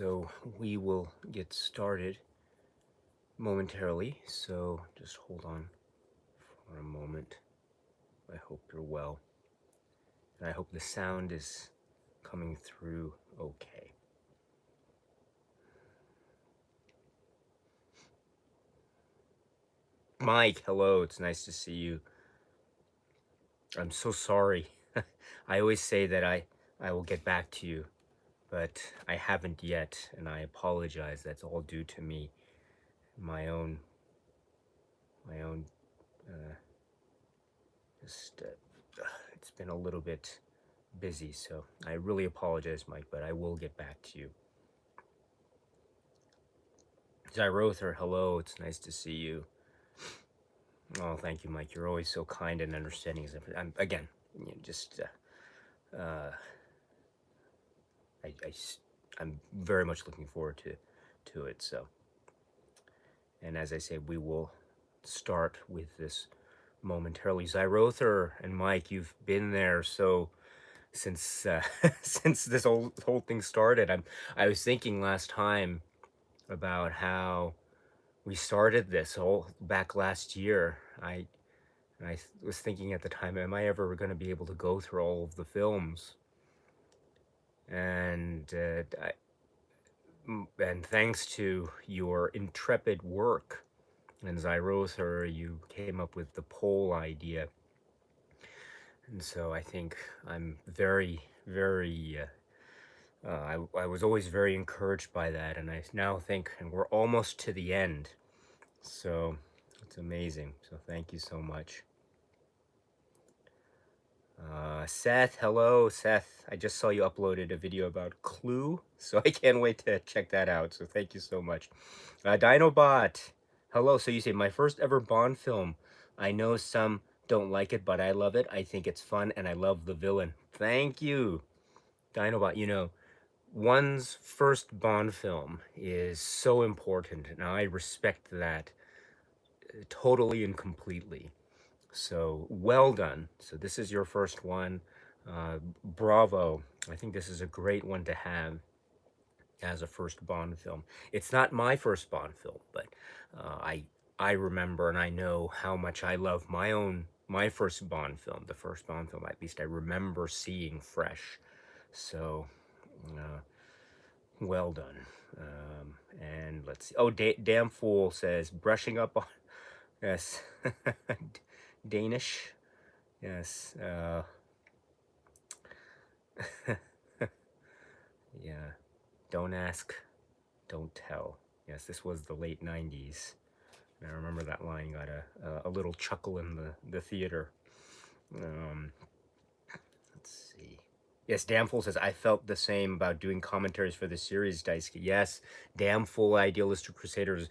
So we will get started momentarily, so just hold on for a moment. I hope you're well, and I hope the sound is coming through okay. Mike, hello, it's nice to see you. I'm so sorry. I always say that I will get back to you, but I haven't yet, and I apologize. That's all due to me, my own uh, just it's been a little bit busy, so I really apologize, Mike, but I will get back to you. Zyrother, hello, it's nice to see you. Oh, thank you, Mike. You're always so kind and understanding. I'm again, just I'm very much looking forward to it. So, and as I say, we will start with this momentarily. Zyrother and Mike, you've been there so since since this whole thing started. I was thinking last time about how we started this all back last year. I was thinking at the time, am I ever going to be able to go through all of the films? And and thanks to your intrepid work and Zyrother, you came up with the poll idea. And so I think I'm very I was always very encouraged by that, and I now think, and we're almost to the end, so it's amazing. So thank you so much. Seth, hello, Seth. I just saw you uploaded a video about Clue, so I can't wait to check that out. So thank you so much. Dinobot, hello. So you say my first ever Bond film. I know some don't like it, but I love it. I think it's fun, and I love the villain. Thank you, Dinobot. You know, one's first Bond film is so important, and I respect that totally and completely. So well done. So this is your first one. Bravo. I think this is a great one to have as a first Bond film. It's not my first Bond film, but I remember and I know how much I love my first Bond film, the first Bond film. At least I remember seeing fresh. So uh, well done. And let's see. Oh, damn fool says brushing up on yes, Danish. Yes. Yeah. Don't ask, don't tell. Yes, this was the late 90s. And I remember that line got a little chuckle in the theater. Um, let's see. Yes, Damfool says, I felt the same about doing commentaries for the series, Daisuke. Yes, Damfool, Idealistic Crusaders,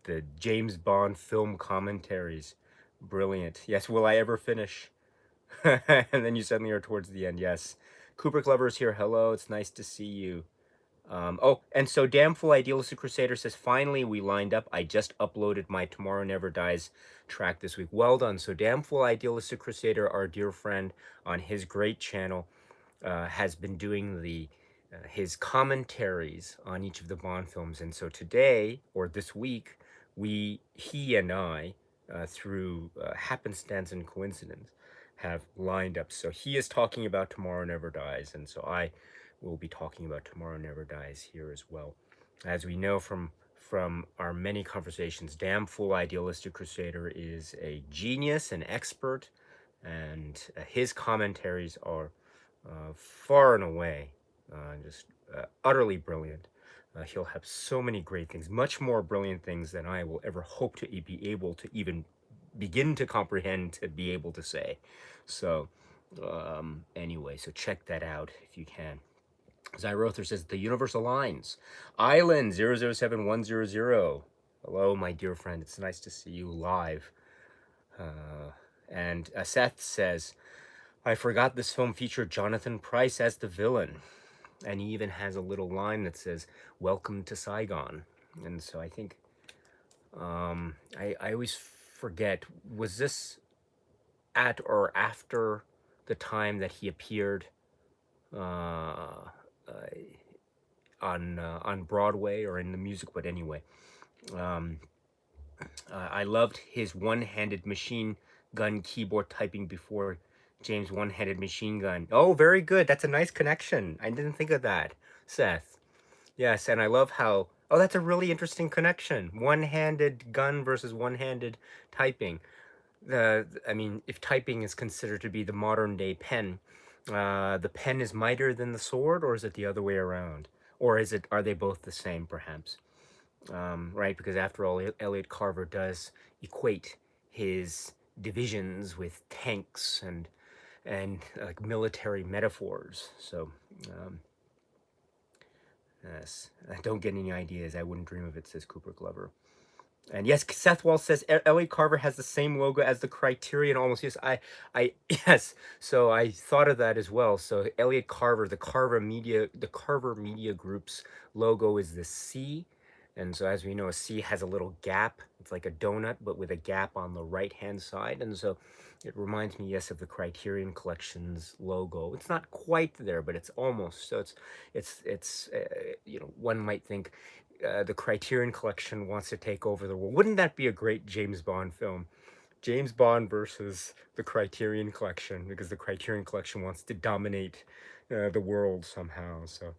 the James Bond film commentaries. Brilliant. Yes, will I ever finish? And then you suddenly are towards the end. Yes. Cooper Clever is here. Hello, it's nice to see you. Oh, and so Damnful Idealistic Crusader says, finally, we lined up. I just uploaded my Tomorrow Never Dies track this week. Well done. So Damnful Idealistic Crusader, our dear friend on his great channel, has been doing his commentaries on each of the Bond films. And so today, or this week, he and I, through happenstance and coincidence, have lined up. So he is talking about Tomorrow Never Dies, and so I will be talking about Tomorrow Never Dies here as well. As we know from our many conversations, Damn Fool Idealistic Crusader is a genius, an expert, and his commentaries are far and away just utterly brilliant. He'll have so many great things, much more brilliant things than I will ever hope to be able to even begin to comprehend, to be able to say. So anyway, so check that out if you can. Zyrother says, the universe aligns. Island 007100. Hello, my dear friend. It's nice to see you live. And Seth says, I forgot this film featured Jonathan Pryce as the villain. And he even has a little line that says, welcome to Saigon. And so I think, I always forget, was this at or after the time that he appeared on Broadway or in the music, but anyway. Um, I loved his one-handed machine gun keyboard typing before James' one-handed machine gun. Oh, very good. That's a nice connection. I didn't think of that, Seth. Yes, and I love how. Oh, that's a really interesting connection. One-handed gun versus one-handed typing. I mean, if typing is considered to be the modern day pen, the pen is mightier than the sword, or is it the other way around? Or is it, are they both the same, perhaps? Right? Because after all, Elliot Carver does equate his divisions with tanks and like military metaphors. So, um, yes, don't get any ideas. I wouldn't dream of it, says Cooper Glover. And yes, Seth Wall says Elliot Carver has the same logo as the Criterion almost. Yes, yes. So I thought of that as well. So Elliot Carver, the Carver Media Group's logo is the C, and so as we know, a C has a little gap. It's like a donut, but with a gap on the right hand side, and so it reminds me, yes, of the Criterion Collection's logo. It's not quite there, but it's almost. So one might think the Criterion Collection wants to take over the world. Wouldn't that be a great James Bond film? James Bond versus the Criterion Collection, because the Criterion Collection wants to dominate the world somehow. So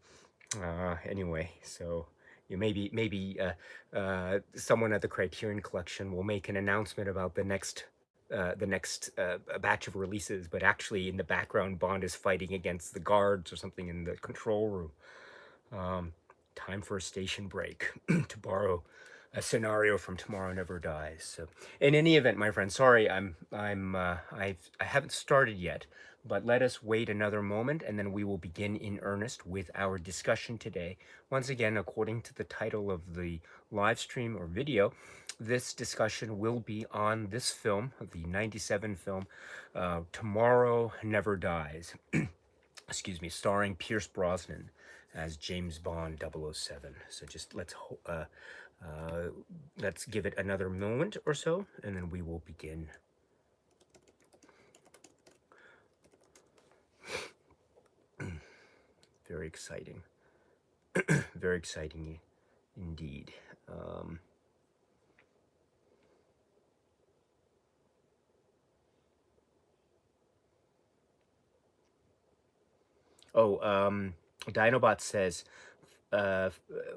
anyway, so maybe someone at the Criterion Collection will make an announcement about the next batch of releases, but actually in the background, Bond is fighting against the guards or something in the control room. Um, Time for a station break, to borrow a scenario from Tomorrow Never Dies. So, in any event, my friend, sorry, I haven't started yet, but let us wait another moment, and then we will begin in earnest with our discussion today. Once again, according to the title of the live stream or video, this discussion will be on this film, the '97 film, Tomorrow Never Dies. Excuse me, starring Pierce Brosnan as James Bond 007. So just let's give it another moment or so, and then we will begin. Very exciting. Very exciting indeed. Um, Dinobot says,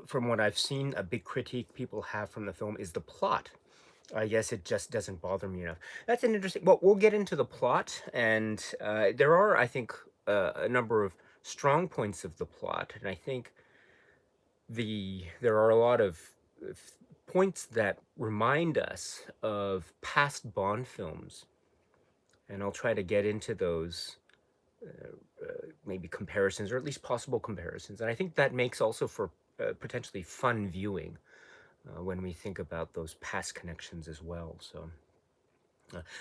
from what I've seen, a big critique people have from the film is the plot. I guess it just doesn't bother me enough. That's an interesting. Well, we'll get into the plot, and there are, I think, a number of strong points of the plot, and I think there are a lot of uh, points that remind us of past Bond films, and I'll try to get into those maybe comparisons, or at least possible comparisons, and I think that makes also for potentially fun viewing when we think about those past connections as well. So.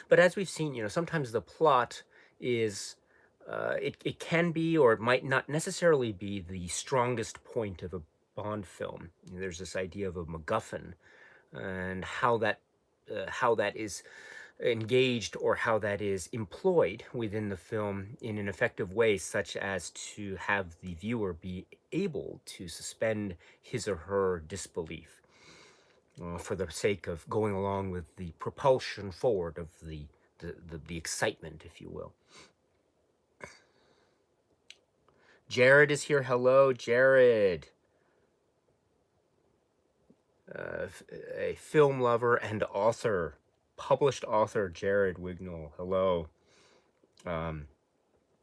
But as we've seen, sometimes the plot is, it can be, or it might not necessarily be the strongest point of a Bond film. There's this idea of a MacGuffin, and how that is engaged, or how that is employed within the film in an effective way, such as to have the viewer be able to suspend his or her disbelief for the sake of going along with the propulsion forward of the excitement, if you will. Jared is here. Hello, Jared. A film lover and author, published author, Jared Wignall. Hello. Um,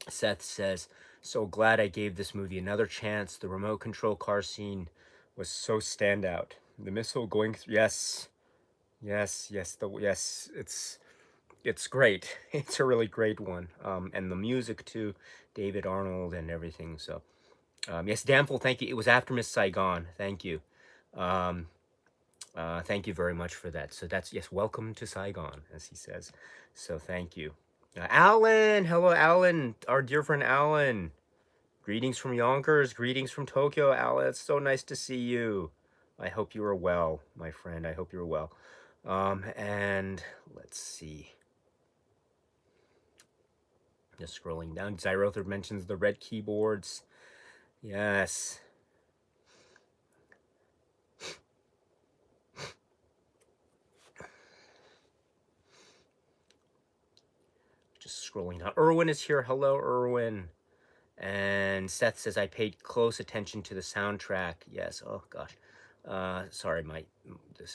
Seth says, so glad I gave this movie another chance. The remote control car scene was so standout. The missile going through. Yes, yes, yes. Yes. It's great. It's a really great one. And the music too, David Arnold and everything. So, yes, Damful, thank you. It was after Miss Saigon. Thank you. Um, thank you very much for that. So that's, yes, welcome to Saigon, as he says. So thank you. Alan, hello, Alan, our dear friend Alan. Greetings from Yonkers. Greetings from Tokyo, Alan. It's so nice to see you. I hope you are well, my friend. I hope you're well. And let's see. Just scrolling down. Zyrother mentions the red keyboards. Yes. just scrolling down. Erwin is here. Hello, Erwin. And Seth says, I paid close attention to the soundtrack. Yes. Oh, gosh. Sorry,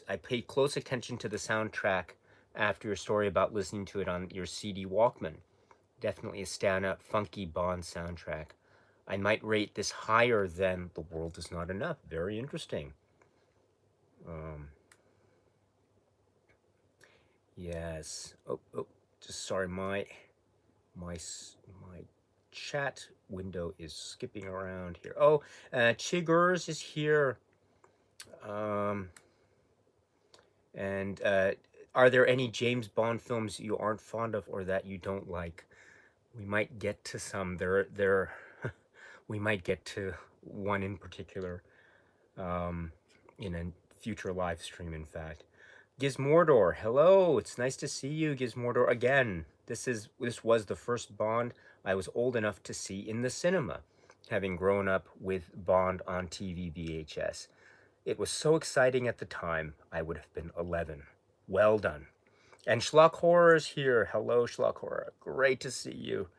I paid close attention to the soundtrack after your story about listening to it on your CD Walkman. Definitely a standout, funky Bond soundtrack. I might rate this higher than The World Is Not Enough. Very interesting. Yes. Oh, just sorry, my chat window is skipping around here. Oh, Chiggers is here. And are there any James Bond films you aren't fond of or that you don't like? We might get to some. We might get to one in particular in a future live stream, in fact. Gizmordor, hello. It's nice to see you, Gizmordor, again. This was the first Bond I was old enough to see in the cinema, having grown up with Bond on TV VHS. It was so exciting at the time. I would have been 11. Well done. And Schlock Horror is here. Hello, Schlock Horror. Great to see you.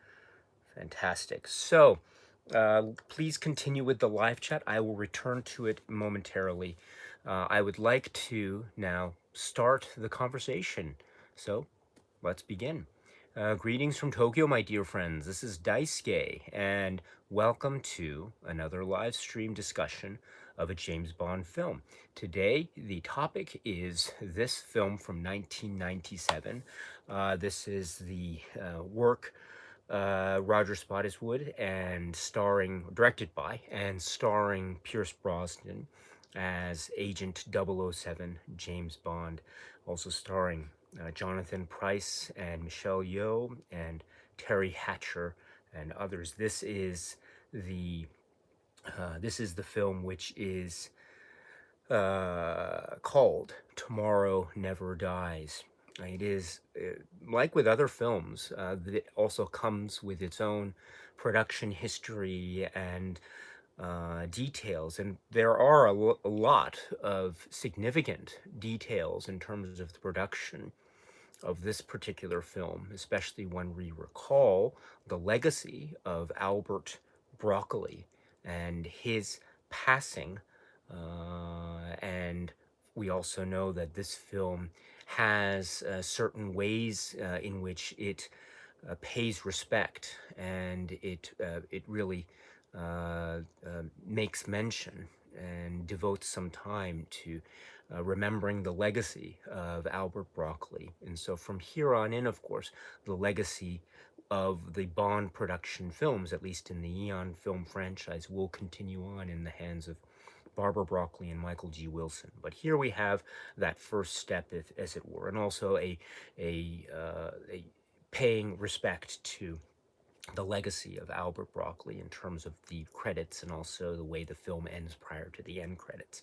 Fantastic. So, please continue with the live chat. I will return to it momentarily. I would like to now start the conversation. So, let's begin. Greetings from Tokyo, my dear friends. This is Daisuke, and welcome to another live stream discussion of a James Bond film. Today, the topic is this film from 1997. This is the work Roger Spottiswoode and directed by and starring Pierce Brosnan as Agent 007 James Bond, also starring Jonathan Pryce and Michelle Yeoh and Terry Hatcher and others. This is the film which is called Tomorrow Never Dies. It is, like with other films, that it also comes with its own production history and details. And there are a lot of significant details in terms of the production of this particular film, especially when we recall the legacy of Albert Broccoli and his passing. And we also know that this film has certain ways in which it pays respect, and it really makes mention and devotes some time to remembering the legacy of Albert Broccoli. And so from here on in, of course, the legacy of the Bond production films, at least in the Eon film franchise, will continue on in the hands of Barbara Broccoli and Michael G. Wilson. But here we have that first step, as it were, and also a paying respect to the legacy of Albert Broccoli in terms of the credits and also the way the film ends prior to the end credits.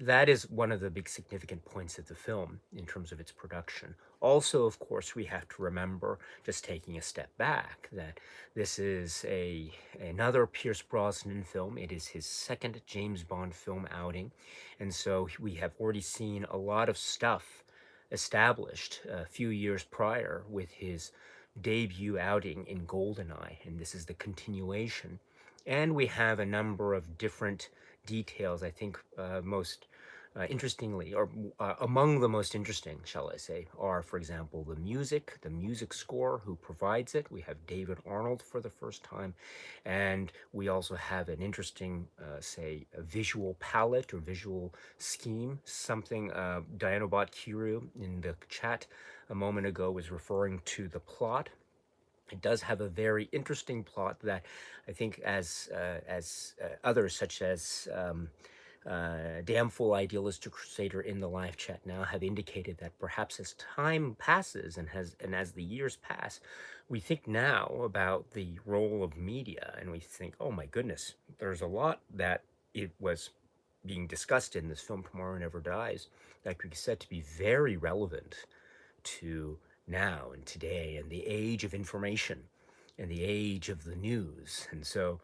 That is one of the big significant points of the film in terms of its production. Also, of course, we have to remember, just taking a step back, that this is another Pierce Brosnan film. It is his second James Bond film outing. And so we have already seen a lot of stuff established a few years prior with his debut outing in GoldenEye, and this is the continuation. And we have a number of different details, I think most interestingly, or among the most interesting, shall I say, are, for example, the music score, who provides it. We have David Arnold for the first time, and we also have an interesting, say, a visual palette or visual scheme, something Dianobot Kiru in the chat a moment ago was referring to the plot. It does have a very interesting plot that I think, as others such as Damn Full Idealistic Crusader in the live chat now have indicated, that perhaps as time passes and as the years pass, we think now about the role of media, and we think, oh my goodness, there's a lot that it was being discussed in this film, Tomorrow Never Dies, that could be said to be very relevant to now and today and the age of information and the age of the news. And so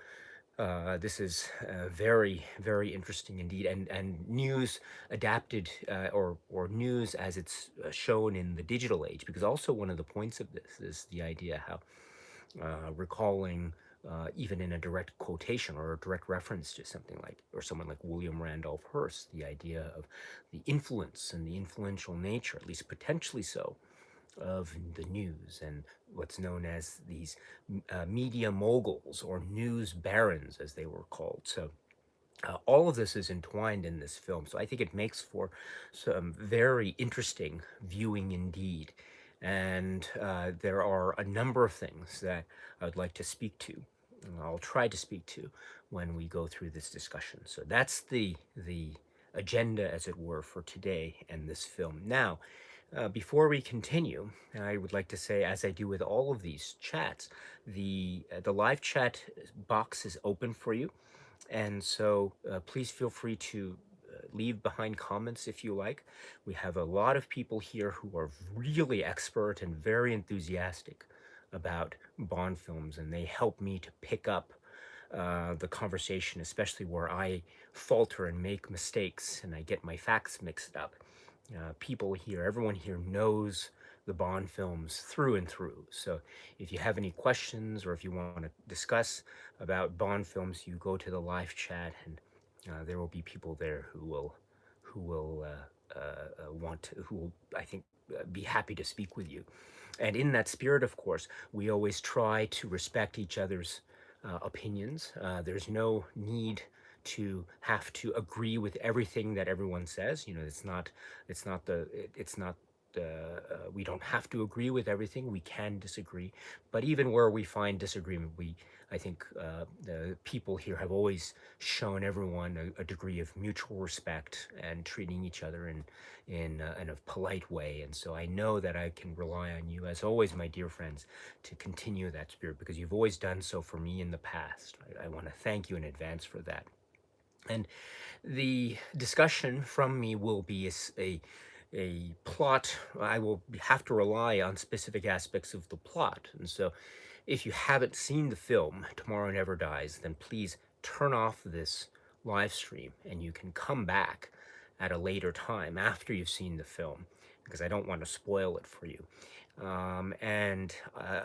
This is very, very interesting indeed, and news adapted, or news as it's shown in the digital age. Because also one of the points of this is the idea how recalling, even in a direct quotation or a direct reference to something like, or someone like William Randolph Hearst, the idea of the influence and the influential nature, at least potentially so, of the news and what's known as these media moguls or news barons, as they were called. So all of this is entwined in this film. So I think it makes for some very interesting viewing indeed. And there are a number of things that I'd like to speak to. I'll try to speak to when we go through this discussion. So that's the agenda, as it were, for today and this film. Now, before we continue, I would like to say, as I do with all of these chats, the live chat box is open for you, and so please feel free to leave behind comments if you like. We have a lot of people here who are really expert and very enthusiastic about Bond films, and they help me to pick up the conversation, especially where I falter and make mistakes and I get my facts mixed up. People here, everyone here knows the Bond films through and through. So if you have any questions or if you want to discuss about Bond films, you go to the live chat, and there will be people there who will, I think, be happy to speak with you. And in that spirit, of course, we always try to respect each other's opinions. There's no need to have to agree with everything that everyone says. It's not we don't have to agree with everything. We can disagree, but even where we find disagreement, I think the people here have always shown everyone a degree of mutual respect and treating each other in a polite way. And so I know that I can rely on you, as always, my dear friends, to continue that spirit, because you've always done so for me in the past. I want to thank you in advance for that. And the discussion from me will be a plot. I will have to rely on specific aspects of the plot. And so if you haven't seen the film Tomorrow Never Dies, then please turn off this live stream and you can come back at a later time after you've seen the film, because I don't want to spoil it for you. And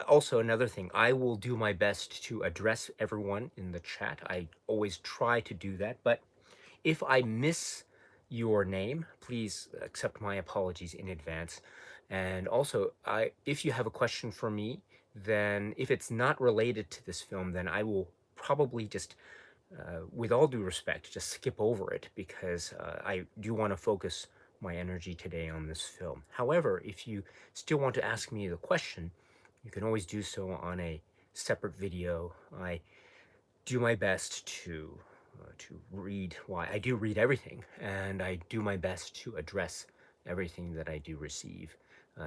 also another thing, I will do my best to address everyone in the chat. I always try to do that, but if I miss your name, please accept my apologies in advance. And also, if you have a question for me, then if it's not related to this film, then I will probably just, with all due respect, just skip over it, because I do want to focus my energy today on this film. However, if you still want to ask me the question, you can always do so on a separate video. I do my best to read. Why, I do read everything, and I do my best to address everything that I do receive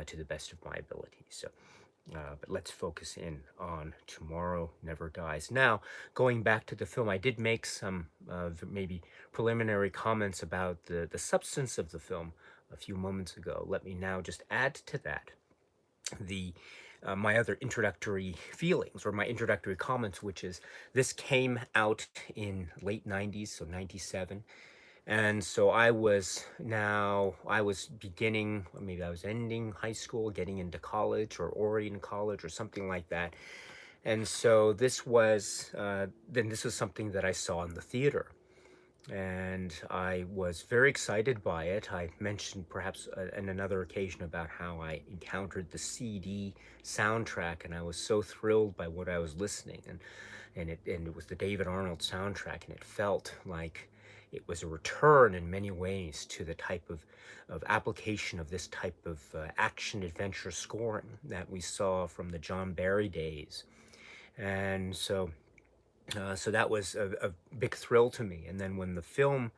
to the best of my ability. So, but let's focus in on Tomorrow Never Dies. Now, going back to the film, I did make some maybe preliminary comments about the substance of the film a few moments ago. Let me now just add to that the my other introductory feelings, or my introductory comments, which is this came out in late 90s, so 97. And so I was beginning, or maybe I was ending high school, getting into college, or already in college, or something like that. And so this was something that I saw in the theater, and I was very excited by it. I mentioned perhaps on another occasion about how I encountered the CD soundtrack, and I was so thrilled by what I was listening, and it was the David Arnold soundtrack, and it felt like it was a return in many ways to the type of application of this type of action adventure scoring that we saw from the John Barry days. And so that was a big thrill to me. And then when the film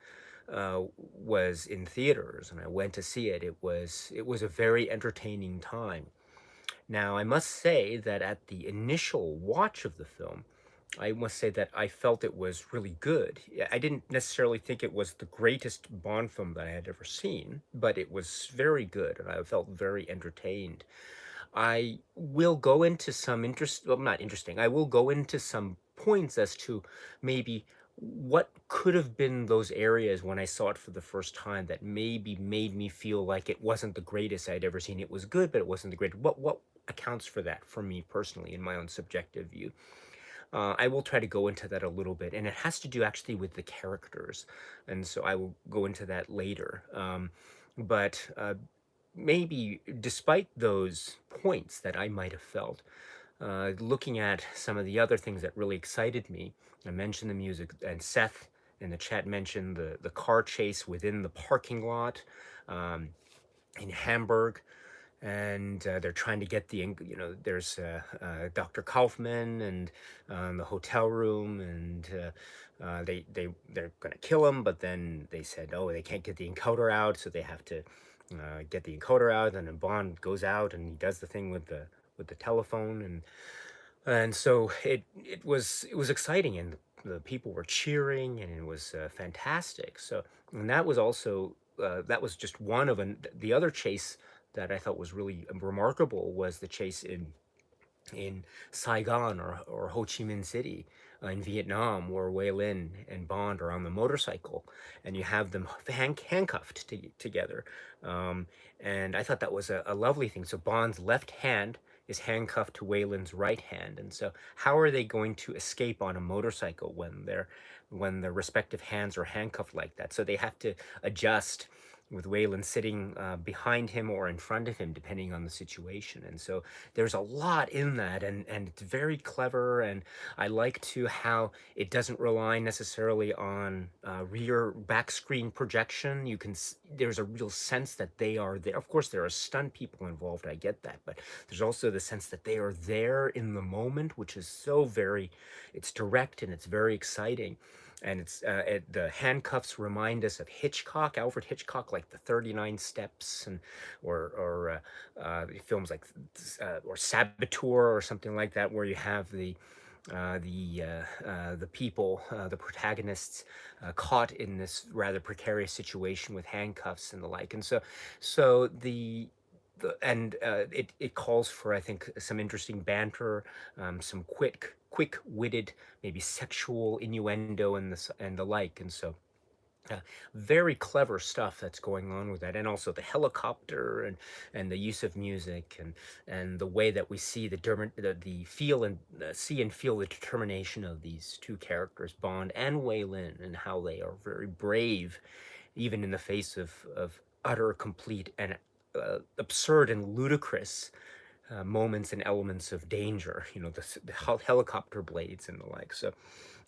was in theaters and I went to see it, it was a very entertaining time. Now, I must say that at the initial watch of the film, I must say that I felt it was really good. I didn't necessarily think it was the greatest Bond film that I had ever seen, but it was very good, and I felt very entertained. I will go into some not interesting. I will go into some points as to maybe what could have been those areas when I saw it for the first time that maybe made me feel like it wasn't the greatest I'd ever seen. It was good, but it wasn't the greatest. What accounts for that for me personally in my own subjective view? I will try to go into that a little bit, and it has to do actually with the characters, and so I will go into that later. But maybe despite those points that I might have felt, looking at some of the other things that really excited me, I mentioned the music, and Seth in the chat mentioned the car chase within the parking lot um, in Hamburg, and they're trying to get there's Dr. Kaufman and the hotel room, and they're gonna kill him, but then they said, oh, they can't get the encoder out, so they have to get the encoder out, and then Bond goes out and he does the thing with the telephone, and so it was exciting, and the people were cheering, and it was fantastic. So, and that was also that was just one of the other chase that I thought was really remarkable was the chase in Saigon or Ho Chi Minh City in Vietnam, where Wei Lin and Bond are on the motorcycle, and you have them handcuffed together. Um, and I thought that was a lovely thing. So Bond's left hand is handcuffed to Wei Lin's right hand, and so how are they going to escape on a motorcycle when their respective hands are handcuffed like that? So they have to adjust with Waylon sitting behind him or in front of him, depending on the situation. And so there's a lot in that, and it's very clever. And I like to how it doesn't rely necessarily on rear back screen projection. There's a real sense that they are there. Of course, there are stunt people involved. I get that, but there's also the sense that they are there in the moment, which is it's direct and it's very exciting. And the handcuffs remind us of Hitchcock, Alfred Hitchcock, like the 39 Steps, and films like or Saboteur or something like that, where you have the people, the protagonists, caught in this rather precarious situation with handcuffs and the like. And so it calls for, I think, some interesting banter, some quick-witted, maybe sexual innuendo and the like. And so uh, very clever stuff that's going on with that, and also the helicopter and the use of music, and the way that we see the feel and see and feel the determination of these two characters, Bond and Wei Lin, and how they are very brave, even in the face of utter, complete, and absurd and ludicrous moments and elements of danger. The helicopter blades and the like. So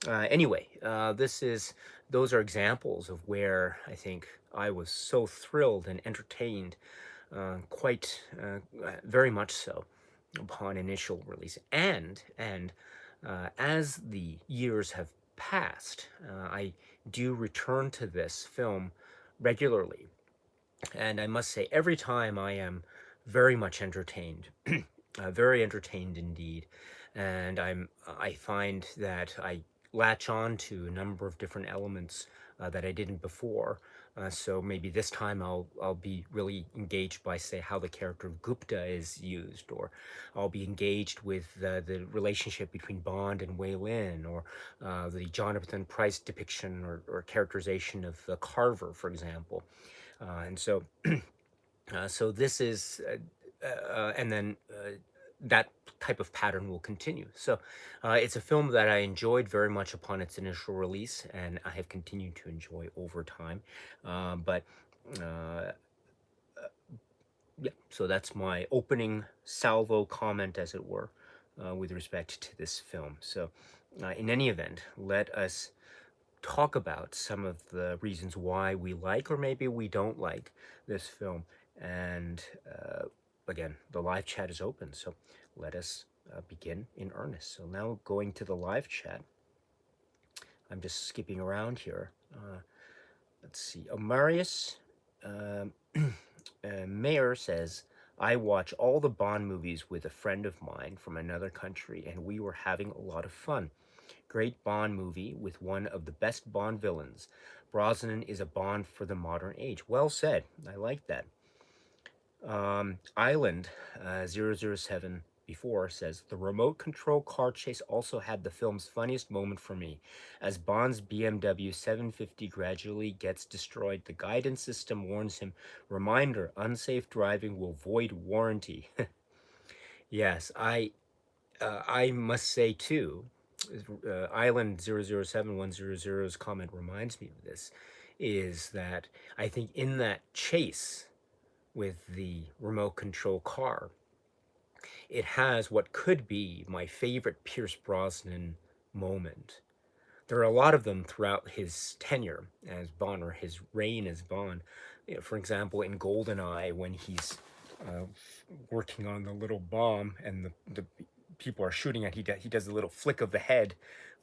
anyway, those are examples of where I think I was so thrilled and entertained, quite very much so, upon initial release. And as the years have passed, I do return to this film regularly, and I must say, every time I am very much entertained, very entertained indeed. And I find that I latch on to a number of different elements that I didn't before. So maybe this time I'll be really engaged by, say, how the character of Gupta is used, or I'll be engaged with the relationship between Bond and Wei Lin, or the Jonathan Pryce depiction or characterization of Carver, for example. And so this is, and then that type of pattern will continue. So it's a film that I enjoyed very much upon its initial release, and I have continued to enjoy over time. But uh, yeah, so that's my opening salvo comment, as it were, with respect to this film. So in any event, let us talk about some of the reasons why we like or maybe we don't like this film. And again, the live chat is open, so let us begin in earnest. So now going to the live chat, I'm just skipping around here. Let's see. Marius Mayer says, I watch all the Bond movies with a friend of mine from another country, and we were having a lot of fun. Great Bond movie with one of the best Bond villains. Brosnan is a Bond for the modern age. Well said. I like that. Island 007 before, says, the remote control car chase also had the film's funniest moment for me. As Bond's BMW 750 gradually gets destroyed, the guidance system warns him, reminder, unsafe driving will void warranty. Yes, I must say too, Island 007100's comment reminds me of this, is that I think in that chase with the remote control car, it has what could be my favorite Pierce Brosnan moment. There are a lot of them throughout his tenure as Bond, or his reign as Bond. For example, in GoldenEye, when he's uh, working on the little bomb and the people are shooting at, he does a little flick of the head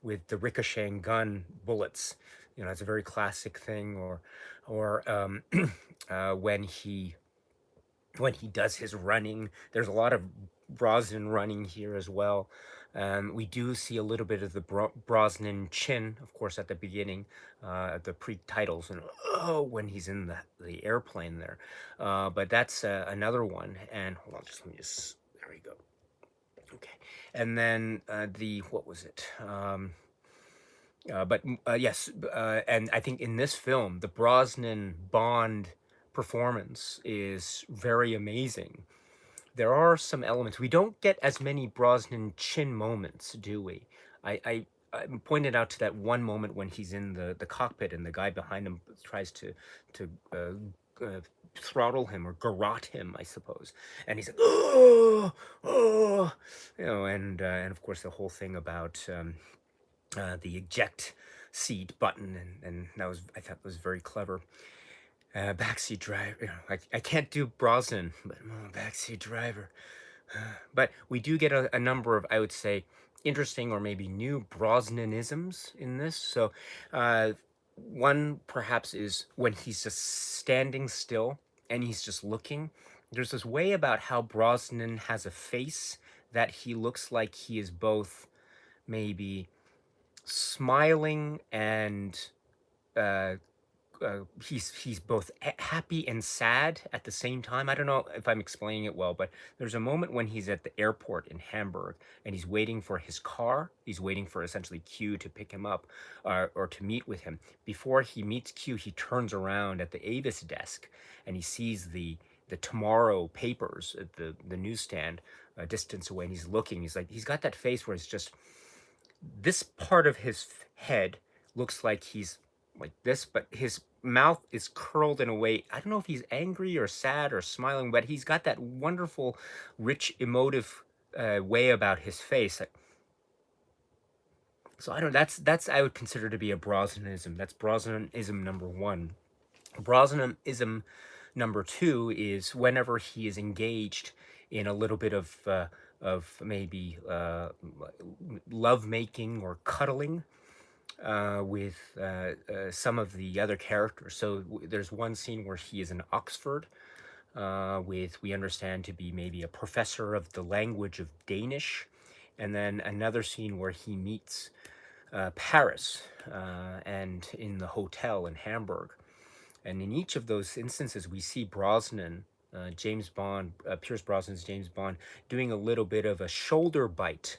with the ricocheting gun bullets. It's a very classic thing. Or when he does his running, there's a lot of Brosnan running here as well. We do see a little bit of the Brosnan chin, of course, at the beginning, the pre-titles, and when he's in the airplane there. But that's another one. And hold on, let me just, there we go. Okay. And then what was it? But yes, and I think in this film, the Brosnan Bond performance is very amazing. There are some elements. We don't get as many Brosnan chin moments, do we? I pointed out to that one moment when he's in the cockpit and the guy behind him tries to throttle him or garrote him, I suppose, and he's like, oh, oh, and of course the whole thing about the eject seat button, and that was, I thought, was very clever. Backseat driver. I can't do Brosnan, but backseat driver. But we do get a number of, I would say, interesting or maybe new Brosnanisms in this. So one perhaps is when he's just standing still and he's just looking. There's this way about how Brosnan has a face that he looks like he is both maybe smiling and he's both happy and sad at the same time. I don't know if I'm explaining it well, but there's a moment when he's at the airport in Hamburg and he's waiting for his car. He's waiting for essentially Q to pick him up or to meet with him. Before he meets Q, he turns around at the Avis desk and he sees the Tomorrow papers at the newsstand a distance away, and he's looking. He's got that face where it's just, this part of his head looks like he's like this, but his mouth is curled in a way. I don't know if he's angry or sad or smiling, but he's got that wonderful, rich, emotive way about his face. So I don't. That's I would consider to be a Brosnanism. That's Brosnanism number one. Brosnanism number two is whenever he is engaged in a little bit of maybe love making or cuddling with some of the other characters. So there's one scene where he is in Oxford with, we understand to be maybe a professor of the language of Danish, and then another scene where he meets Paris and in the hotel in Hamburg. And in each of those instances, we see Brosnan, James Bond, Pierce Brosnan's James Bond, doing a little bit of a shoulder bite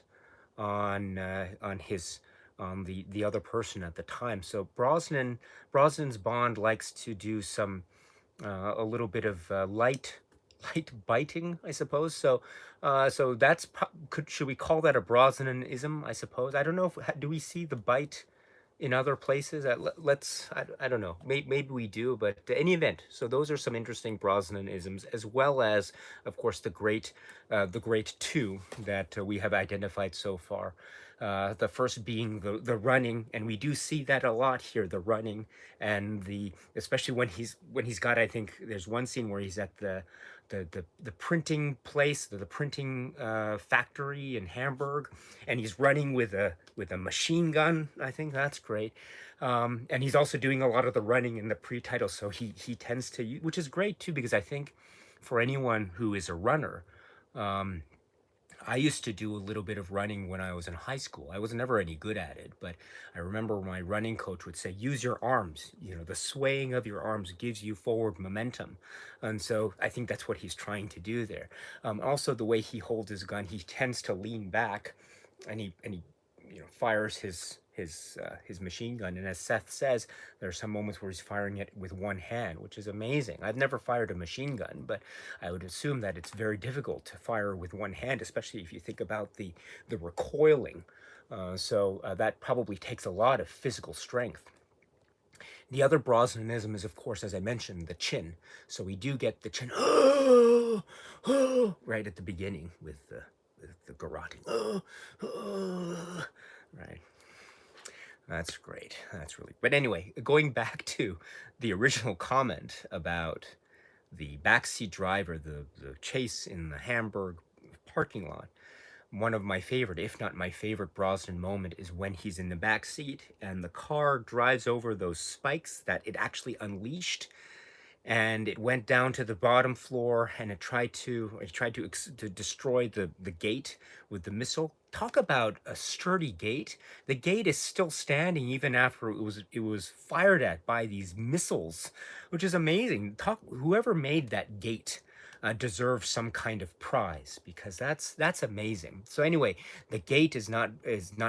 on the other person at the time. So Brosnan's Bond likes to do some a little bit of light biting, I suppose. So that's should we call that a Brosnanism? I suppose. I don't know if, do we see the bite in other places? I don't know. Maybe we do, but in any event, so those are some interesting Brosnanisms, as well as, of course, the great two that we have identified so far. The first being the running, and we do see that a lot here, the running, and especially when he's got, I think there's one scene where he's at the printing place, the printing factory in Hamburg, and he's running with a machine gun. I think that's great. And he's also doing a lot of the running in the pre-title, so he tends to, which is great too, because I think for anyone who is a runner, I used to do a little bit of running when I was in high school. I was never any good at it, but I remember my running coach would say, use your arms. You know, the swaying of your arms gives you forward momentum. And so I think that's what he's trying to do there. Also, the way he holds his gun, he tends to lean back and he fires his machine gun. And as Seth says, there are some moments where he's firing it with one hand, which is amazing. I've never fired a machine gun, but I would assume that it's very difficult to fire with one hand, especially if you think about the recoiling. That probably takes a lot of physical strength. The other Brosnanism is, of course, as I mentioned, the chin. So we do get the chin right at the beginning with the garroting. Right. That's great. That's really. But anyway, going back to the original comment about the backseat driver, the chase in the Hamburg parking lot. One of my favorite, if not my favorite, Brosnan moment is when he's in the back seat and the car drives over those spikes that it actually unleashed, and it went down to the bottom floor, and it tried to destroy the gate with the missile. Talk about a sturdy gate. The gate is still standing even after it was fired at by these missiles, which is amazing. Whoever made that gate deserves some kind of prize, because that's amazing. So anyway, the gate is not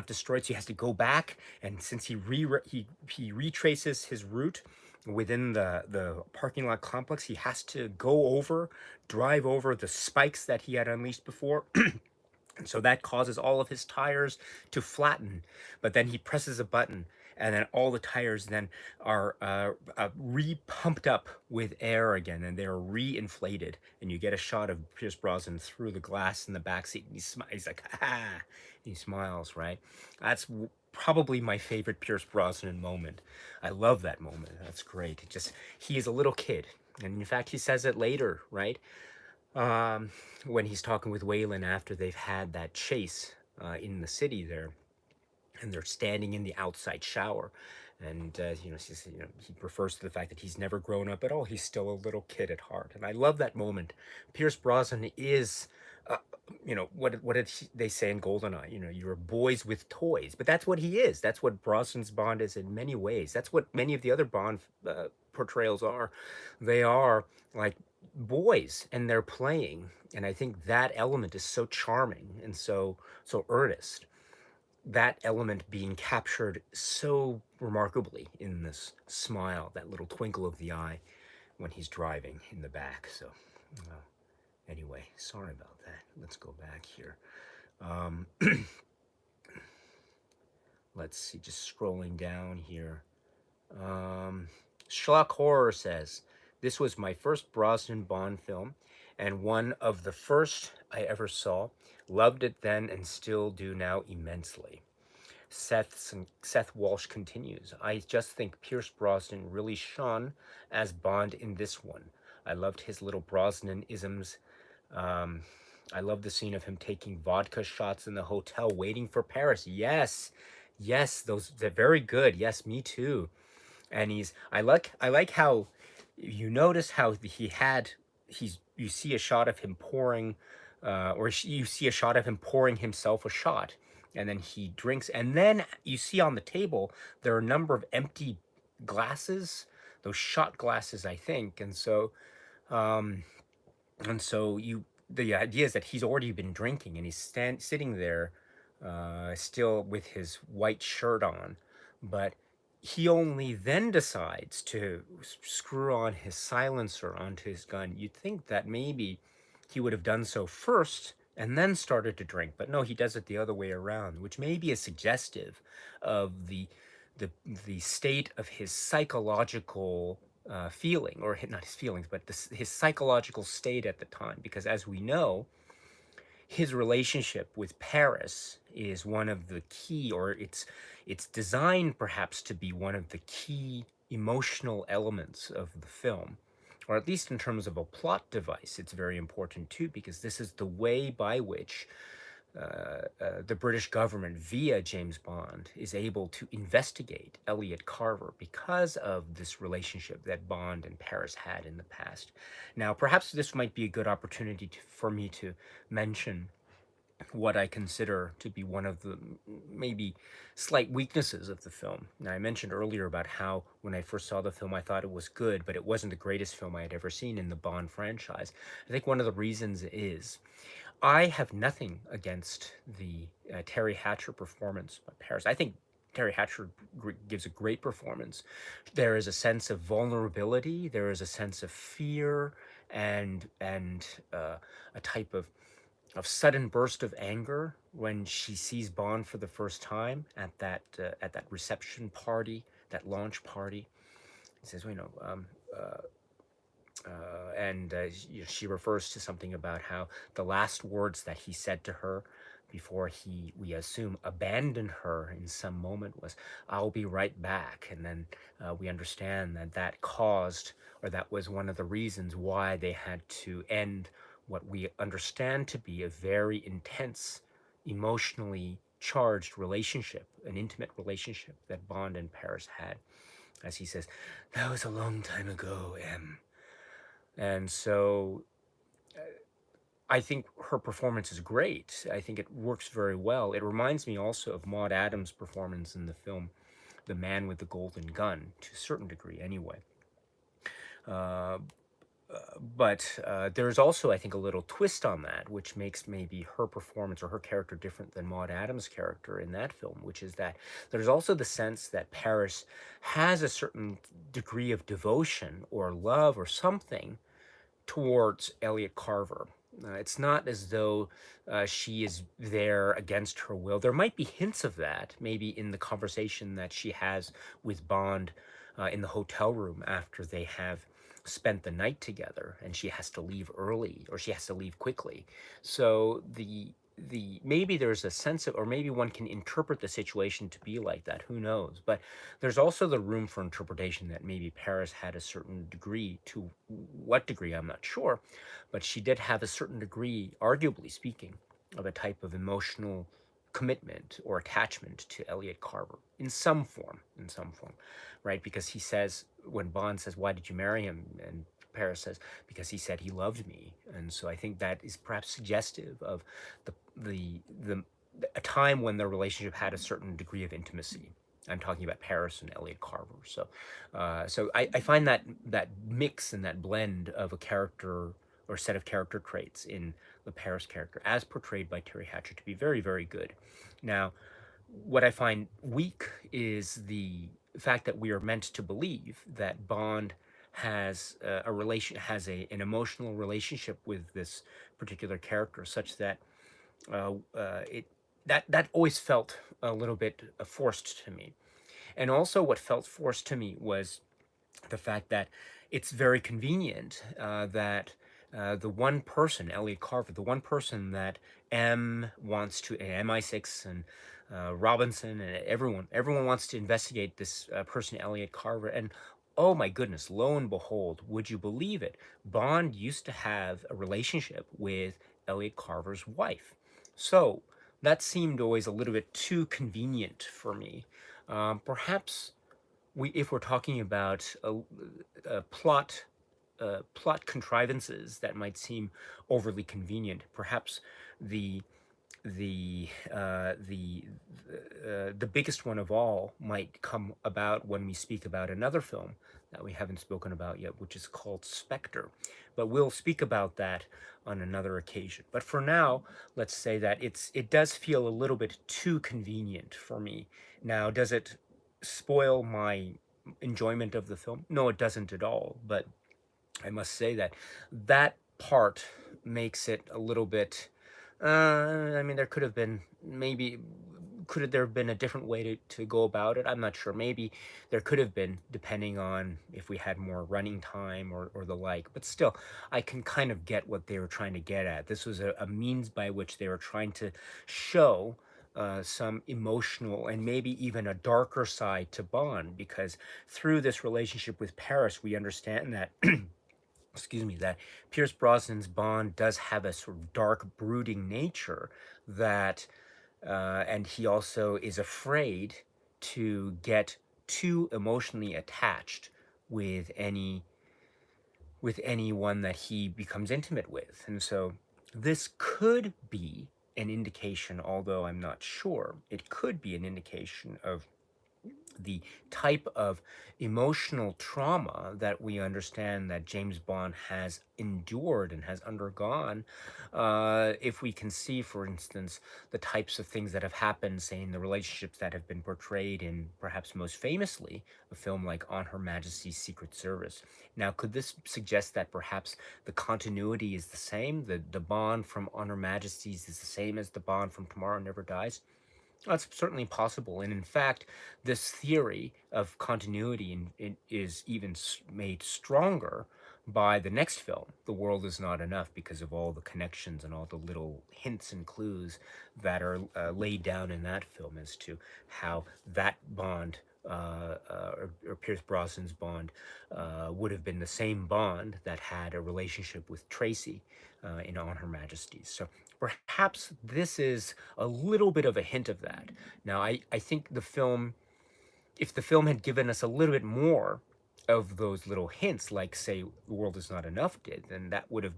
destroyed, so he has to go back, and since he retraces his route within the parking lot complex, he has to drive over the spikes that he had unleashed before. And so that causes all of his tires to flatten. But then he presses a button, and then all the tires then are re-pumped up with air again, and they're re-inflated. And you get a shot of Pierce Brosnan through the glass in the back seat, and he's like, ah, he smiles, right? That's probably my favorite Pierce Brosnan moment. I love that moment. That's great. He is a little kid. And in fact, he says it later, right? When he's talking with Waylon after they've had that chase in the city there, and they're standing in the outside shower, and he refers to the fact that he's never grown up at all. He's still a little kid at heart, and I love that moment. Pierce Brosnan is. What did they say in Goldeneye? You're boys with toys, but that's what he is. That's what Brosnan's Bond is in many ways. That's what many of the other Bond portrayals are. They are like boys, and they're playing, and I think that element is so charming and so earnest, that element being captured so remarkably in this smile, that little twinkle of the eye when he's driving in the back. So anyway, sorry about that. Let's go back here. Let's see, just scrolling down here. Schlock Horror says, this was my first Brosnan Bond film, and one of the first I ever saw. Loved it then and still do now immensely. Seth Walsh continues, I just think Pierce Brosnan really shone as Bond in this one. I loved his little Brosnan-isms. I love the scene of him taking vodka shots in the hotel waiting for Paris. Yes, they're very good. Yes, me too. And I like how you notice how you see a shot of him pouring, you see a shot of him pouring himself a shot, and then he drinks, and then you see on the table there are a number of empty glasses, those shot glasses, I think. And so the idea is that he's already been drinking, and he's sitting there still with his white shirt on, but he only then decides to screw on his silencer onto his gun. You'd think that maybe he would have done so first and then started to drink, but no, he does it the other way around, which maybe is suggestive of the state of his psychological feeling, or not his feelings, but his psychological state at the time, because as we know, his relationship with Paris is one of the key, or it's designed perhaps to be one of the key emotional elements of the film, or at least in terms of a plot device. It's very important too, because this is the way by which the British government, via James Bond, is able to investigate Elliot Carver because of this relationship that Bond and Paris had in the past. Now, perhaps this might be a good opportunity for me to mention what I consider to be one of the maybe slight weaknesses of the film. Now, I mentioned earlier about how when I first saw the film, I thought it was good, but it wasn't the greatest film I had ever seen in the Bond franchise. I think one of the reasons is I have nothing against the Terry Hatcher performance by Paris. I think Terry Hatcher gives a great performance. There is a sense of vulnerability. There is a sense of fear and a type of sudden burst of anger when she sees Bond for the first time at that reception party, that launch party. He says, and she refers to something about how the last words that he said to her before he, we assume, abandoned her in some moment was, "I'll be right back." And then we understand that that caused, or that was one of the reasons why they had to end what we understand to be a very intense, emotionally charged relationship, an intimate relationship that Bond and Paris had. As he says, "That was a long time ago, M." And so I think her performance is great. I think it works very well. It reminds me also of Maud Adams' performance in the film The Man with the Golden Gun, to a certain degree, anyway. Uh, but there's also, I think, a little twist on that, which makes maybe her performance or her character different than Maud Adams' character in that film, which is that there's also the sense that Paris has a certain degree of devotion or love or something towards Elliot Carver. It's not as though she is there against her will. There might be hints of that, maybe in the conversation that she has with Bond in the hotel room after they have spent the night together, and she has to leave early or she has to leave quickly. So the maybe there's a sense of, or maybe one can interpret the situation to be like that, who knows. But there's also the room for interpretation that maybe Paris had a certain degree, to what degree I'm not sure, but she did have a certain degree, arguably speaking, of a type of emotional commitment or attachment to Elliot Carver in some form, right? Because he says, when Bond says, "Why did you marry him?" and Paris says, "Because he said he loved me." And so I think that is perhaps suggestive of the the a time when their relationship had a certain degree of intimacy. I'm talking about Paris and Elliot Carver. So I find that mix and that blend of a character or set of character traits in the Paris character, as portrayed by Terry Hatcher, to be very, very good. Now, what I find weak is the fact that we are meant to believe that Bond has an emotional relationship with this particular character, such that it that always felt a little bit forced to me. And also, what felt forced to me was the fact that it's very convenient that the one person, Elliot Carver, the one person that M wants to, and MI6 and Robinson and everyone wants to investigate this person, Elliot Carver. And oh my goodness, lo and behold, would you believe it? Bond used to have a relationship with Elliot Carver's wife. So that seemed always a little bit too convenient for me. Perhaps if we're talking about a plot contrivances that might seem overly convenient, perhaps the the uh, the the biggest one of all might come about when we speak about another film that we haven't spoken about yet, which is called Spectre. But we'll speak about that on another occasion. But for now, let's say that it does feel a little bit too convenient for me. Now, does it spoil my enjoyment of the film? No, it doesn't at all. But I must say that that part makes it a little bit. I mean, there could have been maybe. Could there have been a different way to go about it? I'm not sure. Maybe there could have been, depending on if we had more running time or the like. But still, I can kind of get what they were trying to get at. This was a means by which they were trying to show some emotional and maybe even a darker side to Bond, because through this relationship with Paris, we understand that excuse me, that Pierce Brosnan's Bond does have a sort of dark, brooding nature that, and he also is afraid to get too emotionally attached with anyone that he becomes intimate with. And so this could be an indication, although I'm not sure, it could be an indication of the type of emotional trauma that we understand that James Bond has endured and has undergone. If we can see, for instance, the types of things that have happened, say, in the relationships that have been portrayed in, perhaps most famously, a film like On Her Majesty's Secret Service. Now, could this suggest that perhaps the continuity is the same? The Bond from On Her Majesty's is the same as the Bond from Tomorrow Never Dies? That's certainly possible. And in fact, this theory of continuity is even made stronger by the next film, The World Is Not Enough, because of all the connections and all the little hints and clues that are laid down in that film as to how that Bond, or Pierce Brosnan's Bond, would have been the same Bond that had a relationship with Tracy in On Her Majesty's. So perhaps this is a little bit of a hint of that. Now, I think the film, if the film had given us a little bit more of those little hints, like, say, The World Is Not Enough did, then that would have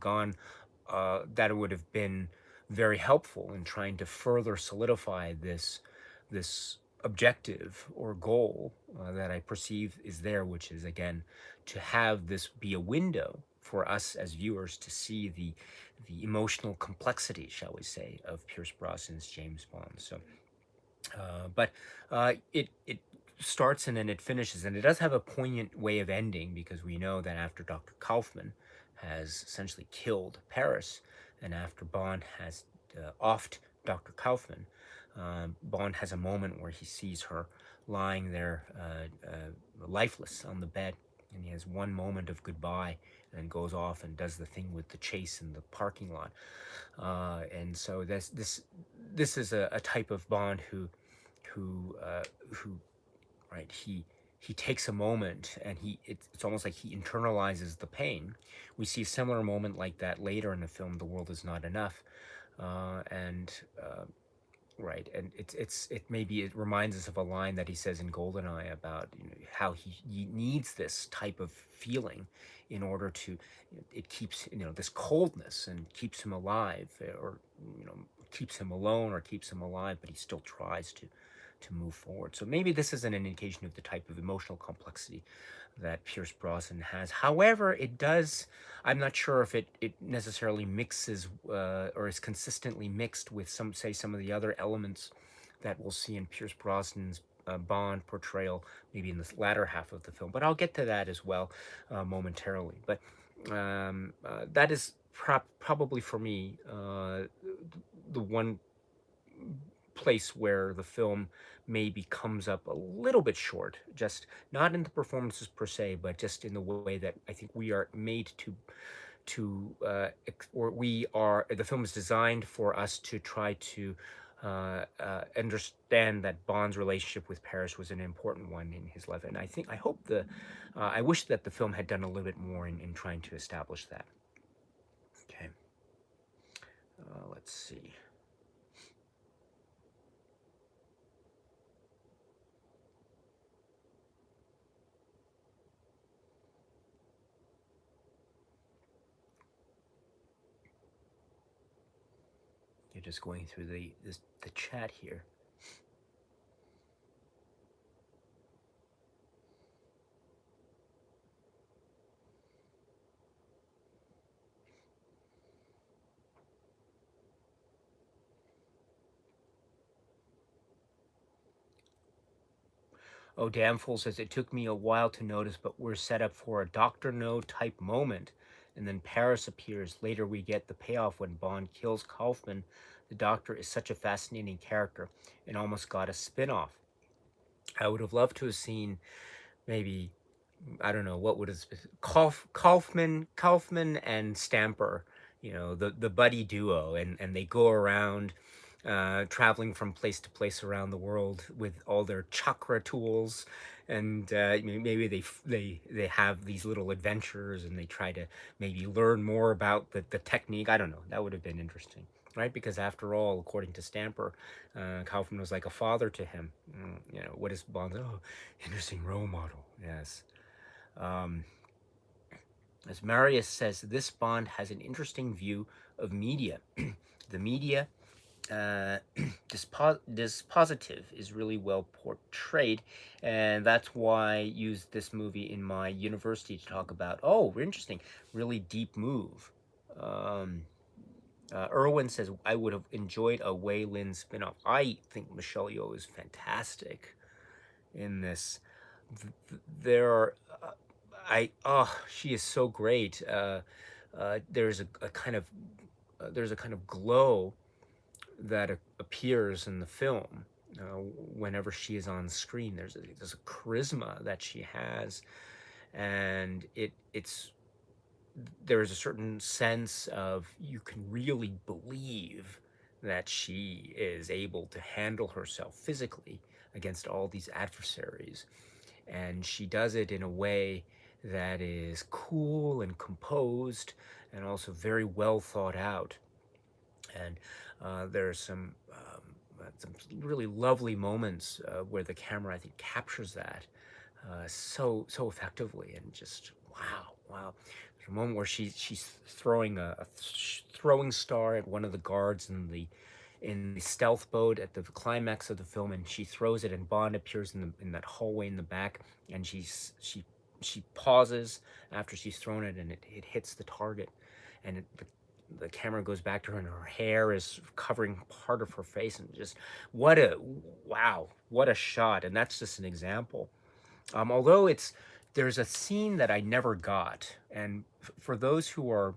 that would have been very helpful in trying to further solidify this objective or goal that I perceive is there, which is, again, to have this be a window for us as viewers to see the emotional complexity, shall we say, of Pierce Brosnan's James Bond. So, but it starts and then it finishes, and it does have a poignant way of ending, because we know that after Dr. Kaufman has essentially killed Paris, and after Bond has offed Dr. Kaufman, Bond has a moment where he sees her lying there lifeless on the bed, and he has one moment of goodbye, and then goes off and does the thing with the chase in the parking lot. And so this is a type of Bond who right, he takes a moment, and it's almost like he internalizes the pain. We see a similar moment like that later in the film The World Is Not Enough, and right, and it maybe it reminds us of a line that he says in Goldeneye about, how he needs this type of feeling in order to, it keeps, this coldness, and keeps him alive, or keeps him alone or keeps him alive, but he still tries to move forward. So maybe this is an indication of the type of emotional complexity that Pierce Brosnan has. However, it does, I'm not sure if it necessarily mixes or is consistently mixed with some of the other elements that we'll see in Pierce Brosnan's Bond portrayal, maybe in the latter half of the film. But I'll get to that as well momentarily. But that is probably for me the one place where the film maybe comes up a little bit short, just not in the performances per se, but just in the way that I think we are made or we are, the film is designed for us to try to understand that Bond's relationship with Paris was an important one in his life. And I hope I wish that the film had done a little bit more in trying to establish that. Okay. Let's see. You're just going through the chat here. Oh, Damfool says, it took me a while to notice, but we're set up for a Dr. No type moment. And then Paris appears. Later, we get the payoff when Bond kills Kaufman. The Doctor is such a fascinating character and almost got a spin off. I would have loved to have seen maybe, I don't know, what would have Kaufman and Stamper, the buddy duo, and they go around traveling from place to place around the world with all their chakra tools, and maybe they have these little adventures, and they try to maybe learn more about the technique. I don't know. That would have been interesting, right? Because after all, according to Stamper, Kaufman was like a father to him. What is Bond? Oh, interesting role model. Yes. As Marius says, this Bond has an interesting view of media. The media this positive is really well portrayed, and that's why I used this movie in my university to talk about. Oh, interesting, really deep move. Um, Irwin says I would have enjoyed a Wei Lin spinoff. I think Michelle Yeoh is fantastic in this. There are, she is so great. There's a kind of there's a kind of glow that appears in the film whenever she is on screen. There's a charisma that she has, and it's there's a certain sense of you can really believe that she is able to handle herself physically against all these adversaries, and she does it in a way that is cool and composed and also very well thought out. And there's some really lovely moments where the camera, I think, captures that so effectively, and just wow. There's a moment where she's throwing a throwing star at one of the guards in the stealth boat at the climax of the film, and she throws it, and Bond appears in that hallway in the back, and she pauses after she's thrown it, and it hits the target, and the camera goes back to her, and her hair is covering part of her face, and just what a shot. And that's just an example. Although there's a scene that I never got, and for those who are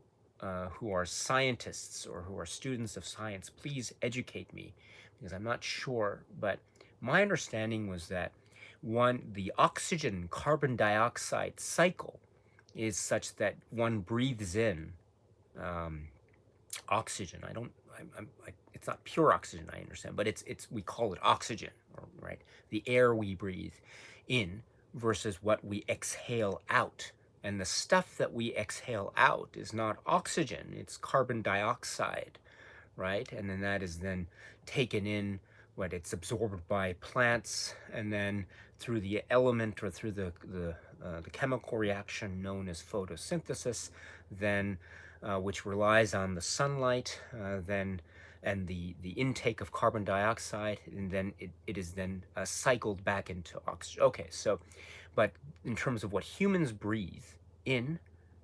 scientists or who are students of science, please educate me, because I'm not sure. But my understanding was that the oxygen carbon dioxide cycle is such that one breathes in um, oxygen. I don't. It's not pure oxygen. I understand, but it's we call it oxygen, right? The air we breathe in versus what we exhale out. And the stuff that we exhale out is not oxygen; it's carbon dioxide, right? And then that is then taken in, what it's absorbed by plants, and then through the element or through the chemical reaction known as photosynthesis, then which relies on the sunlight, then and the intake of carbon dioxide, and then it is then cycled back into oxygen. Okay, so, but in terms of what humans breathe in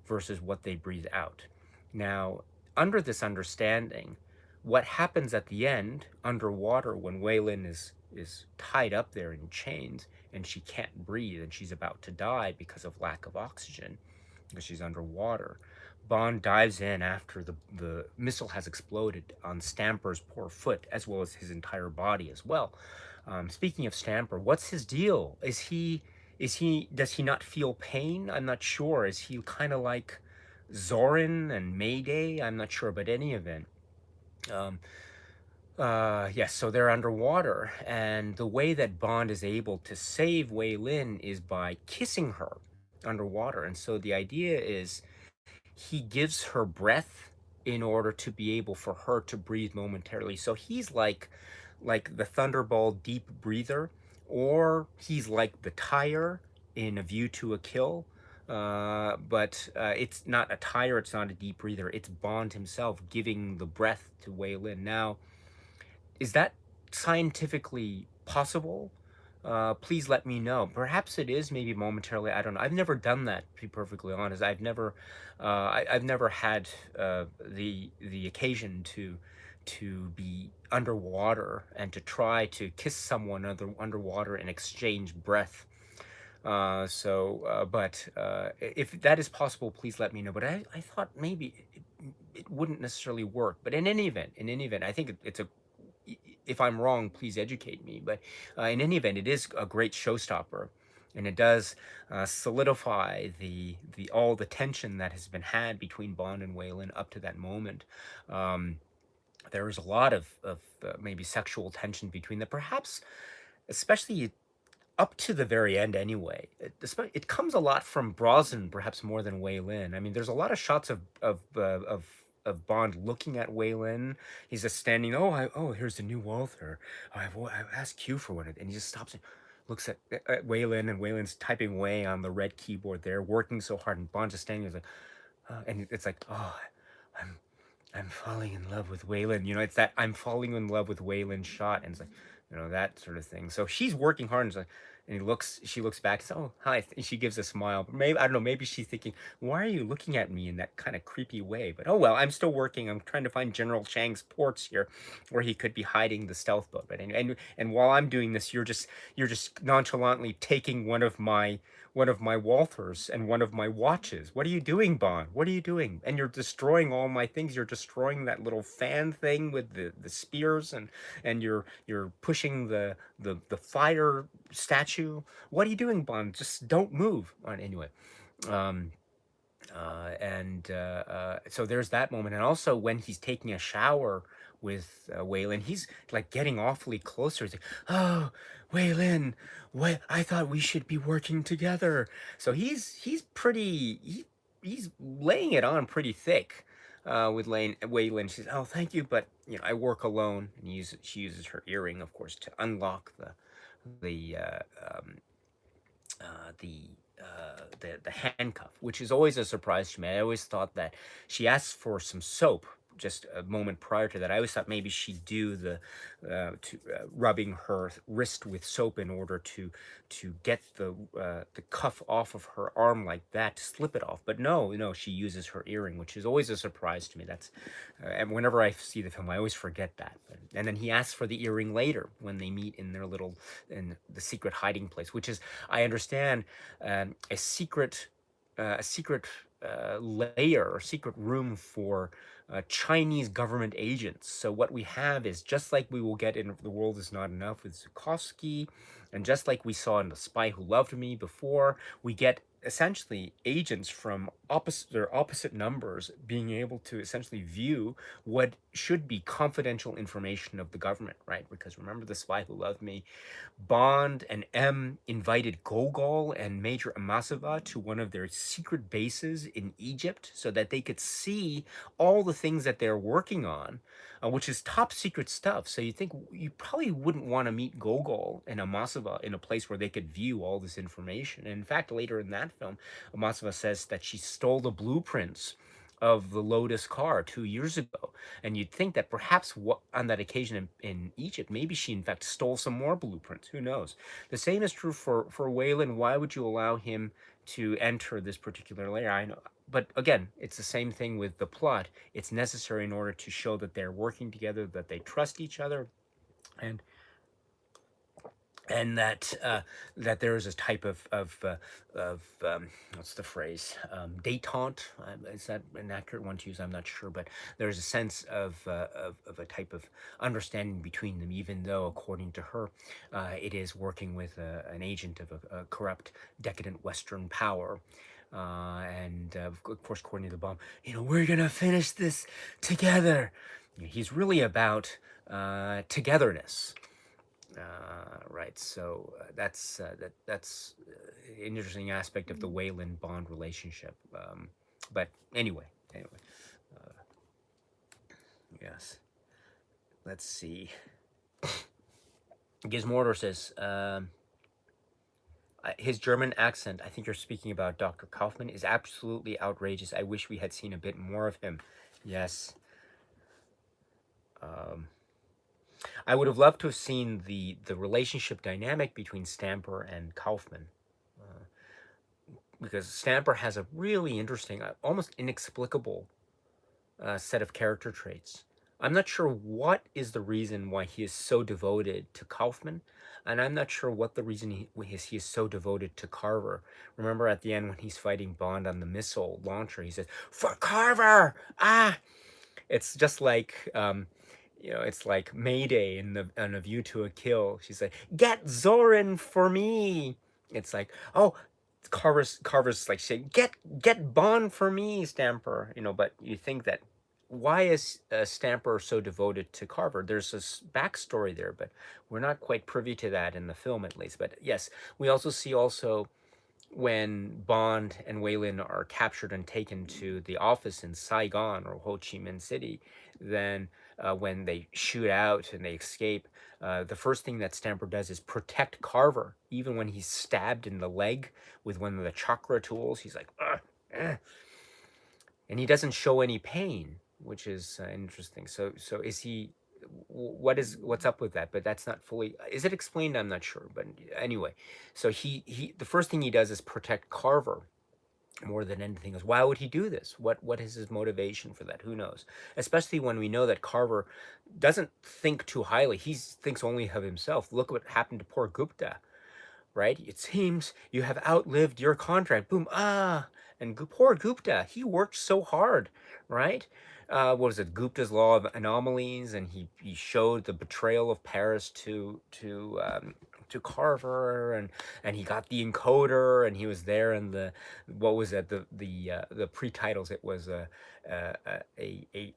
versus what they breathe out. Now, under this understanding, what happens at the end underwater when Wei Lin is tied up there in chains and she can't breathe and she's about to die because of lack of oxygen because she's underwater. Bond dives in after the missile has exploded on Stamper's poor foot, as well as his entire body as well. Speaking of Stamper, what's his deal? Does he not feel pain? I'm not sure. Is he kind of like Zorin and Mayday? I'm not sure, but any event. Um, yes, so they're underwater, and the way that Bond is able to save Wei Lin is by kissing her underwater. And so the idea is he gives her breath in order to be able for her to breathe momentarily. So he's like the Thunderball deep breather, or he's like the tire in A View to a Kill. But it's not a tire, it's not a deep breather. It's Bond himself giving the breath to Wei Lin. Now, is that scientifically possible? Please let me know. Perhaps it is, maybe momentarily. I don't know. I've never done that, to be perfectly honest. I've never had the occasion to be underwater and to try to kiss someone underwater and exchange breath. But if that is possible, please let me know. But I thought maybe it wouldn't necessarily work. But in any event, I think it's a if I'm wrong, please educate me. But in any event, it is a great showstopper, and it does solidify the all the tension that has been had between Bond and Wei Lin up to that moment. Um, there was a lot of maybe sexual tension between them, perhaps, especially up to the very end anyway. It comes a lot from Brosnan, perhaps more than Wei Lin. I mean, there's a lot of shots of Bond looking at Wei Lin. He's just standing. Oh, here's the new Walther. I've asked Q for one, and he just stops and looks at Wei Lin, and Wei Lin's typing away on the red keyboard there, working so hard, and Bond just standing there like, and it's like, oh, I'm I'm falling in love with Waylon. You know, it's that I'm falling in love with Waylon shot, and it's like, you know, that sort of thing. So she's working hard, and, she looks back, and says, "Oh, hi." And she gives a smile. But maybe I don't know. Maybe she's thinking, "Why are you looking at me in that kind of creepy way?" But oh well, I'm still working. I'm trying to find General Chang's ports here, where he could be hiding the stealth boat. But and while I'm doing this, you're just nonchalantly taking one of my Walthers and one of my watches. What are you doing, Bond? What are you doing? And you're destroying all my things. You're destroying that little fan thing with the spears, and you're pushing the fire statue. What are you doing, Bond? Just don't move. Anyway, um, so there's that moment, and also when he's taking a shower with Waylon, he's like getting awfully closer. He's like, "Oh, Waylon, what? I thought we should be working together." So he's pretty he's laying it on pretty thick with Waylon. She says, "Oh, thank you, but you know I work alone." And she uses her earring, of course, to unlock the uh, um, the the handcuff, which is always a surprise to me. I always thought that she asked for some soap just a moment prior to that. I always thought maybe she'd do rubbing her wrist with soap in order to get the cuff off of her arm like that, to slip it off. But no, she uses her earring, which is always a surprise to me. That's and whenever I see the film, I always forget that. And then he asks for the earring later when they meet in their little in the secret hiding place, which is, I understand, a secret layer or secret room for Chinese government agents. So what we have is just like we will get in The World Is Not Enough with Zukovsky, and just like we saw in The Spy Who Loved Me before, we get essentially agents from opposite numbers being able to essentially view what should be confidential information of the government, right? Because remember The Spy Who Loved Me, Bond and M invited Gogol and Major Amasova to one of their secret bases in Egypt so that they could see all the things that they're working on, which is top secret stuff. So you think you probably wouldn't want to meet Gogol and Amasova in a place where they could view all this information. And in fact, later in that film, Amasova says that she stole the blueprints of the Lotus car 2 years ago. And you'd think that perhaps on that occasion in Egypt, maybe she in fact stole some more blueprints. Who knows? The same is true for Waylon. Why would you allow him to enter this particular layer? I know. But again, it's the same thing with the plot. It's necessary in order to show that they're working together, that they trust each other, and that there is a type of what's the phrase, détente. Is that an accurate one to use? I'm not sure, but there's a sense of a type of understanding between them, even though, according to her, it is working with an agent of a corrupt, decadent Western power. And of course, according to the bomb, we're gonna finish this together. He's really about togetherness. Right. So that's an interesting aspect of the Wayland Bond relationship. But anyway, uh, yes. Let's see. Gizmorder says his German accent. I think you're speaking about Dr. Kaufman, is absolutely outrageous. I wish we had seen a bit more of him. Yes. Um, I would have loved to have seen the relationship dynamic between Stamper and Kaufman, uh, because Stamper has a really interesting, almost inexplicable set of character traits. I'm not sure what is the reason why he is so devoted to Kaufman, and I'm not sure what the reason he is so devoted to Carver. Remember at the end when he's fighting Bond on the missile launcher, he says, "For Carver! Ah!" It's just like it's like Mayday in A View to a Kill. She's like, "Get Zorin for me." It's like, oh, Carver's like saying, "Get Bond for me, Stamper." But you think that, why is Stamper so devoted to Carver? There's this backstory there, but we're not quite privy to that in the film, at least. But yes, we also see when Bond and Waylon are captured and taken to the office in Saigon or Ho Chi Minh City, then when they shoot out and they escape, the first thing that Stamper does is protect Carver, even when he's stabbed in the leg with one of the chakra tools. He's like, "Ugh, eh," and he doesn't show any pain. which is interesting. So is he? What's up with that? But that's not fully. Is it explained? I'm not sure. But anyway, so he the first thing he does is protect Carver more than anything else. Why would he do this? What is his motivation for that? Who knows? Especially when we know that Carver doesn't think too highly. He thinks only of himself. Look what happened to poor Gupta, right? It seems you have outlived your contract. Boom, and poor Gupta, he worked so hard, right? What was it, Gupta's law of anomalies, and he showed the betrayal of Paris to Carver, and he got the encoder, and he was there in the what was it the pre-titles. It was a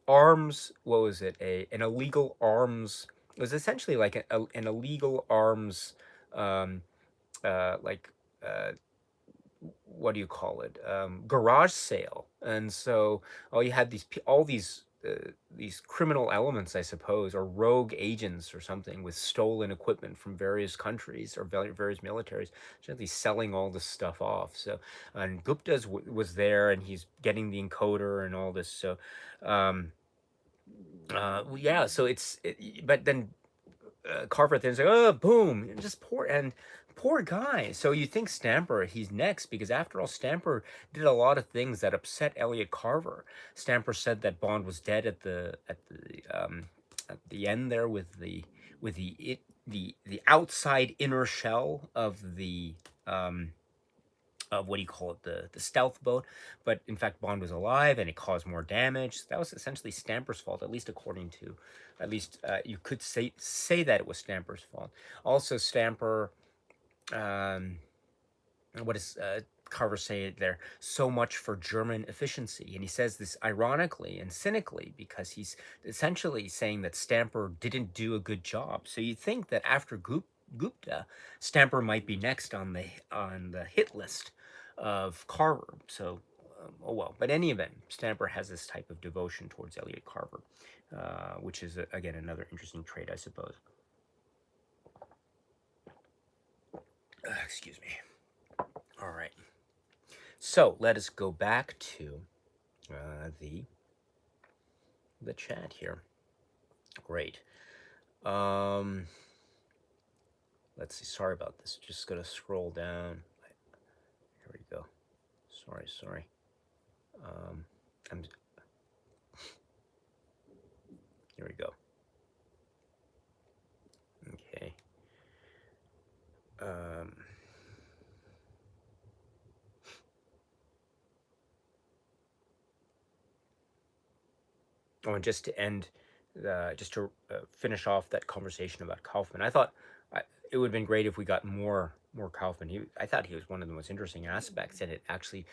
arms, what was it, a an illegal arms. It was essentially like an illegal arms, um, like uh, what do you call it, garage sale. And so all you had all these criminal elements, I suppose, or rogue agents or something with stolen equipment from various countries or various militaries, generally selling all this stuff off. So, and Gupta's was there, and he's getting the encoder and all this. So, um, yeah. So but then Carver then like, oh, boom, just poor guy. So you think Stamper, he's next, because after all, Stamper did a lot of things that upset Elliot Carver. Stamper said that Bond was dead at the end there with the outside inner shell of what do you call it, the stealth boat, but in fact Bond was alive and it caused more damage. That was essentially Stamper's fault, at least according to, at least you could say that it was Stamper's fault. Also Stamper, um, what does Carver say there? So much for German efficiency. And he says this ironically and cynically because he's essentially saying that Stamper didn't do a good job. So you think that after Gupta, Stamper might be next on the hit list of Carver. So, oh well. But any event, Stamper has this type of devotion towards Elliot Carver, which is again another interesting trait, I suppose. Excuse me. All right. So let us go back to the chat here. Great. Um, let's see. Sorry about this. Just gonna scroll down. Here we go. Sorry. I'm. Here we go. Okay. Oh, and just to end, just to finish off that conversation about Kaufman, I thought it would have been great if we got more Kaufman. I thought he was one of the most interesting aspects, and it actually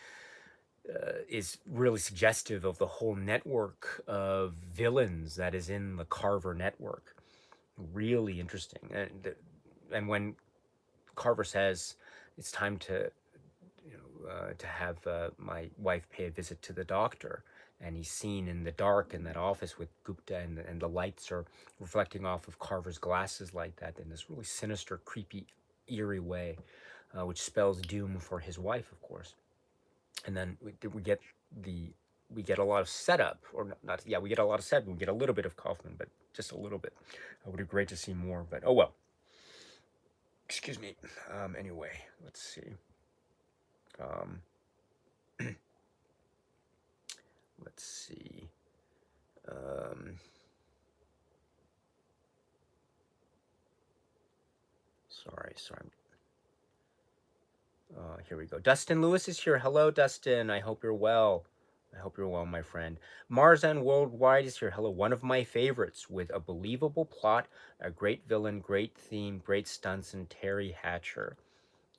is really suggestive of the whole network of villains that is in the Carver network. Really interesting, and when Carver says it's time to have my wife pay a visit to the doctor, and he's seen in the dark in that office with Gupta, and the lights are reflecting off of Carver's glasses like that in this really sinister, creepy, eerie way, which spells doom for his wife, of course. And then we get a lot of setup, or not, yeah, we get a lot of setup. We get a little bit of Kaufman, but just a little bit. It would be great to see more, but oh well. Excuse me. Anyway, let's see. Um, let's see. Sorry. Here we go. Dustin Lewis is here. Hello, Dustin. I hope you're well. My friend. Marzan Worldwide is here. Hello. One of my favorites, with a believable plot, a great villain, great theme, great stunts, and Terry Hatcher.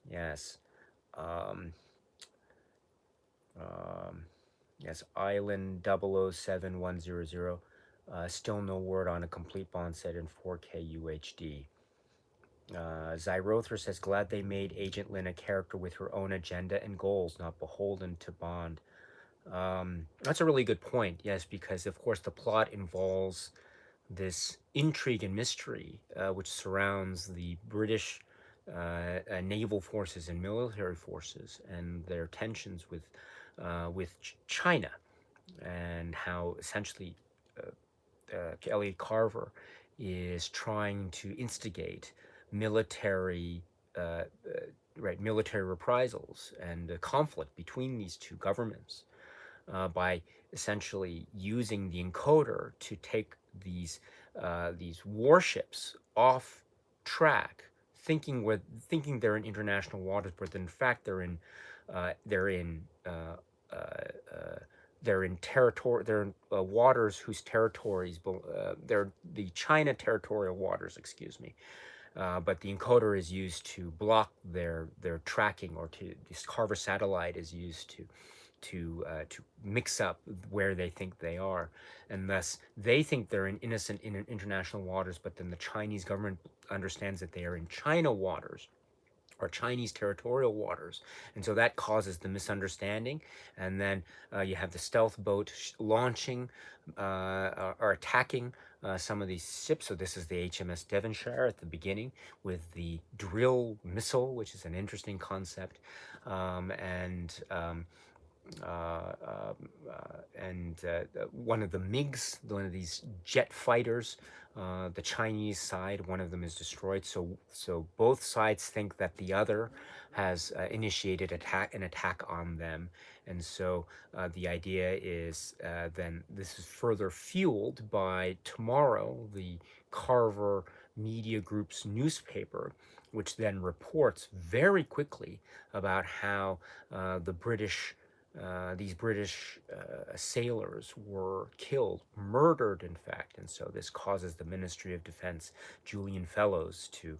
Yes. Um, yes. Island 007100. Still no word on a complete Bond set in 4K UHD. Zyrother says, glad they made Agent Lynn a character with her own agenda and goals, not beholden to Bond. That's a really good point, yes, because of course the plot involves this intrigue and mystery which surrounds the British naval forces and military forces and their tensions with China. and how essentially Elliot Carver is trying to instigate military uh, military reprisals and conflict between these two governments by essentially using the encoder to take these warships off track, thinking they're in international waters, but in fact uh, they're in uh, uh, uh, they're in territory. They're in waters whose territories. They're the China territorial waters. Excuse me. But the encoder is used to block their tracking, or to this Carver satellite is used to mix up where they think they are, and thus they think they're in international waters, but then the Chinese government understands that they are in China waters or Chinese territorial waters, and so that causes the misunderstanding. And then you have the stealth boat launching or attacking some of these ships. So this is the HMS Devonshire at the beginning with the drill missile, which is an interesting concept, and one of the MiGs, one of these jet fighters, the Chinese side, one of them is destroyed. So both sides think that the other has initiated an attack on them, and so the idea is then this is further fueled by tomorrow, the Carver Media Group's newspaper, which then reports very quickly about how the British these British sailors were killed, murdered, in fact, and so this causes the Ministry of Defense, Julian Fellows, to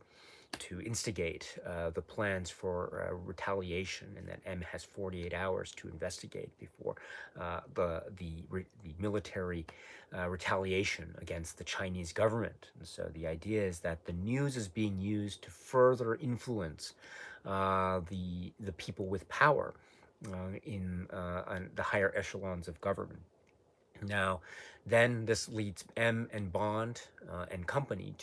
instigate the plans for retaliation, and that M has 48 hours to investigate before the military retaliation against the Chinese government. And so the idea is that the news is being used to further influence the people with power in on the higher echelons of government. Now, then this leads M and Bond and company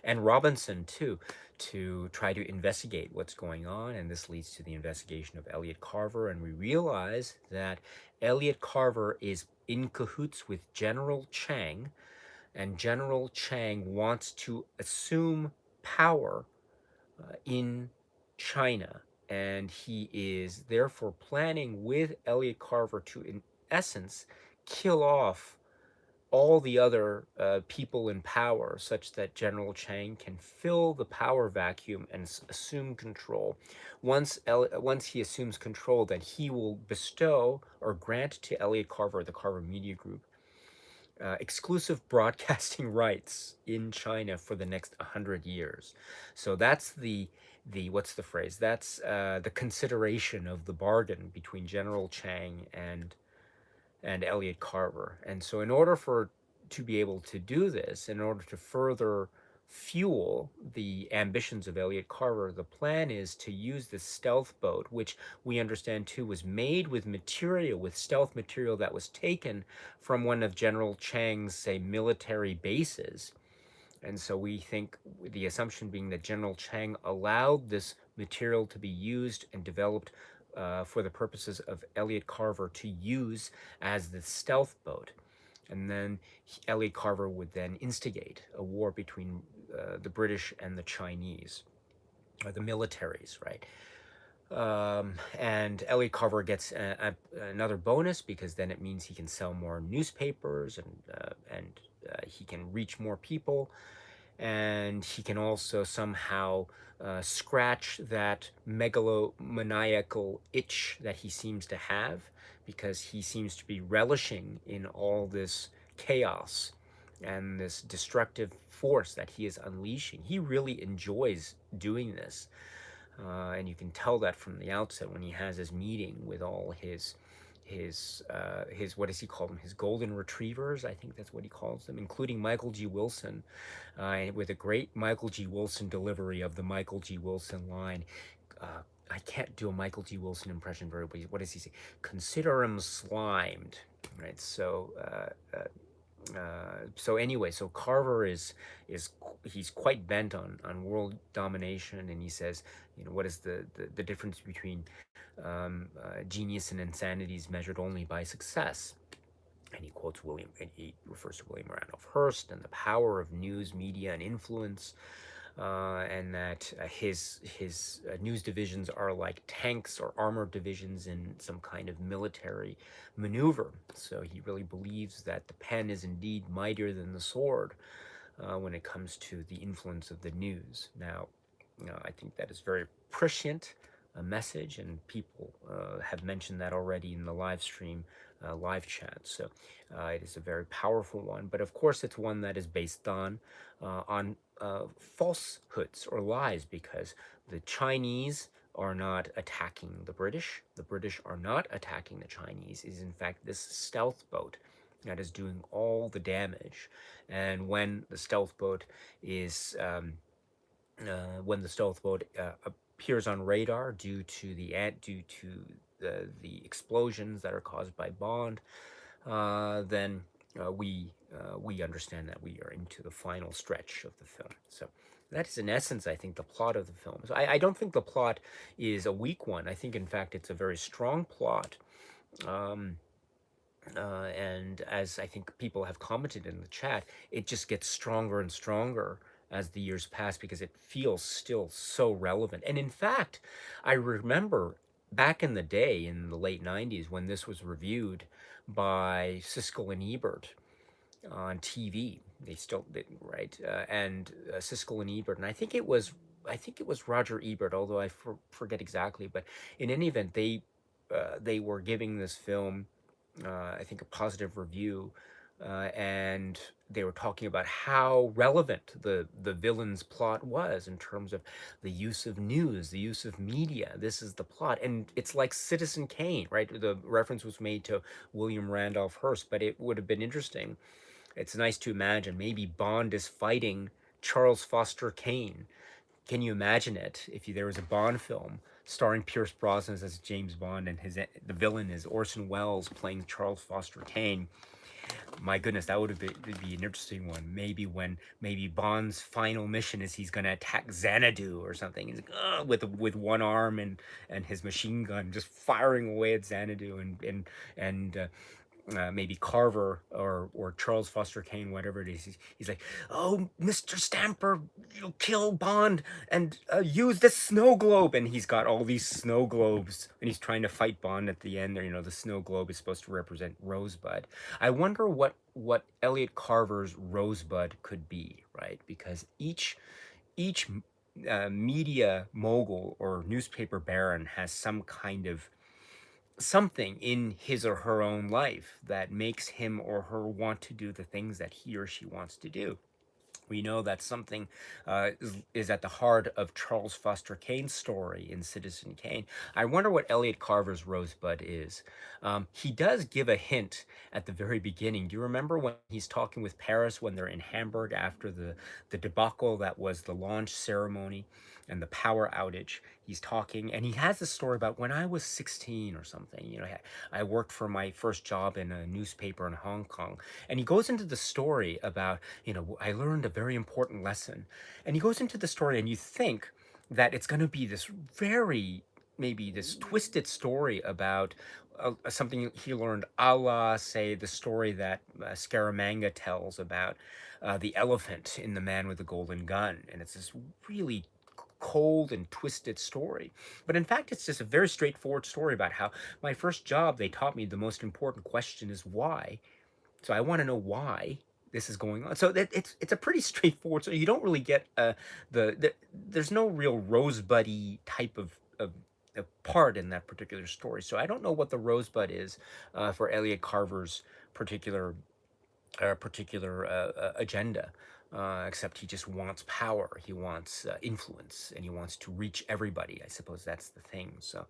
and Robinson too, to try to investigate what's going on, and this leads to the investigation of Elliot Carver, and we realize that Elliot Carver is in cahoots with General Chang, and General Chang wants to assume power in China, and he is therefore planning with Elliot Carver to, in essence, kill off all the other people in power, such that General Chang can fill the power vacuum and assume control. Once he assumes control, then he will bestow or grant to Elliot Carver, the Carver Media Group, exclusive broadcasting rights in China for the next 100 years. So that's the what's the phrase? That's the consideration of the bargain between General Chang and Elliot Carver. And so in order for to be able to do this, in order to further fuel the ambitions of Elliot Carver, the plan is to use this stealth boat, which we understand too was made with stealth material that was taken from one of General Chang's, say, military bases. And so we think the assumption being that General Chang allowed this material to be used and developed for the purposes of Elliot Carver to use as the stealth boat. And then Elliot Carver would then instigate a war between the British and the Chinese, or the militaries, right? And Elliot Carver gets another bonus, because then it means he can sell more newspapers, and he can reach more people, and he can also somehow scratch that megalomaniacal itch that he seems to have, because he seems to be relishing in all this chaos and this destructive force that he is unleashing. He really enjoys doing this, and you can tell that from the outset when he has his meeting with all his what does he call them? His golden retrievers, I think that's what he calls them, including Michael G. Wilson, with a great Michael G. Wilson delivery of the Michael G. Wilson line. I can't do a Michael G. Wilson impression very well. What does he say? Consider him slimed, right? So anyway, so Carver is he's quite bent on world domination, and he says, what is the difference between genius and insanity is measured only by success. And he quotes William, and he refers to William Randolph Hearst and the power of news, media, and influence, and that his news divisions are like tanks or armored divisions in some kind of military maneuver. So he really believes that the pen is indeed mightier than the sword when it comes to the influence of the news. Now, I think that is very prescient a message, and people have mentioned that already in the live stream, live chat. So it is a very powerful one, but of course, it's one that is based on falsehoods or lies, because the Chinese are not attacking the British. The British are not attacking the Chinese. It is in fact this stealth boat that is doing all the damage. And when the stealth boat is appears on radar due to the explosions that are caused by Bond, then we understand that we are into the final stretch of the film. So that is, in essence, I think, the plot of the film. So I don't think the plot is a weak one. I think, in fact, it's a very strong plot. Um, and as I think people have commented in the chat, it just gets stronger and stronger as the years pass because it feels still so relevant. And in fact, I remember back in the day in the late 90s when this was reviewed by Siskel and Ebert on TV. They still did, right? And Siskel and Ebert, and I think it was Roger Ebert, although I forget exactly. But in any event, they were giving this film, I think, a positive review, and they were talking about how relevant the villain's plot was in terms of the use of news, the use of media. This is the plot, and it's like Citizen Kane, right? The reference was made to William Randolph Hearst, but it would have been interesting. It's nice to imagine maybe Bond is fighting Charles Foster Kane. Can you imagine it if there was a Bond film starring Pierce Brosnan as James Bond and the villain is Orson Welles playing Charles Foster Kane? My goodness, that would be an interesting one. Maybe Bond's final mission is he's gonna attack Xanadu or something. He's like, "Ugh," with one arm and his machine gun just firing away at Xanadu, and maybe Carver or Charles Foster Kane, whatever it is. He's like, "Oh, Mr. Stamper, you'll kill Bond and use this snow globe." And he's got all these snow globes, and he's trying to fight Bond at the end. There, the snow globe is supposed to represent Rosebud. I wonder what Elliot Carver's Rosebud could be, right? Because each media mogul or newspaper baron has some kind of something in his or her own life that makes him or her want to do the things that he or she wants to do. We know that something is at the heart of Charles Foster Kane's story in Citizen Kane. I wonder what Elliot Carver's Rosebud is. He does give a hint at the very beginning. Do you remember when he's talking with Paris when they're in Hamburg after the debacle that was the launch ceremony and the power outage? He's talking, and he has this story about when I was 16 or something. I worked for my first job in a newspaper in Hong Kong, and he goes into the story about, I learned a very important lesson. And he goes into the story, and you think that it's going to be this very, maybe this twisted story about something he learned, a la, say, the story that Scaramanga tells about the elephant in The Man with the Golden Gun. And it's this really cold and twisted story. But in fact, it's just a very straightforward story about how my first job, they taught me the most important question is why. So I want to know why this is going on. So it's a pretty straightforward. So you don't really get there's no real rosebuddy type of part in that particular story. So I don't know what the rosebud is for Elliot Carver's particular agenda. Except he just wants power, he wants influence, and he wants to reach everybody. I suppose that's the thing. So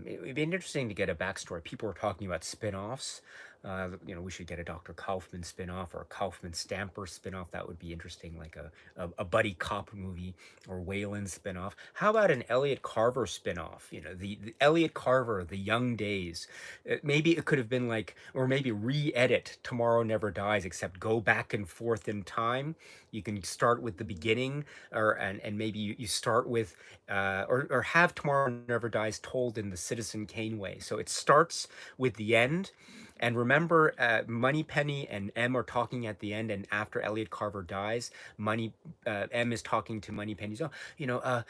it would be interesting to get a backstory. People were talking about spin-offs. We should get a Dr. Kaufman spin-off or a Kaufman Stamper spin-off. That would be interesting, like a buddy cop movie or Wayland spin-off. How about an Elliot Carver spin-off? The Elliot Carver, The Young Days. Maybe it could have been like, or maybe re-edit Tomorrow Never Dies, except go back and forth in time. You can start with the beginning, and maybe you start with or have Tomorrow Never Dies told in the Citizen Kane way. So it starts with the end, And remember, Moneypenny and M are talking at the end, and after Elliot Carver dies, M is talking to Moneypenny. Oh,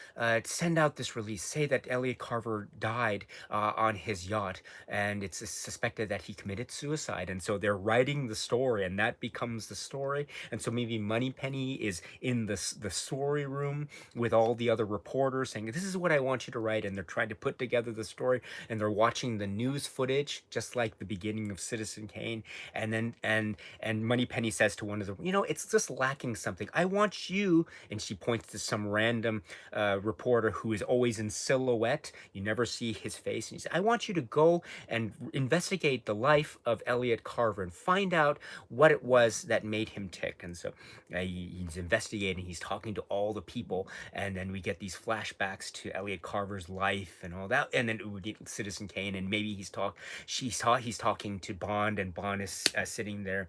send out this release. Say that Elliot Carver died on his yacht, and it's suspected that he committed suicide. And so they're writing the story, and that becomes the story. And so maybe Moneypenny is in the story room with all the other reporters saying, "This is what I want you to write," and they're trying to put together the story, and they're watching the news footage, just like the beginning of Citizen Kane. And then and Moneypenny says to one of them, it's just lacking something. I want you, and she points to some random reporter who is always in silhouette. You never see his face. And he says, I want you to go and investigate the life of Elliot Carver and find out what it was that made him tick. And so he's investigating, he's talking to all the people, and then we get these flashbacks to Elliot Carver's life and all that, and then we get Citizen Kane, and maybe he's talking to Bond, and Bond is sitting there.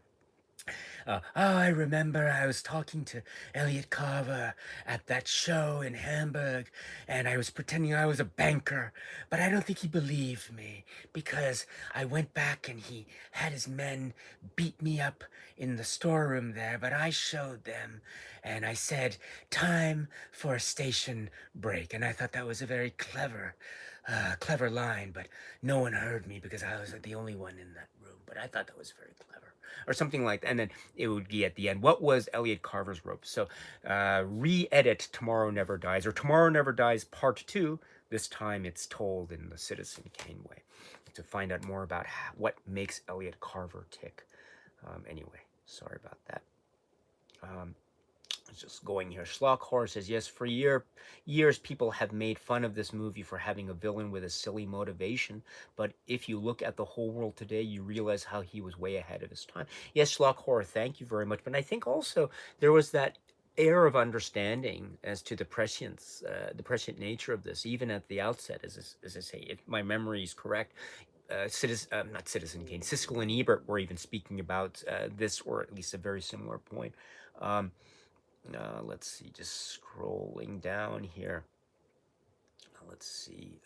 I remember I was talking to Elliot Carver at that show in Hamburg, and I was pretending I was a banker, but I don't think he believed me because I went back and he had his men beat me up in the storeroom there, but I showed them and I said, time for a station break. And I thought that was a very clever line, but no one heard me because I was the only one in that room. But I thought that was very clever, or something like that. And then it would be at the end, what was Elliot Carver's rope? So re-edit Tomorrow Never Dies, or Tomorrow Never Dies Part 2. This time it's told in the Citizen Kane way, to find out more about what makes Elliot Carver tick. Anyway, sorry about that. Just going here. Schlockhorror says, yes, for years people have made fun of this movie for having a villain with a silly motivation, but if you look at the whole world today, you realize how he was way ahead of his time. Yes, Schlockhorror, thank you very much. But I think also there was that air of understanding as to the prescient nature of this, even at the outset, as I say, if my memory is correct. Not Citizen Kane, Siskel and Ebert were even speaking about this, or at least a very similar point. Let's see, just scrolling down here. Let's see.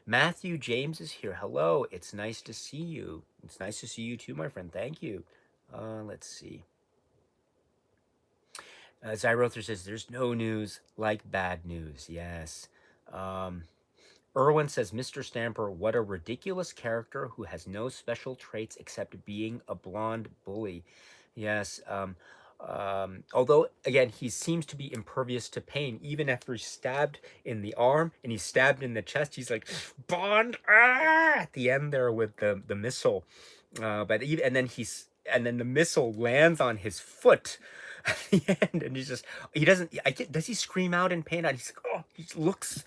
Matthew James is here. Hello, it's nice to see you. It's nice to see you too, my friend. Thank you. Let's see. Zyrother says, there's no news like bad news. Yes. Irwin says, Mr. Stamper, what a ridiculous character who has no special traits except being a blonde bully. Yes. Although, again, he seems to be impervious to pain. Even after he's stabbed in the arm and he's stabbed in the chest, he's like, Bond, at the end there with the missile. And then the missile lands on his foot at the end, and does he scream out in pain? And he's like, oh, he looks,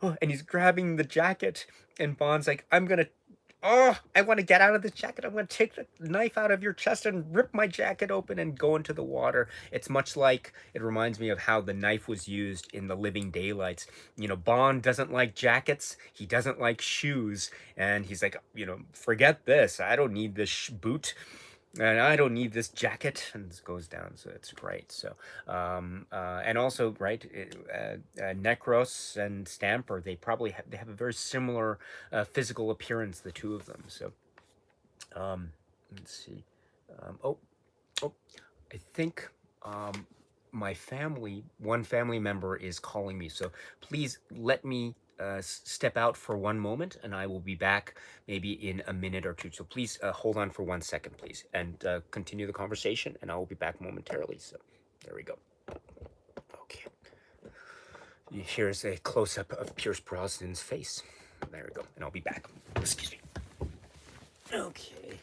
oh, and he's grabbing the jacket, and Bond's like, I want to get out of this jacket. I'm going to take the knife out of your chest and rip my jacket open and go into the water. It reminds me of how the knife was used in the Living Daylights. Bond doesn't like jackets. He doesn't like shoes. And he's like, forget this. I don't need this boot. And I don't need this jacket, and it goes down, so it's great. So, and also, right, Necros and Stamper, they have a very similar physical appearance, the two of them. So, let's see. Oh, I think one family member is calling me. So please let me step out for one moment, and I will be back maybe in a minute or two. So please hold on for 1 second, please, and continue the conversation, and I will be back momentarily. So there we go. Okay. Here's a close-up of Pierce Brosnan's face. There we go, and I'll be back. Excuse me. Okay.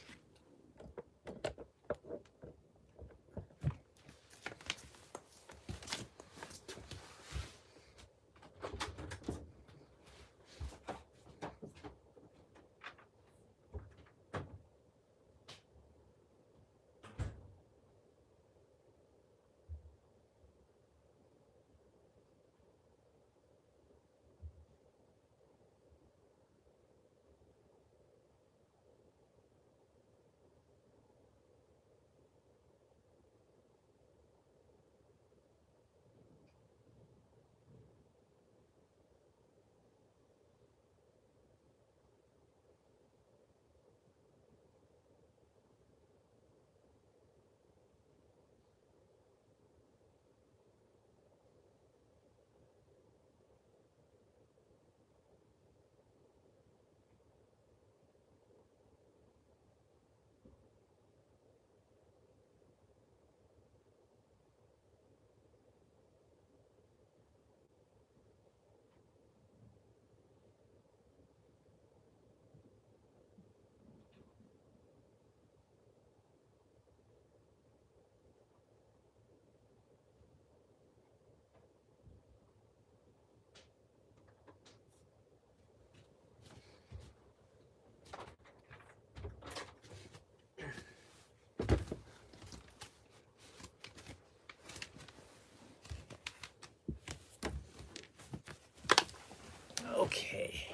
Okay,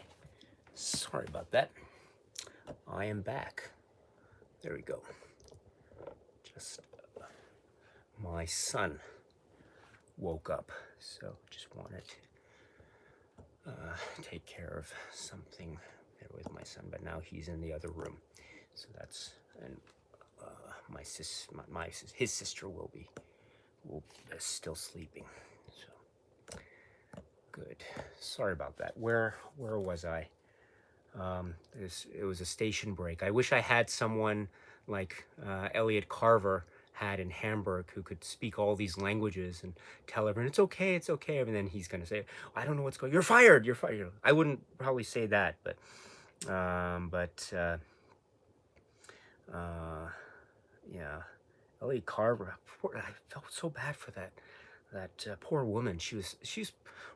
sorry about that. I am back. There we go. Just my son woke up, so just wanted to take care of something there with my son, but now he's in the other room, so that's, and his sister will be still sleeping. So good. Sorry about that. Where was I? It was a station break. I wish I had someone like Elliot Carver had in Hamburg who could speak all these languages and tell everyone it's okay, it's okay, and then he's gonna say, I don't know what's going. You're fired. You're fired. I wouldn't probably say that, but yeah, Elliot Carver. I felt so bad for that poor woman. She's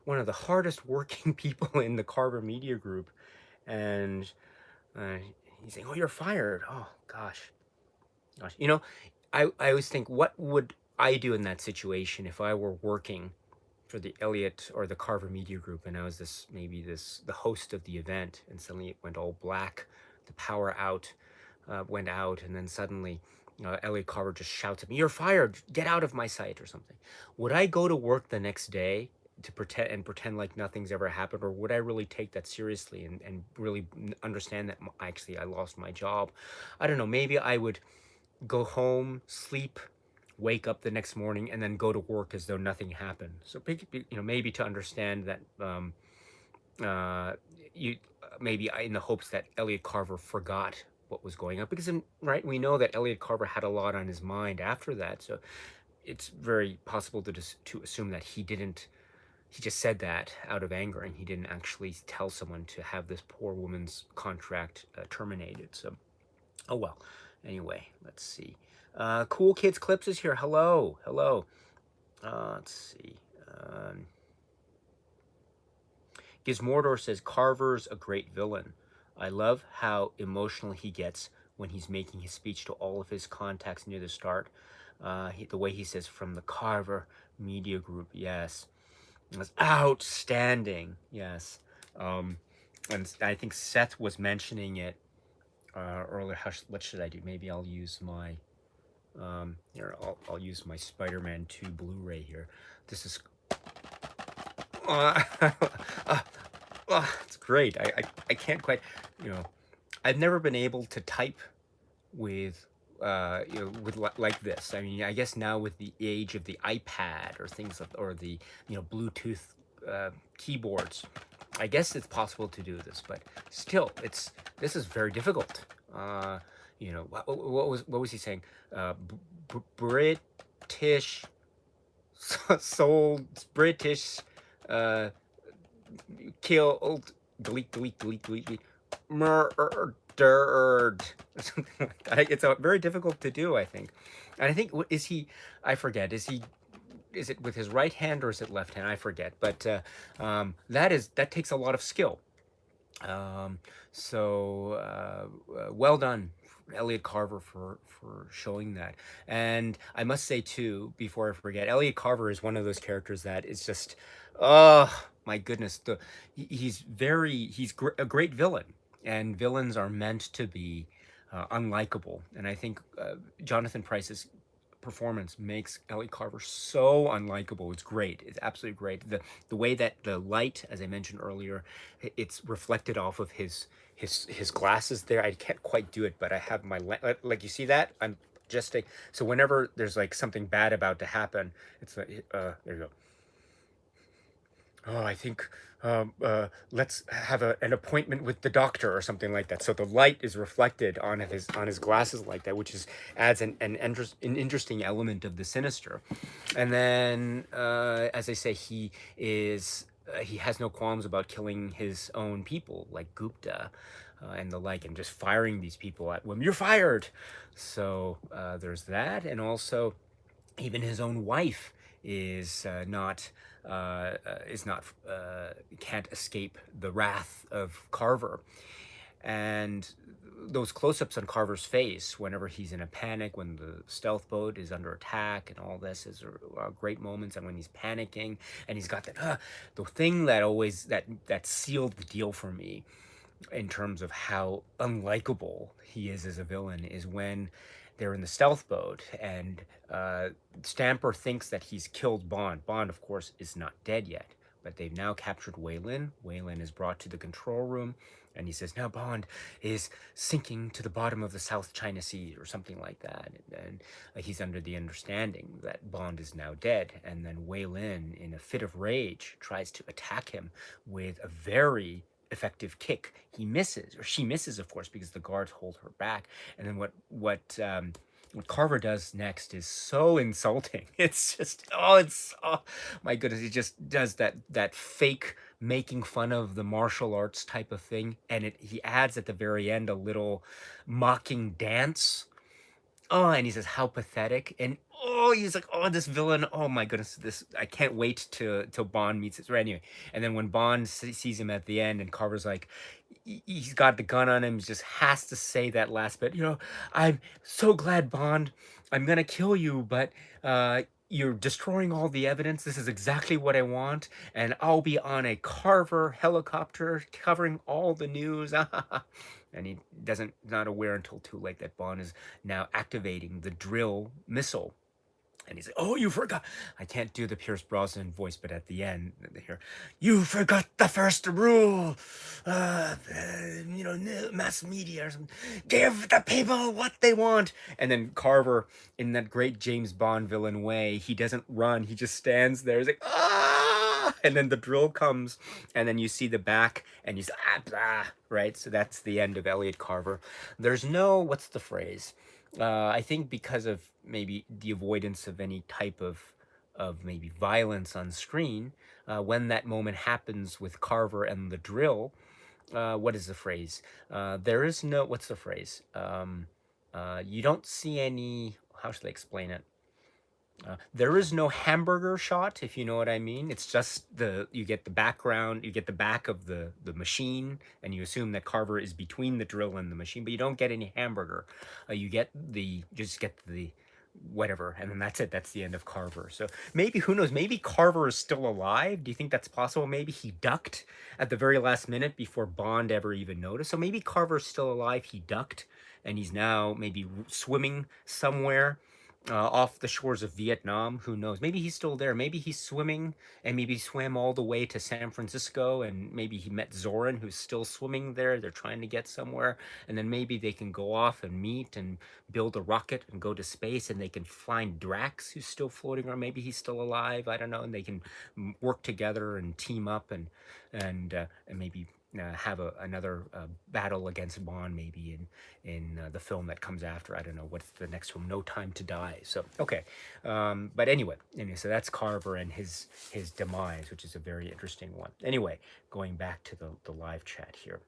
one of the hardest working people in the Carver Media Group, and uh, he's saying, "Oh, you're fired." Oh gosh. You know, I always think, what would I do in that situation if I were working for the Elliott or the Carver Media Group and I was the host of the event, and suddenly it went all black, the power out went out, and then suddenly Elliot Carver just shouts at me, "You're fired! Get out of my sight!" or something. Would I go to work the next day to pretend like nothing's ever happened, or would I really take that seriously and really understand that actually I lost my job? I don't know. Maybe I would go home, sleep, wake up the next morning, and then go to work as though nothing happened. So maybe to understand that you maybe in the hopes that Elliot Carver forgot what was going on, because right, we know that Elliot Carver had a lot on his mind after that, so it's very possible to assume that he just said that out of anger, and he didn't actually tell someone to have this poor woman's contract terminated. So, oh well. Anyway, let's see. Cool Kids Clips is here. Hello, hello. Let's see. Gizmordor says Carver's a great villain. I love how emotional he gets when he's making his speech to all of his contacts near the start. The way he says, "From the Carver Media Group," yes. That's outstanding, yes. And I think Seth was mentioning it earlier. What should I do? Maybe I'll use my here. I'll use my Spider-Man 2 Blu-ray here. This is it's great. I can't quite, I've never been able to type with like this. I mean, I guess now with the age of the iPad or things or the Bluetooth keyboards, I guess it's possible to do this, but still, this is very difficult. What was he saying? British sold British killed delete murdered or something like that. It's very difficult to do, I think. And I think I forget, is it with his right hand or is it left hand? I forget, but that takes a lot of skill. Well done, Elliot Carver, for showing that. And I must say too, before I forget, Elliot Carver is one of those characters that is just, oh my goodness, he's a great villain, and villains are meant to be unlikable. And I think Jonathan Pryce's performance makes Elliot Carver so unlikable. It's great. It's absolutely great. The way that the light, as I mentioned earlier, it's reflected off of his glasses there. I can't quite do it, but I have my like, you see that? I'm just so whenever there's like something bad about to happen, it's like there you go. Oh, I think let's have an appointment with the doctor or something like that. So the light is reflected on his glasses like that, which adds an interesting element of the sinister. And then, as I say, he has no qualms about killing his own people, like Gupta and the like, and just firing these people at them. You're fired. So there's that, and also even his own wife can't escape the wrath of Carver. And those close-ups on Carver's face whenever he's in a panic, when the stealth boat is under attack, and all this is great moments. And when he's panicking, and he's got that the thing that always that sealed the deal for me in terms of how unlikable he is as a villain is when they're in the stealth boat and Stamper thinks that he's killed Bond. Bond, of course, is not dead yet, but they've now captured Waylon. Waylon is brought to the control room, and he says, now Bond is sinking to the bottom of the South China Sea, or something like that. And he's under the understanding that Bond is now dead. And then Waylon, in a fit of rage, tries to attack him with a very effective kick. He misses, or she misses, of course, because the guards hold her back. And then what Carver does next is so insulting. It's just, it's, oh my goodness, he just does that fake making fun of the martial arts type of thing, and he adds at the very end a little mocking dance. Oh, and he says, how pathetic. And he's like, oh, this villain. Oh my goodness, this, I can't wait till Bond meets it. Right, anyway. And then when Bond sees him at the end, and Carver's like, he's got the gun on him, he just has to say that last bit, I'm so glad, Bond. I'm gonna kill you, but you're destroying all the evidence. This is exactly what I want. And I'll be on a Carver helicopter covering all the news. And he not aware until too late that Bond is now activating the drill missile. And he's like, oh, you forgot. I can't do the Pierce Brosnan voice, but at the end, they hear, you forgot the first rule. Mass media or something. Give the people what they want. And then Carver, in that great James Bond villain way, he doesn't run. He just stands there. He's like, ah! And then the drill comes, and then you see the back, and he's, blah, right? So that's the end of Elliot Carver. There's no, what's the phrase? I think because of maybe the avoidance of any type of maybe violence on screen, when that moment happens with Carver and the drill, what is the phrase? There is no, what's the phrase? You don't see any, how should I explain it? There is no hamburger shot, if you know what I mean. It's just you get the background, you get the back of the machine, and you assume that Carver is between the drill and the machine, but you don't get any hamburger. You just get the whatever, and then that's it. That's the end of Carver. So maybe, who knows, maybe Carver is still alive. Do you think that's possible? Maybe he ducked at the very last minute before Bond ever even noticed. So maybe Carver's still alive. He ducked, and he's now maybe swimming somewhere off the shores of Vietnam. Who knows? Maybe he's still there. Maybe he's swimming, and maybe he swam all the way to San Francisco, and maybe he met Zorin, who's still swimming there. They're trying to get somewhere, and then maybe they can go off and meet and build a rocket and go to space, and they can find Drax, who's still floating around. Maybe he's still alive. I don't know. And they can work together and team up and maybe have another battle against Bond, maybe in the film that comes after. I don't know what's the next film. No Time to Die. So okay, but anyway, so that's Carver and his demise, which is a very interesting one. Anyway, going back to the live chat here.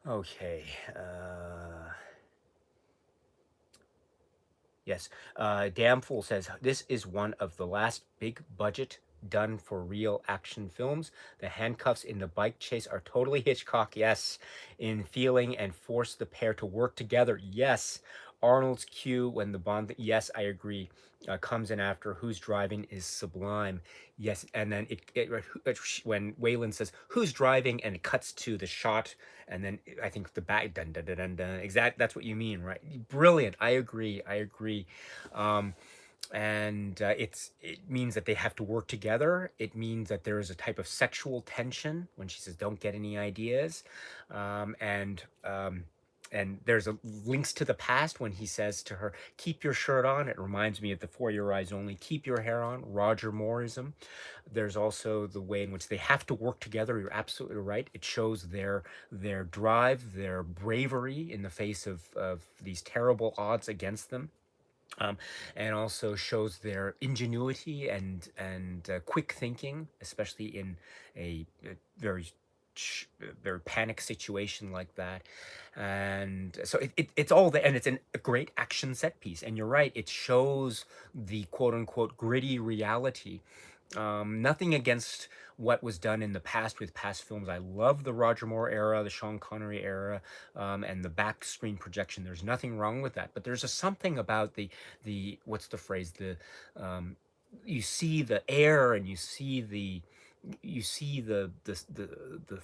Okay. Yes. Damfool says, this is one of the last big budget done for real action films. The handcuffs in the bike chase are totally Hitchcock, yes, in feeling, and force the pair to work together, yes. Arnold's cue when the Bond, yes, I agree, comes in after who's driving is sublime, yes. And then when Waylon says who's driving, and it cuts to the shot, and then I think the back, dun dun dun dun dun, exact, that's what you mean, right? Brilliant. I agree. And it means that they have to work together. It means that there is a type of sexual tension when she says, don't get any ideas. And there's links to the past when he says to her, keep your shirt on. It reminds me of the For Your Eyes Only, keep your hair on, Roger Mooreism. There's also the way in which they have to work together. You're absolutely right. It shows their drive, their bravery in the face of these terrible odds against them. And also shows their ingenuity and quick thinking, especially in a very panic situation like that. And so it's all there, and it's a great action set piece. And you're right, it shows the quote unquote gritty reality Nothing against what was done in the past with past films. I love the Roger Moore era, the Sean Connery era, and the back screen projection. There's nothing wrong with that. But there's a something about the what's the phrase? Um, you see the air and you see the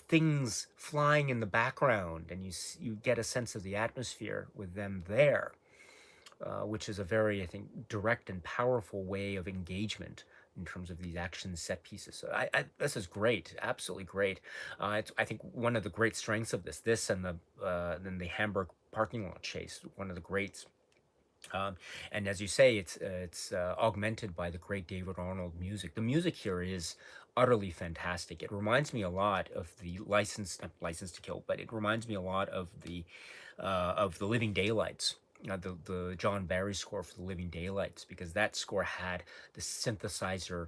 things flying in the background, and you get a sense of the atmosphere with them there, which is a very, I think, direct and powerful way of engagement in terms of these action set pieces. So this is great, absolutely great. It's, I think, one of the great strengths of this and then the Hamburg parking lot chase, one of the greats. Um, and as you say, it's augmented by the great David Arnold music. The music here is utterly fantastic. It reminds me a lot of the License to Kill, but it reminds me a lot of the Living Daylights. The John Barry score for the Living Daylights, because that score had the synthesizer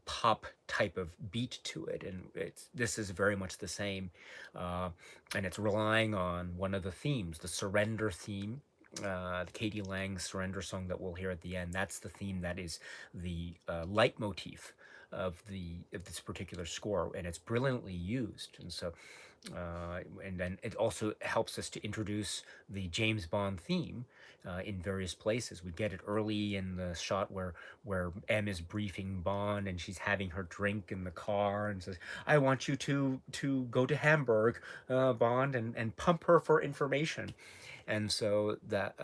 pop type of beat to it, and this is very much the same, uh, and it's relying on one of the themes, the surrender theme, the Katie Lang surrender song that we'll hear at the end. That's the theme that is the leitmotif of this particular score, and it's brilliantly used. And so and then it also helps us to introduce the James Bond theme in various places. We get it early in the shot where M is briefing Bond, and she's having her drink in the car and says, "I want you to go to Hamburg, Bond, and pump her for information." And so that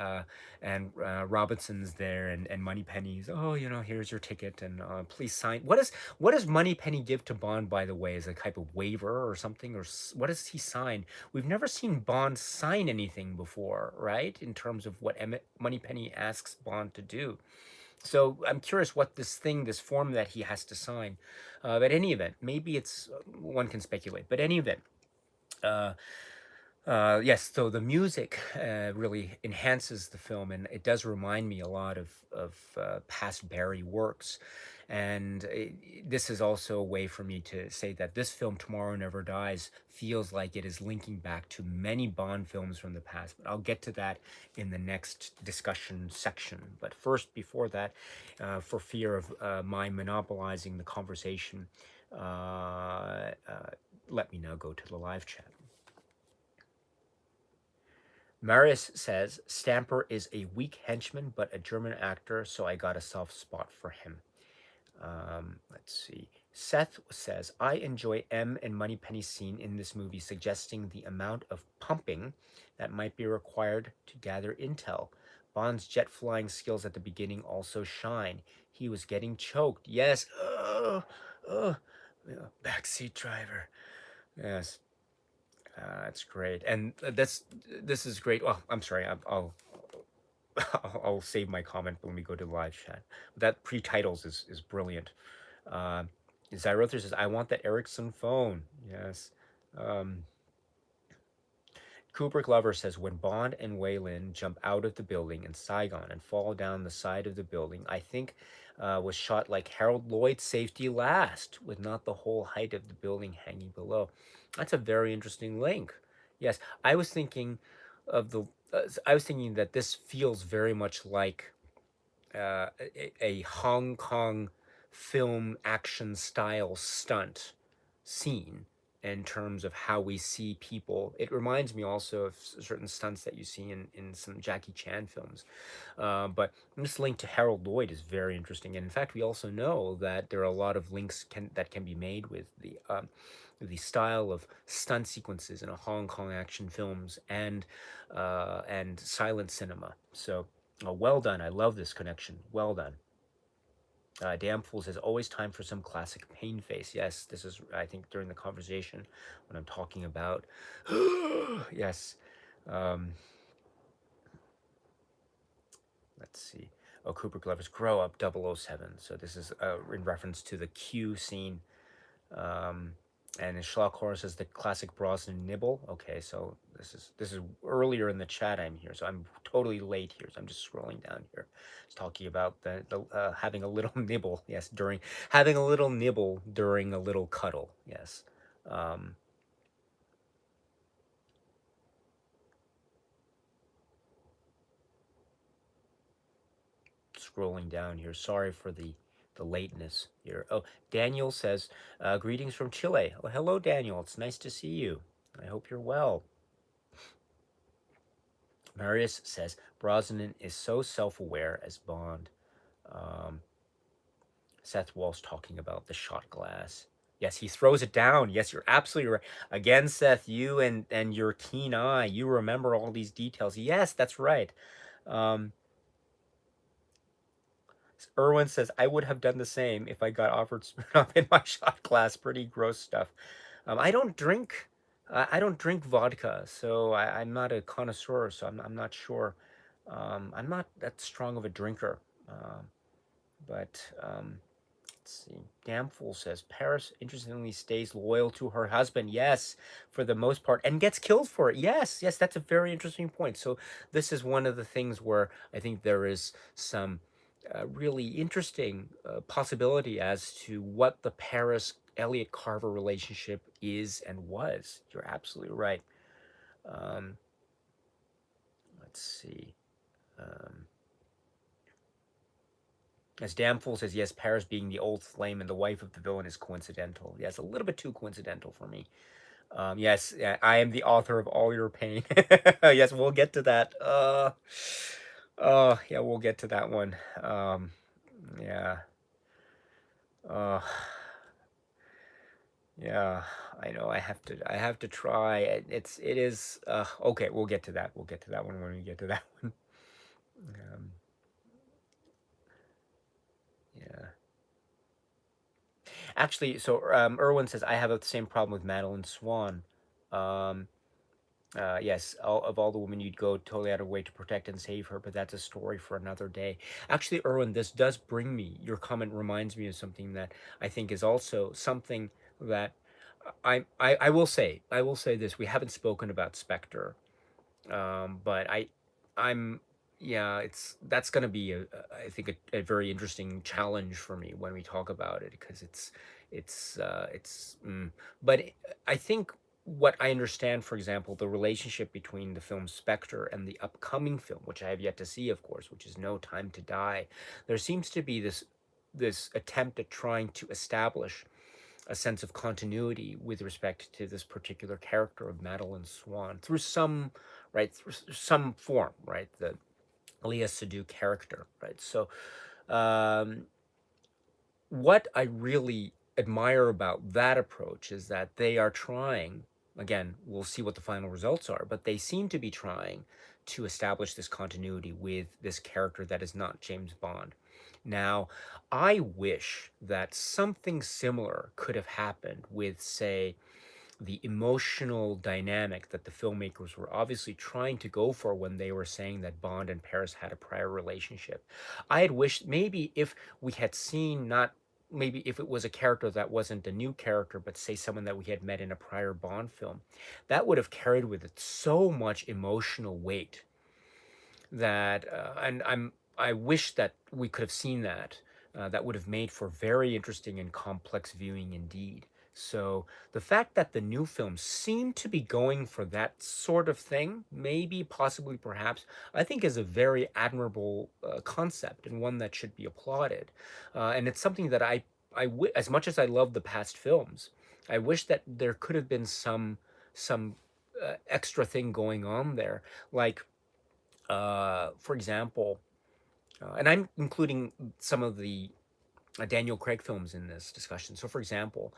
and Robinson's there, and Moneypenny's, "Oh, here's your ticket, and please sign." What does Moneypenny give to Bond, by the way, as a type of waiver or something, or what does he sign? We've never seen Bond sign anything before, right? In terms of what Moneypenny asks Bond to do. So I'm curious what this form that he has to sign. But any event, maybe it's one can speculate. But any event. Uh, yes, so the music really enhances the film, and it does remind me a lot of past Barry works. And this is also a way for me to say that this film, Tomorrow Never Dies, feels like it is linking back to many Bond films from the past. But I'll get to that in the next discussion section. But first, before that, for fear of my monopolizing the conversation, let me now go to the live chat. Marius says Stamper is a weak henchman, but a German actor, so I got a soft spot for him. Let's see. Seth says, I enjoy M and Moneypenny's scene in this movie, suggesting the amount of pumping that might be required to gather intel. Bond's jet flying skills at the beginning also shine. He was getting choked. Yes. Uh, Backseat driver. Yes. That's great, and this is great. Well, I'm sorry. I'll save my comment when we go to the live chat. That pre-titles is brilliant. Uh, Zyrother says, "I want that Ericsson phone." Yes. Um, Kubrick Lover says, when Bond and Wayland jump out of the building in Saigon and fall down the side of the building, I think was shot like Harold Lloyd's Safety Last, with not the whole height of the building hanging below. That's a very interesting link. Yes, I was thinking of the. I was thinking that this feels very much like a Hong Kong film action style stunt scene in terms of how we see people. It reminds me also of certain stunts that you see in some Jackie Chan films. But this link to Harold Lloyd is very interesting. And in fact, we also know that there are a lot of links that can be made with the style of stunt sequences in a Hong Kong action films and silent cinema. So well done. I love this connection. Well done. Damn Fool says, always time for some classic pain face. Yes, this is, I think, during the conversation when I'm talking about. Yes. Um, let's see. Oh, Cooper Glover's Grow Up 007. So this is in reference to the Q scene. Um, and Schlock Horror says the classic Brosnan nibble. Okay, so this is earlier in the chat. I'm here, so I'm totally late here. So I'm just scrolling down here. It's talking about the having a little nibble. Yes, during having a little nibble during a little cuddle. Yes. Um, Scrolling down here. Sorry for the the lateness here. Oh, Daniel says, greetings from Chile. Oh, hello, Daniel. It's nice to see you. I hope you're well. Marius says, Brosnan is so self-aware as Bond. Um, Seth Walsh talking about the shot glass. Yes, he throws it down. Yes, you're absolutely right. Again, Seth, you and your keen eye, you remember all these details. Yes, that's right. Um, Erwin says, I would have done the same if I got offered Smirnoff in my shot glass. Pretty gross stuff. I don't drink. I don't drink vodka, so I'm not a connoisseur. So I'm not sure. I'm not that strong of a drinker. But let's see. Damfool says Paris interestingly stays loyal to her husband. Yes, for the most part, and gets killed for it. Yes, yes, that's a very interesting point. So this is one of the things where I think there is some really interesting possibility as to what the Paris Elliot Carver relationship is and was. You're absolutely right. Um, let's see. Um, As Damfool says, yes, Paris being the old flame and the wife of the villain is coincidental. Yes, a little bit too coincidental for me. Yes, I am the author of all your pain. Yes, we'll get to that. Yeah, we'll get to that one. Yeah. Uh, yeah, I know. I have to try. It is. Okay, we'll get to that. We'll get to that one when we get to that one. Um, yeah. Actually, so Erwin says I have the same problem with Madeline Swan. Um, yes, of all the women you'd go totally out of way to protect and save her, but that's a story for another day. Actually, Erwin, this does bring me. Your comment reminds me of something that I think is also something that I will say this. We haven't spoken about Spectre, but I'm yeah, it's that's going to be I think a very interesting challenge for me when we talk about it because but I think what I understand, for example, the relationship between the film Spectre and the upcoming film, which I have yet to see, of course, which is No Time to Die, there seems to be this attempt at trying to establish a sense of continuity with respect to this particular character of Madeline Swan through some through some form, right, the Leah Sadu character, right. So um, what I really admire about that approach is that they are trying, again, we'll see what the final results are, but they seem to be trying to establish this continuity with this character that is not James Bond. Now, I wish that something similar could have happened with, say, the emotional dynamic that the filmmakers were obviously trying to go for when they were saying that Bond and Paris had a prior relationship. I had wished maybe if we had seen not maybe if it was a character that wasn't a new character, but say someone that we had met in a prior Bond film, that would have carried with it so much emotional weight that I wish that we could have seen that. That would have made for very interesting and complex viewing indeed. So the fact that the new films seem to be going for that sort of thing, maybe, possibly, perhaps, I think is a very admirable concept and one that should be applauded. And it's something that as much as I love the past films, I wish that there could have been some extra thing going on there, like for example, and I'm including some of the Daniel Craig films in this discussion. So, for example,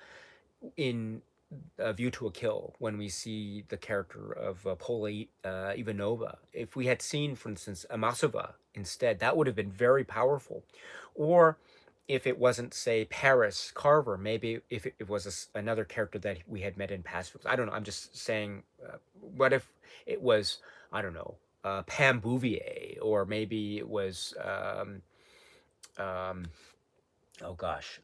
in View to a Kill, when we see the character of Paula Ivanova, if we had seen, for instance, Amasova instead, that would have been very powerful. Or if it wasn't, say, Paris Carver, maybe if it was another character that we had met in past films. I don't know. I'm just saying, what if it was, I don't know, Pam Bouvier, or maybe it was, um, oh gosh,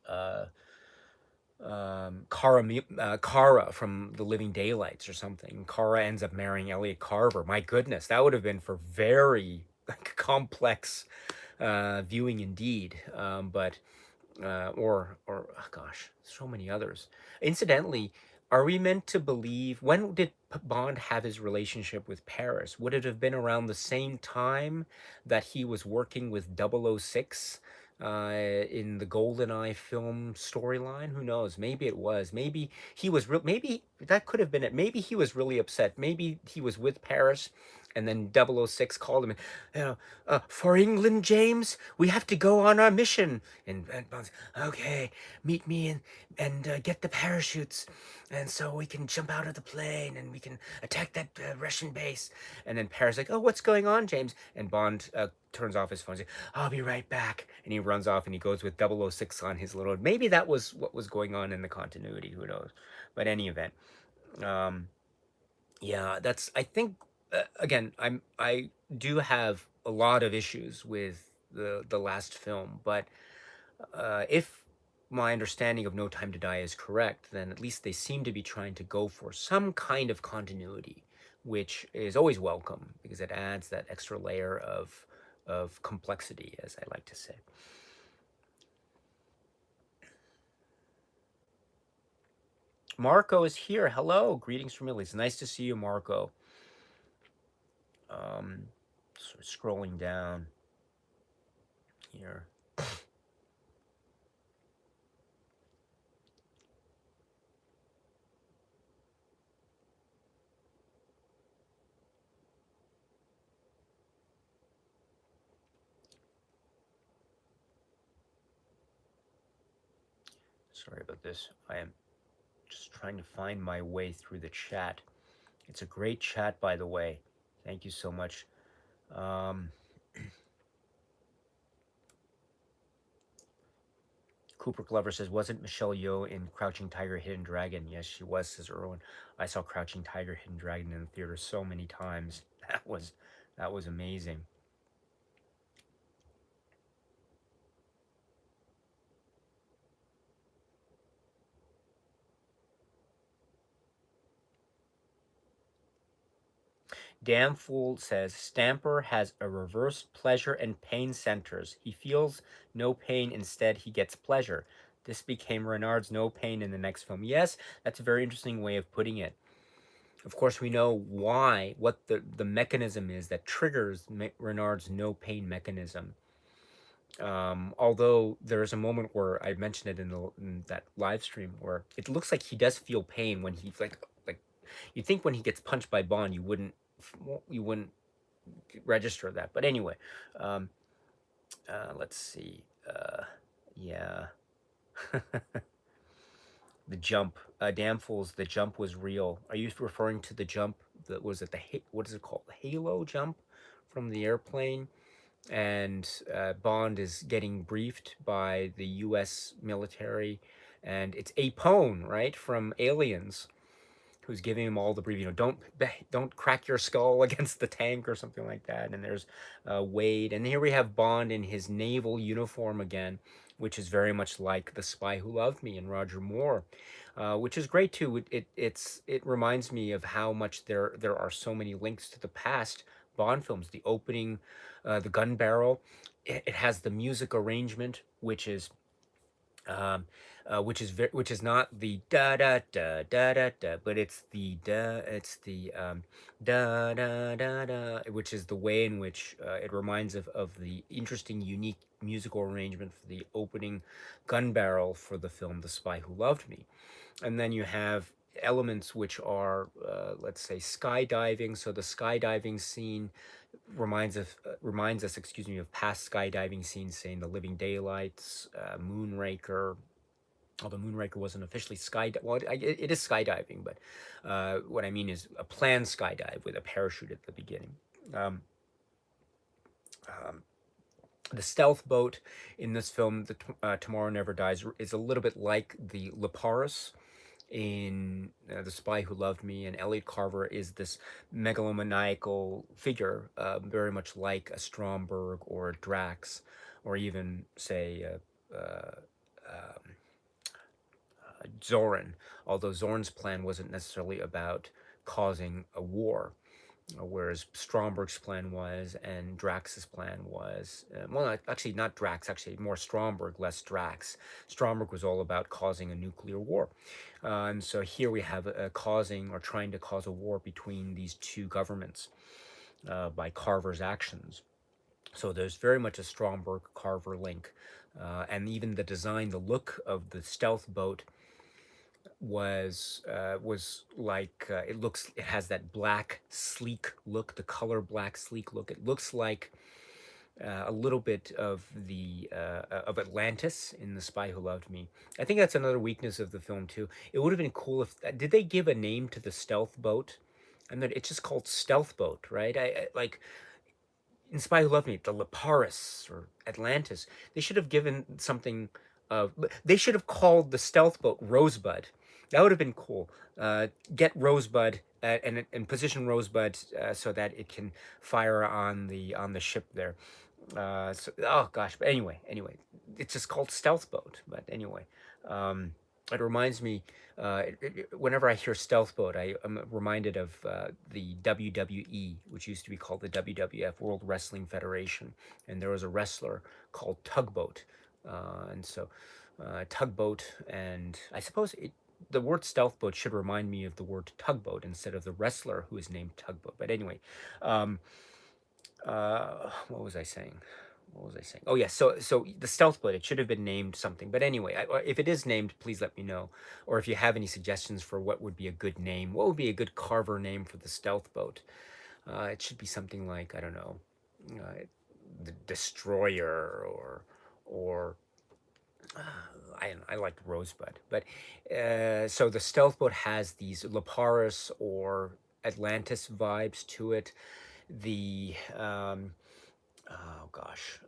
Kara from The Living Daylights or something. Kara ends up marrying Elliot Carver. My goodness, that would have been for very complex viewing indeed. But or oh gosh, so many others. Incidentally, are we meant to believe when did Bond have his relationship with Paris? Would it have been around the same time that he was working with 006? in the GoldenEye film storyline. Who knows? Maybe it was. Maybe he was real. Maybe that could have been it. Maybe he was really upset. Maybe he was with Paris, and then 006 called him. You know, for England, James, we have to go on our mission. And Bond's, okay, meet me and get the parachutes, and so we can jump out of the plane and we can attack that Russian base. And then Paris like, oh, what's going on, James? And Bond turns off his phone. He's like, I'll be right back. And he runs off and he goes with 006 on his little. Maybe that was what was going on in the continuity. Who knows? But any event, um, yeah, that's. I think again, I do have a lot of issues with the last film, but if my understanding of No Time to Die is correct, then at least they seem to be trying to go for some kind of continuity, which is always welcome because it adds that extra layer of complexity, as I like to say. Marco is here. Hello, greetings from Italy. It's nice to see you, Marco. Um, sort of scrolling down here. Sorry about this. I am just trying to find my way through the chat. It's a great chat, by the way. Thank you so much. Um, Cooper Glover says, wasn't Michelle Yeoh in Crouching Tiger, Hidden Dragon? Yes, she was, says Erwin. I saw Crouching Tiger, Hidden Dragon in the theater so many times. That was amazing. Damn Fool says Stamper has a reverse pleasure and pain centers. He feels no pain, instead he gets pleasure. This became Renard's no pain in the next film. Yes, that's a very interesting way of putting it. Of course, we know why, what the mechanism is that triggers Renard's no pain mechanism. Although there is a moment where I mentioned it in that live stream where it looks like he does feel pain when he's like you think when he gets punched by Bond you wouldn't register that. But anyway, um, let's see. Yeah, the jump. Damn fools, the jump was real. Are you referring to the jump? That was it. What is it called? The Halo jump from the airplane. And Bond is getting briefed by the U.S. military, and it's Apone, right, from Aliens, who's giving him all the brief. Don't crack your skull against the tank or something like that. And there's Wade, and here we have Bond in his naval uniform again, which is very much like The Spy Who Loved Me and Roger Moore, which is great too. It reminds me of how much there are so many links to the past Bond films. The opening, the gun barrel, it has the music arrangement, which is not the da da da da da da, but it's the da da da da, which is the way in which it reminds of the interesting, unique musical arrangement for the opening gun barrel for the film The Spy Who Loved Me. And then you have elements which are, let's say, skydiving. So the skydiving scene reminds us, excuse me, of past skydiving scenes, saying The Living Daylights, Moonraker. Although Moonraker wasn't officially well, it is skydiving, but what I mean is a planned skydive with a parachute at the beginning. Um, um, the stealth boat in this film, Tomorrow Never Dies, is a little bit like the Leparis in The Spy Who Loved Me, and Elliot Carver is this megalomaniacal figure, very much like a Stromberg or a Drax, or even, say, Zorin, although Zorn's plan wasn't necessarily about causing a war, whereas Stromberg's plan was, and Drax's plan was, well, actually not Drax, actually more Stromberg, less Drax. Stromberg was all about causing a nuclear war. And so here we have causing or trying to cause a war between these two governments by Carver's actions. So there's very much a Stromberg-Carver link. and even the design, the look of the stealth boat was like it has that black sleek look, the color black sleek look. It looks like a little bit of the of Atlantis in The Spy Who Loved Me. I think that's another weakness of the film too. It would have been cool if did they give a name to the stealth boat? And then it's just called stealth boat, right? I like in Spy Who Loved Me, the Leparis or Atlantis. They should have given something of. They should have called the stealth boat Rosebud. That would have been cool. Get Rosebud and position Rosebud so that it can fire on the ship there. Oh gosh, but anyway, it's just called stealth boat. But anyway, um, it reminds me. Whenever I hear stealth boat, am reminded of the WWE, which used to be called the WWF World Wrestling Federation, and there was a wrestler called Tugboat, and so tugboat, and I suppose the word stealth boat should remind me of the word tugboat instead of the wrestler who is named Tugboat. But anyway, um, what was I saying? What was I saying? Oh yeah, so the stealth boat, it should have been named something. But anyway, if it is named, please let me know. Or if you have any suggestions for what would be a good name, what would be a good Carver name for the stealth boat? It should be something like, I don't know, the Destroyer or I like Rosebud. But so the stealth boat has these Leparis or Atlantis vibes to it. The oh gosh,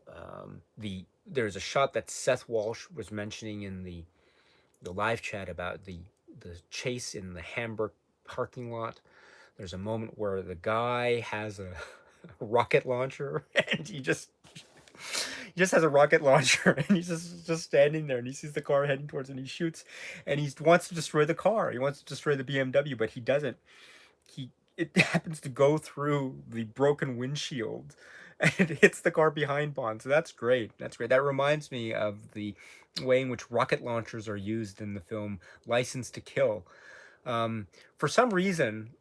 there's a shot that Seth Walsh was mentioning in the live chat about the chase in the Hamburg parking lot. There's a moment where the guy has a rocket launcher and he just has a rocket launcher and he's just standing there and he sees the car heading towards him and he shoots and he wants to destroy the car. He wants to destroy the BMW, but he doesn't. He It happens to go through the broken windshield and it hits the car behind Bond. So that's great. That's great. That reminds me of the way in which rocket launchers are used in the film License to Kill. Um, for some reason,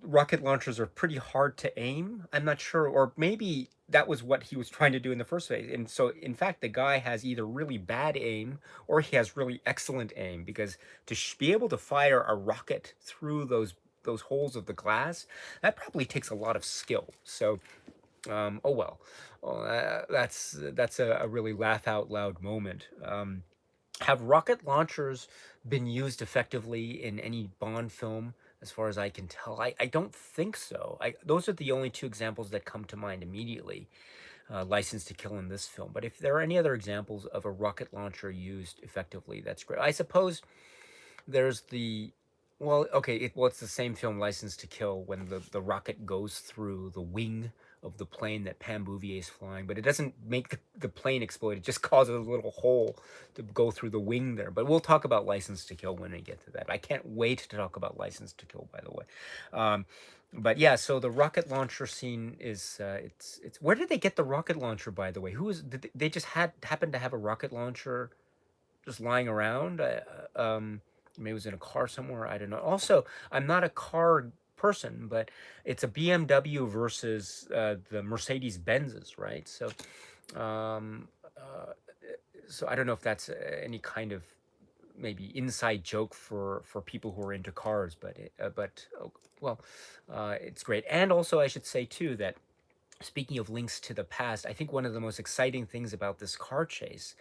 rocket launchers are pretty hard to aim. I'm not sure, or maybe that was what he was trying to do in the first place. And so, in fact, the guy has either really bad aim or he has really excellent aim because to be able to fire a rocket through those holes of the glass, that probably takes a lot of skill. So, oh well, that's a really laugh out loud moment. Have rocket launchers been used effectively in any Bond film, as far as I can tell? I don't think so. Those are the only two examples that come to mind immediately. License to Kill in this film. But if there are any other examples of a rocket launcher used effectively, that's great. I suppose there's the well, okay, it's the same film, License to Kill, when the rocket goes through the wing of the plane that Pam Bouvier is flying, but it doesn't make the plane explode. It just causes a little hole to go through the wing there. But we'll talk about License to Kill when we get to that. I can't wait to talk about License to Kill, by the way. Um, but yeah, so the rocket launcher scene is it's where did they get the rocket launcher, by the way? Who is did they just happened to have a rocket launcher just lying around? Maybe it was in a car somewhere. I don't know. Also, I'm not a car person, but it's a BMW versus the Mercedes Benzes, right? Um, uh, so I don't know if that's any kind of maybe inside joke for people who are into cars, but oh, well, it's great. And also, I should say too that speaking of links to the past, I think one of the most exciting things about this car chase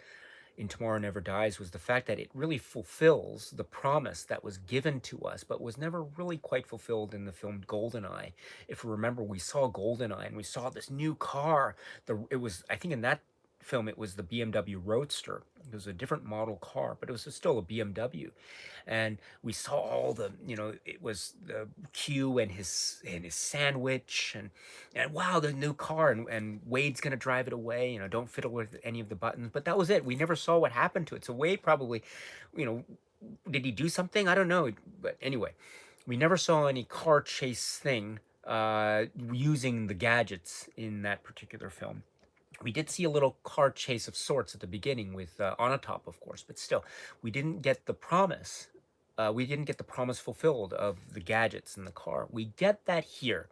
in Tomorrow Never Dies was the fact that it really fulfills the promise that was given to us, but was never really quite fulfilled in the film Goldeneye. If you remember, we saw Goldeneye and we saw this new car. It was, I think in that film, it was the BMW Roadster. It was a different model car, but it was still a BMW. And we saw all it was the Q and his sandwich and wow, the new car, and Wade's gonna drive it away. Don't fiddle with any of the buttons. But that was it. We never saw what happened to it. So Wade probably, you know, did he do something? I don't know. But anyway, we never saw any car chase thing using the gadgets in that particular film. We did see a little car chase of sorts at the beginning with Onatop, of course, but still, we didn't get the promise. We didn't get the promise fulfilled of the gadgets in the car. We get that here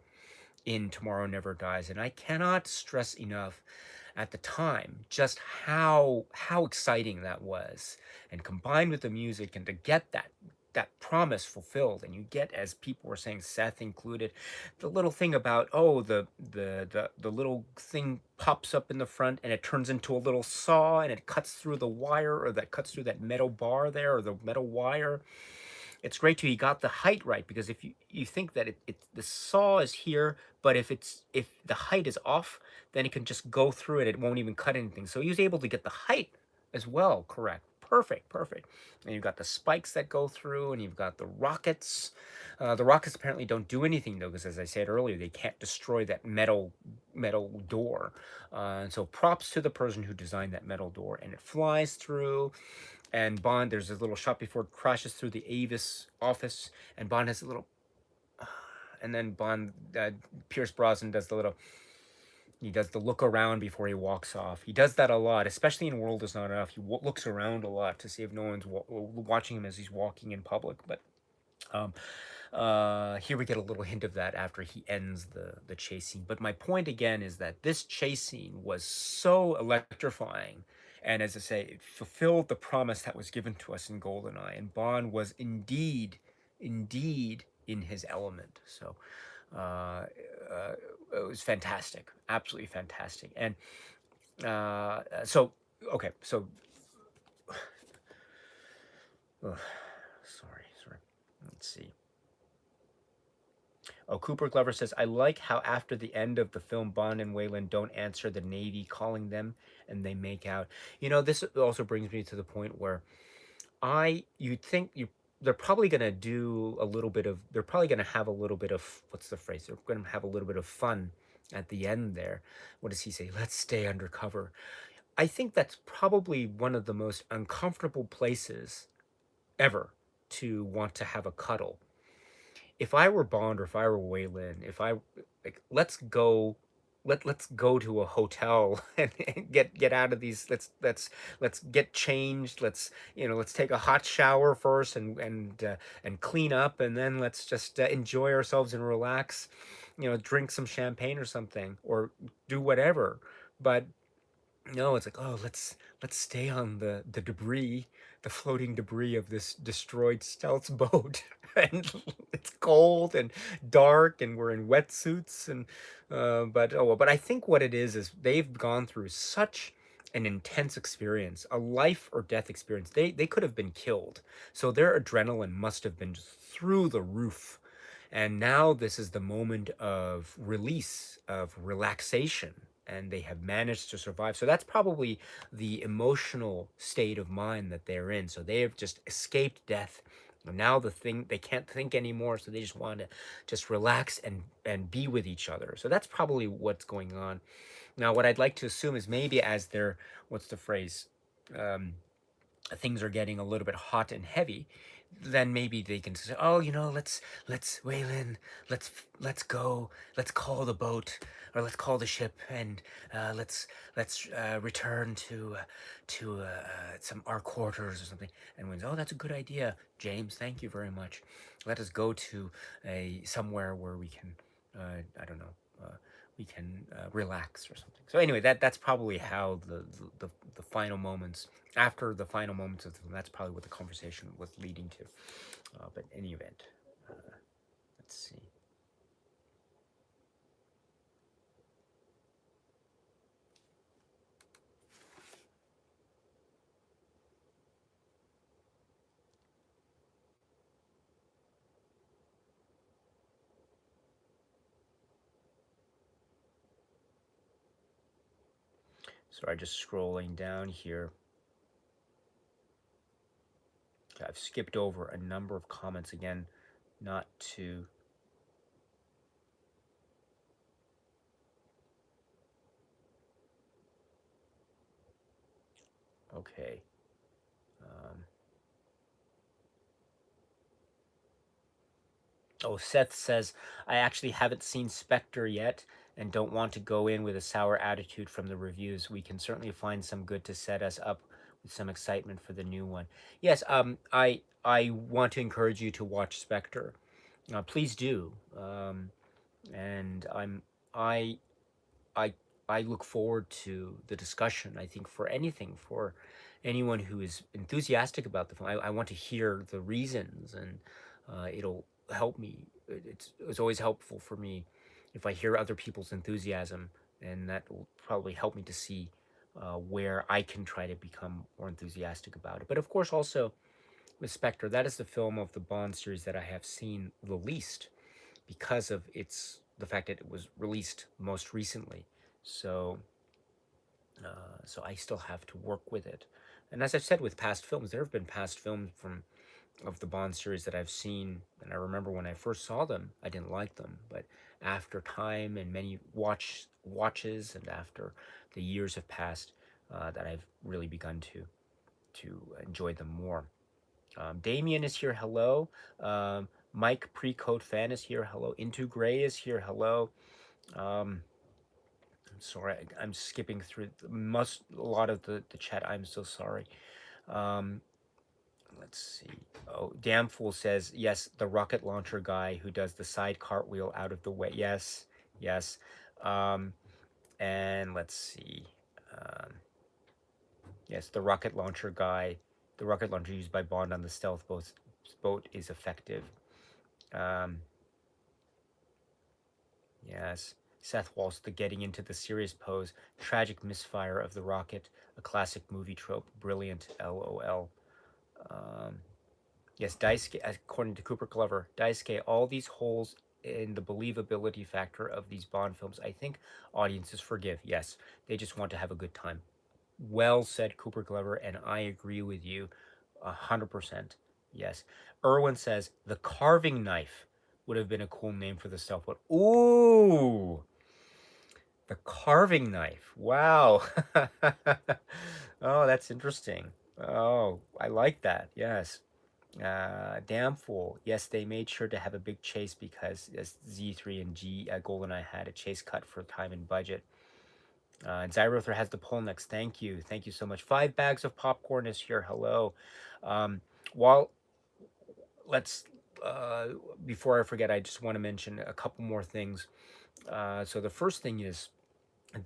in Tomorrow Never Dies, and I cannot stress enough at the time just how exciting that was, and combined with the music, and to get that promise fulfilled, and you get, as people were saying, Seth included, the little thing about, oh, the little thing pops up in the front and it turns into a little saw and it cuts through the wire, or that cuts through that metal bar there, or the metal wire. It's great too. He got the height right, because if you think that the saw is here, but if the height is off, then it can just go through it. It won't even cut anything. So he was able to get the height as well correct. Perfect, perfect. And you've got the spikes that go through, and you've got the rockets. The rockets apparently don't do anything though, because as I said earlier, they can't destroy that metal door. And so props to the person who designed that metal door, and it flies through. And Bond, there's a little shot before it crashes through the Avis office, and Bond has a little, and then Pierce Brosnan does the little, he does the look around before he walks off. He does that a lot, especially in World Is Not Enough. He looks around a lot to see if no one's watching him as he's walking in public. But um, here we get a little hint of that after he ends the chase scene. But my point again is that this chase scene was so electrifying, and as I say, it fulfilled the promise that was given to us in Goldeneye, and Bond was indeed in his element. So uh, it was fantastic, absolutely fantastic. And so okay, so ugh, sorry. Let's see. Oh, Cooper Glover says, I like how after the end of the film, Bond and Wayland don't answer the Navy calling them, and they make out. This also brings me to the point where you'd think they're probably going to do a little bit of, they're probably going to have a little bit of, what's the phrase? They're going to have a little bit of fun at the end there. What does he say? Let's stay undercover. I think that's probably one of the most uncomfortable places ever to want to have a cuddle. If I were Bond, or if I were Wayland, if I like, let's go to a hotel and get out of these. Let's get changed. Let's take a hot shower first, and clean up, and then let's just enjoy ourselves and relax. Drink some champagne or something, or do whatever. But no, it's like, oh, let's stay on the debris, the floating debris of this destroyed stealth boat, and it's cold and dark, and we're in wetsuits, and but oh well. But I think what it is they've gone through such an intense experience, a life or death experience. They could have been killed, so their adrenaline must have been just through the roof. And now this is the moment of release, of relaxation, and they have managed to survive. So that's probably the emotional state of mind that they're in. So they have just escaped death. And now they can't think anymore, so they just want to just relax and be with each other. So that's probably what's going on. Now, what I'd like to assume is maybe as they're, what's the phrase? Um, Things are getting a little bit hot and heavy, then maybe they can say, oh, let's Waylon, let's go, let's call the boat, or let's call the ship, and let's return to some our quarters or something. And when, oh, that's a good idea, James, thank you very much. Let us go to a somewhere where we can, I don't know. We can relax or something. So anyway, that's probably how the final moments, after the final moments of the film, that's probably what the conversation was leading to. But in any event, let's see. Sorry, just scrolling down here. I've skipped over a number of comments again, not to. Okay. Oh, Seth says, I actually haven't seen Spectre yet and don't want to go in with a sour attitude from the reviews. We can certainly find some good to set us up with some excitement for the new one. Yes, I want to encourage you to watch Spectre. Please do. And I I look forward to the discussion. I think for anything, for anyone who is enthusiastic about the film, I want to hear the reasons, and it'll help me. It's always helpful for me if I hear other people's enthusiasm, and that will probably help me to see where I can try to become more enthusiastic about it. But of course, also with Spectre, that is the film of the Bond series that I have seen the least because of the fact that it was released most recently. So so I still have to work with it. And as I've said with past films, there have been past films from of the Bond series that I've seen, and I remember when I first saw them, I didn't like them, but after time and many watches, and after the years have passed, that I've really begun to enjoy them more. Damien is here. Hello. Mike Pre-Code Fan is here. Hello. Into Gray is here. Hello. Um, I'm sorry, I'm skipping through a lot of the chat. I'm so sorry. Um, let's see. Oh, Damn Fool says yes. The rocket launcher guy who does the side cartwheel out of the way. Yes, yes. Um, and let's see. Um, yes, the rocket launcher guy. The rocket launcher used by Bond on the stealth boat is effective. Um, yes. Seth Walsh, the getting into the serious pose, tragic misfire of the rocket, a classic movie trope, brilliant, LOL. Um, yes, Daisuke, according to Cooper Glover, Daisuke, all these holes in the believability factor of these Bond films, I think audiences forgive. Yes, they just want to have a good time. Well said, Cooper Glover, and I agree with you 100%. Yes. Irwin says, the carving knife would have been a cool name for the stealth boat. Ooh! The carving knife. Wow. Oh, that's interesting. Oh, I like that. Yes. Damn fool. Yes, they made sure to have a big chase because Z3 and G GoldenEye had a chase cut for time and budget. And Zyrother has the poll next. Thank you. Thank you so much. 5 bags of popcorn is here. Hello. Um, while let's before I forget, I just want to mention a couple more things. So the first thing is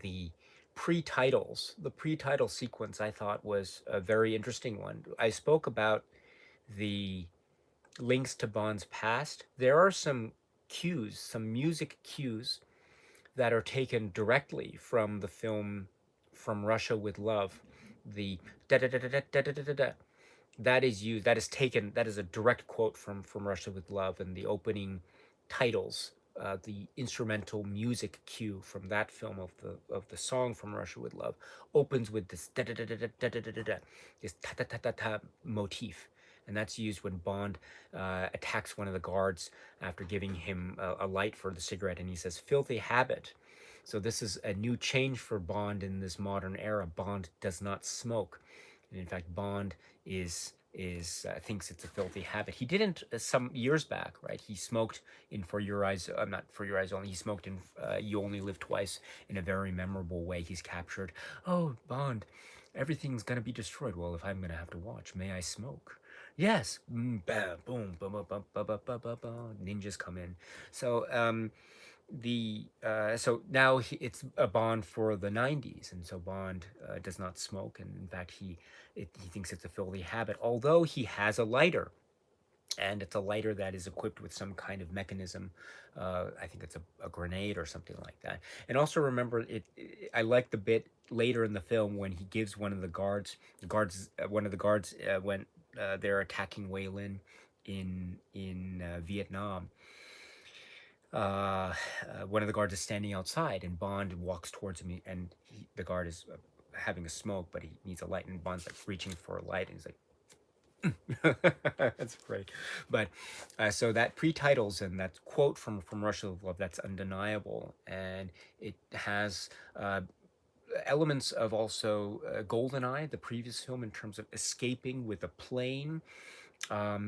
the pre-titles. The pre-title sequence I thought was a very interesting one. I spoke about the links to Bond's past. There are some cues, some music cues that are taken directly from the film From Russia with Love. The da da da da da da da da da that is used, that is taken, that is a direct quote from Russia with Love, and the opening titles, the instrumental music cue from that film of the song From Russia with Love opens with this da da da da da da da da da, this ta ta ta ta ta motif, and that's used when Bond attacks one of the guards after giving him a light for the cigarette, and he says "filthy habit." So this is a new change for Bond in this modern era. Bond does not smoke, and in fact, Bond is thinks it's a filthy habit. He didn't some years back, right? He smoked in For Your Eyes, not For Your Eyes Only. He smoked in You Only Live Twice in a very memorable way. He's captured. Oh, Bond, everything's gonna be destroyed. Well, if I'm gonna have to watch, may I smoke? Yes. Bam, boom, boom, boom, boom, boom, boom, boom, boom. Ninjas come in. So so now it's a Bond for the 90s, and so Bond does not smoke, and in fact he thinks it's a filthy habit, although he has a lighter, and it's a lighter that is equipped with some kind of mechanism. I think it's a grenade or something like that. And also remember, I like the bit later in the film when he gives one of the guards when they're attacking Wei Lin in Vietnam. One of the guards is standing outside, and Bond walks towards him, and the guard is having a smoke, but he needs a light, and Bond's like reaching for a light, and he's like, "That's great." But so that pre-titles and that quote from Russia with Love, that's undeniable, and it has elements of also GoldenEye, the previous film, in terms of escaping with a plane.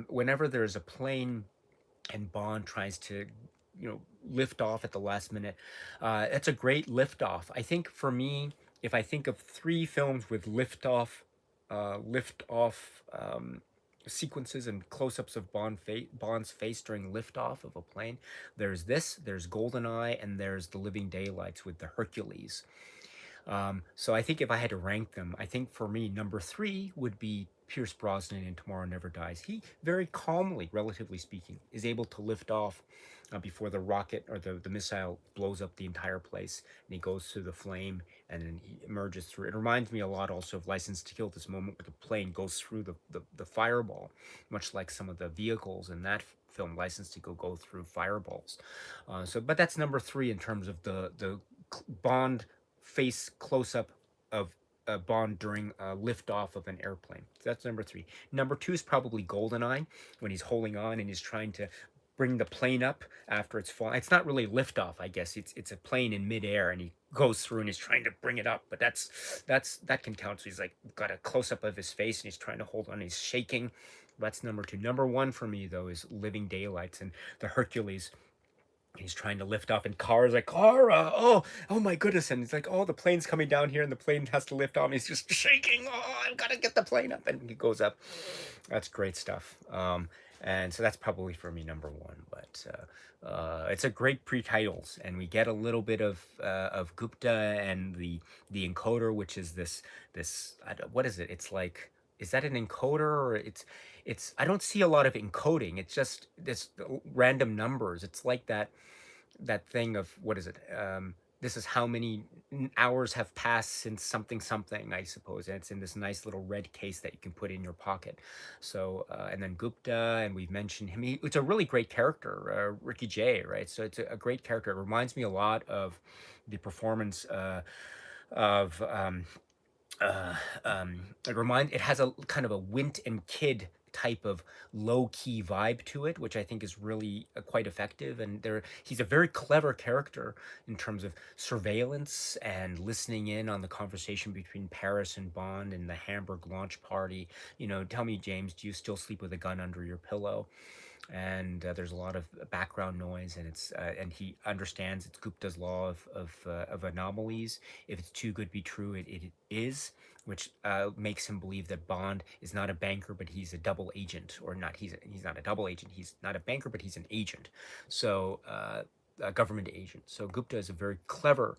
Whenever there's a plane and Bond tries to, lift off at the last minute. It's a great lift off. I think for me, if I think of three films with lift off sequences and close-ups of Bond's face during liftoff of a plane, there's this, there's GoldenEye, and there's The Living Daylights with the Hercules. So I think if I had to rank them, I think for me, number three would be Pierce Brosnan in Tomorrow Never Dies. He very calmly, relatively speaking, is able to lift off before the rocket or the missile blows up the entire place, and he goes through the flame and then he emerges through. It reminds me a lot also of License to Kill, this moment where the plane goes through the fireball, much like some of the vehicles in that film, License to go through fireballs. But that's number three in terms of the Bond face close up of Bond during liftoff of an airplane. So that's number three. Number two is probably Goldeneye, when he's holding on and he's trying to bring the plane up after it's falling. It's not really liftoff, I guess. It's a plane in midair, and he goes through and he's trying to bring it up. But that can count. So he's like got a close up of his face and he's trying to hold on. He's shaking. That's number two. Number one for me though is Living Daylights and the Hercules. He's trying to lift off, and Kara's like, Kara, oh my goodness. And he's like, oh, the plane's coming down here, and the plane has to lift off. And he's just shaking. Oh, I've got to get the plane up. And he goes up. That's great stuff. And so that's probably for me number one. But it's a great pre-titles, and we get a little bit of Gupta and the encoder, which is this what is it? It's like, is that an encoder, or it's I don't see a lot of encoding. It's just this random numbers. It's like that thing of, what is it? This is how many hours have passed since something something, I suppose. And it's in this nice little red case that you can put in your pocket. So and then Gupta, and we've mentioned him. It's a really great character, Ricky Jay, right? So it's a great character. It reminds me a lot of the performance of it has a kind of a Wint and Kid type of low key vibe to it, which I think is really quite effective. And he's a very clever character in terms of surveillance and listening in on the conversation between Paris and Bond and the Hamburg launch party. Tell me, James, do you still sleep with a gun under your pillow? And there's a lot of background noise, and and he understands it's Gupta's law of anomalies. If it's too good to be true, it is, which makes him believe that Bond is not a banker, but he's a double agent, or not. He's not a double agent. He's not a banker, but he's an agent. So a government agent. So Gupta is a very clever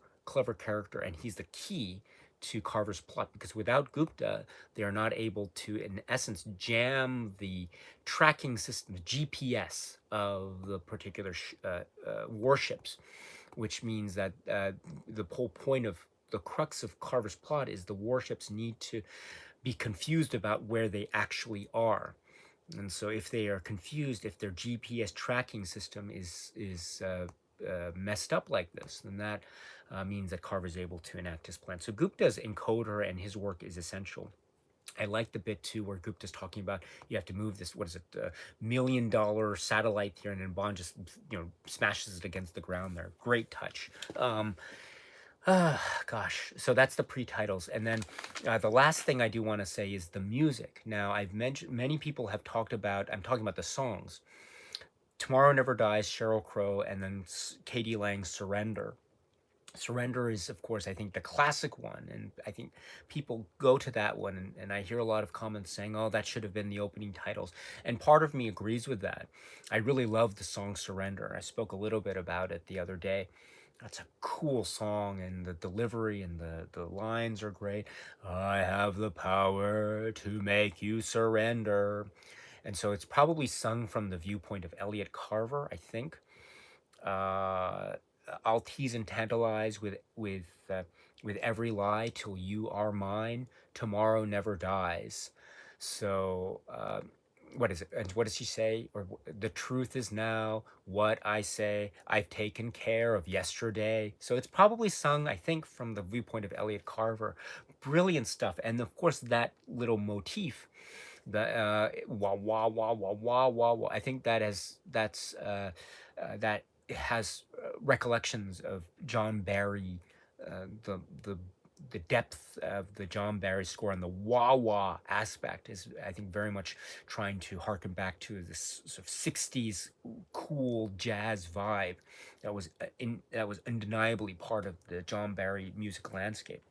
character, and he's the key to Carver's plot, because without Gupta, they are not able to, in essence, jam the tracking system, the GPS of the particular warships, which means that the whole point of the crux of Carver's plot is the warships need to be confused about where they actually are. And so if they are confused, if their GPS tracking system is messed up like this, then that means that Carver's able to enact his plan. So Gupta's encoder and his work is essential. I like the bit too where Gupta's talking about you have to move this, what is it, $1 million satellite here, and then Bond just smashes it against the ground there. Great touch. Gosh, so that's the pre-titles. And then the last thing I do want to say is the music. Now, I've mentioned, many people have talked about, I'm talking about the songs. Tomorrow Never Dies, Sheryl Crow, and then Katie Lang's Surrender. Surrender is, of course, I think the classic one, and I think people go to that one, and I hear a lot of comments saying, oh, that should have been the opening titles. And part of me agrees with that. I really love the song Surrender. I spoke a little bit about it the other day. That's a cool song, and the delivery and the lines are great. I have the power to make you surrender. And so it's probably sung from the viewpoint of Elliot Carver, I think. Uh, I'll tease and tantalize with every lie till you are mine. Tomorrow never dies. So what is it? And what does she say? Or the truth is now what I say. I've taken care of yesterday. So it's probably sung, I think, from the viewpoint of Elliot Carver. Brilliant stuff. And of course, that little motif, the wah wah wah wah wah wah wah. I think that has recollections of John Barry, the the depth of the John Barry score and the wah wah aspect is, I think, very much trying to harken back to this sort of '60s cool jazz vibe that was undeniably part of the John Barry music landscape.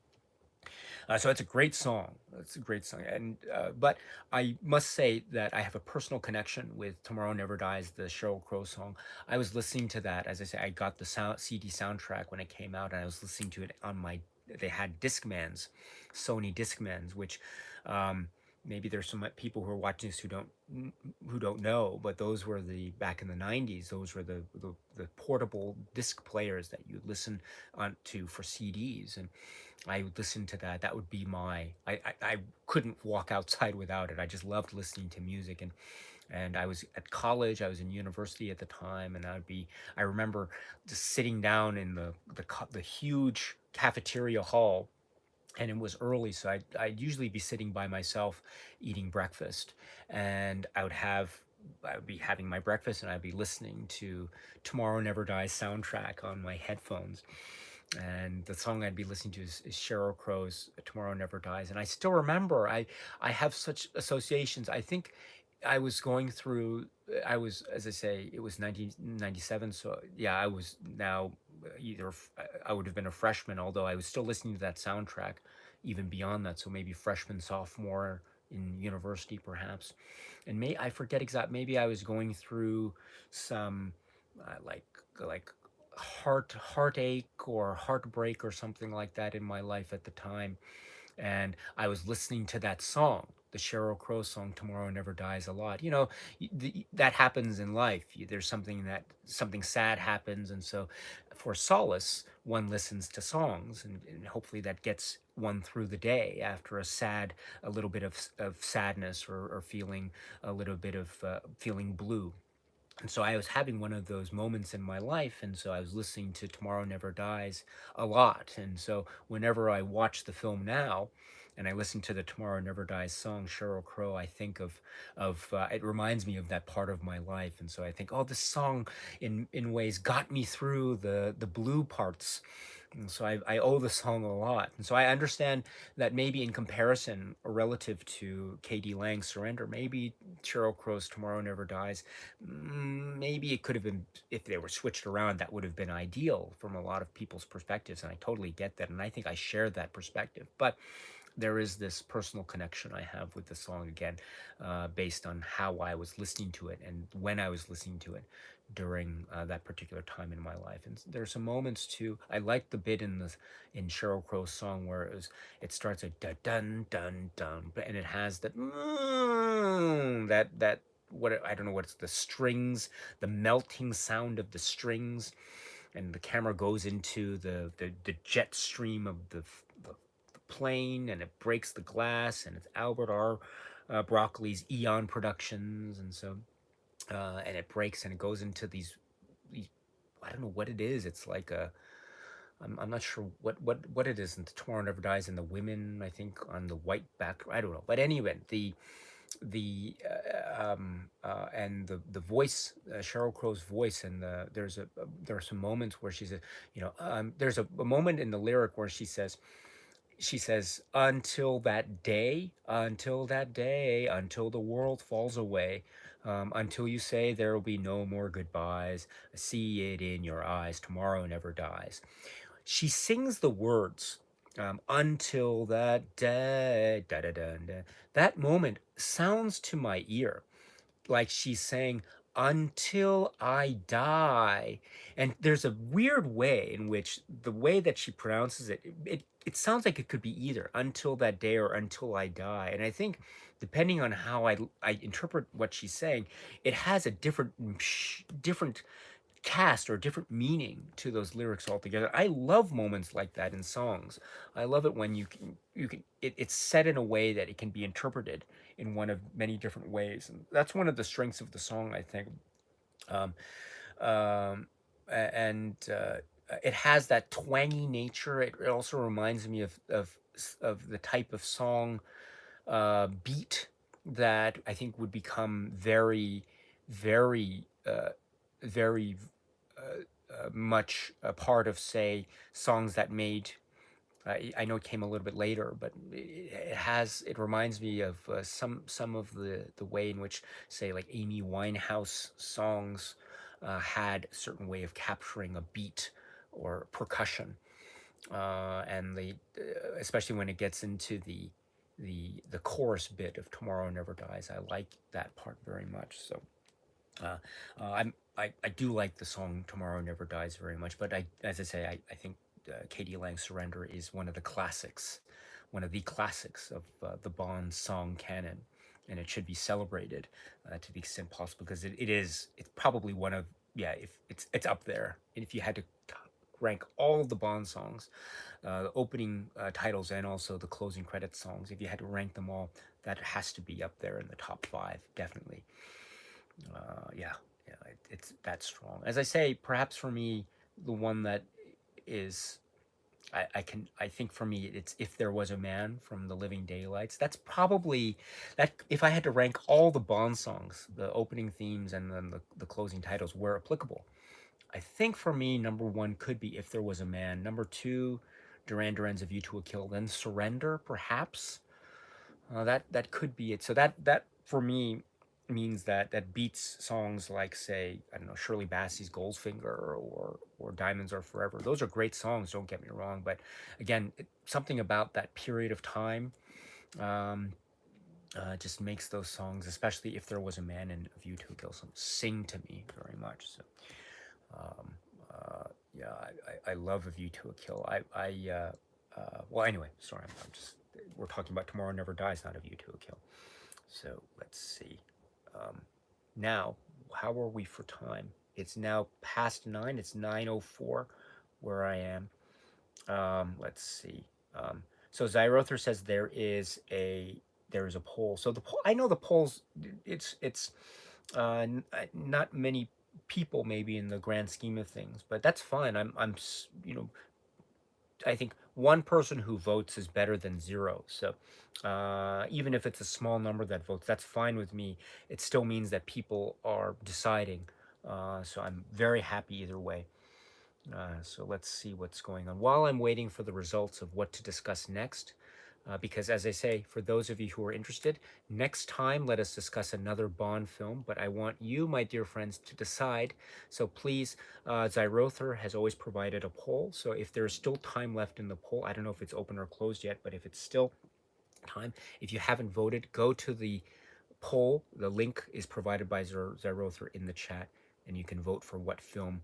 So it's a great song. It's a great song, and but I must say that I have a personal connection with "Tomorrow Never Dies," the Sheryl Crow song. I was listening to that, as I say, I got the CD soundtrack when it came out, and I was listening to it on my they had Discmans, Sony Discmans, which um, maybe there's some people who are watching this who don't know, but those were the back in the 90s. Those were the portable disc players that you listen on to for CDs, and I would listen to that. That would be I couldn't walk outside without it. I just loved listening to music, and I was at college. I was in university at the time, and I remember just sitting down in the huge cafeteria hall, and it was early, so I'd usually be sitting by myself eating breakfast, and I would be having my breakfast, and I'd be listening to Tomorrow Never Dies soundtrack on my headphones. And the song I'd be listening to is Sheryl Crow's Tomorrow Never Dies. And I still remember, I have such associations. I think I was going through, I was, as I say, it was 1997. So yeah, I was now I would have been a freshman, although I was still listening to that soundtrack even beyond that. So maybe freshman, sophomore in university, perhaps. And I forget exact, maybe I was going through some like, like heartache or heartbreak or something like that in my life at the time, and I was listening to that song, the Sheryl Crow song "Tomorrow Never Dies" a lot. You know, that happens in life. There's something sad happens, and so for solace, one listens to songs, and hopefully that gets one through the day after a little bit of sadness, or feeling a little bit of feeling blue. And so I was having one of those moments in my life, and so I was listening to Tomorrow Never Dies a lot. And so whenever I watch the film now, and I listen to the Tomorrow Never Dies song, Sheryl Crow, I think of it reminds me of that part of my life. And so I think, oh, this song in ways got me through the blue parts. And so I owe the song a lot. And so I understand that maybe in comparison or relative to K.D. Lang's Surrender, maybe Sheryl Crow's Tomorrow Never Dies, maybe it could have been, if they were switched around, that would have been ideal from a lot of people's perspectives. And I totally get that. And I think I share that perspective. But there is this personal connection I have with the song again, based on how I was listening to it and when I was listening to it during that particular time in my life. And there are some moments too. I like the bit in Sheryl Crow's song where it starts at dun dun dun dun, and it has that what I don't know what's the strings, the melting sound of the strings, and the camera goes into the jet stream of the plane, and it breaks the glass, and it's Albert R. Broccoli's Eon Productions, and so and it breaks, and it goes into these I don't know what it is. It's like I'm not sure what it is. And Tomorrow Never Dies, and the women, I think, on the white back. I don't know, but anyway, and the voice, Sheryl Crow's voice, and there are some moments where she says, there's a moment in the lyric where she says, until that day, until the world falls away, until you say there will be no more goodbyes, I see it in your eyes, tomorrow never dies. She sings the words, until that day, da da da da. That moment sounds to my ear like she's saying, until I die. And there's a weird way in which the way that she pronounces it sounds like it could be either until that day or until I die. And I think depending on how I interpret what she's saying, it has a different cast or different meaning to those lyrics altogether. I love moments like that in songs. I love it when it's said in a way that it can be interpreted in one of many different ways, and that's one of the strengths of the song, I think. Um, um, and It has that twangy nature. It also reminds me of the type of song beat that I think would become very, very much a part of, say, songs that made. I know it came a little bit later, but it reminds me of some of the way in which, say, like Amy Winehouse songs had a certain way of capturing a beat or percussion, and especially when it gets into the chorus bit of Tomorrow Never Dies. I like that part very much. So I do like the song Tomorrow Never Dies very much, but as I say, I think Katie Lang's Surrender is one of the classics, one of the classics of the Bond song canon, and it should be celebrated to the extent possible because it's probably one of, yeah, if it's up there. And if you had to rank all of the Bond songs, the opening titles and also the closing credits songs, if you had to rank them all, that has to be up there in the top five, definitely. Yeah, yeah, it's that strong. As I say, perhaps for me, the one that is I think for me it's If There Was a Man from The Living Daylights. That's probably that if I had to rank all the Bond songs, the opening themes and then the closing titles where applicable. I think for me number one could be If There Was a Man. Number two, Duran Duran's A View to a Kill. Then Surrender, perhaps. That could be it. So that for me means that beats songs like, say, I don't know, Shirley Bassey's Goldfinger or Diamonds Are Forever. Those are great songs, don't get me wrong, but again, something about that period of time um, just makes those songs, especially If There Was a Man and A View to a Kill, sing to me very much. So um, yeah, I love A View to a Kill. Well, anyway, sorry, I'm just we're talking about Tomorrow Never Dies, not A View to a Kill. So let's see. Um, Now, how are we for time? It's now past 9. It's 9:04 where I am. Let's see. So Zyrother says there is a poll. So the poll, I know the polls. It's not many people maybe in the grand scheme of things, but that's fine. I think one person who votes is better than zero. So even if it's a small number that votes, that's fine with me. It still means that people are deciding. So I'm very happy either way. So let's see what's going on. While I'm waiting for the results of what to discuss next, because as I say, for those of you who are interested, next time let us discuss another Bond film, but I want you, my dear friends, to decide. So please, Zyrother has always provided a poll, so if there's still time left in the poll, I don't know if it's open or closed yet, but if it's still time, if you haven't voted, go to the poll. The link is provided by Zyrother in the chat, and you can vote for what film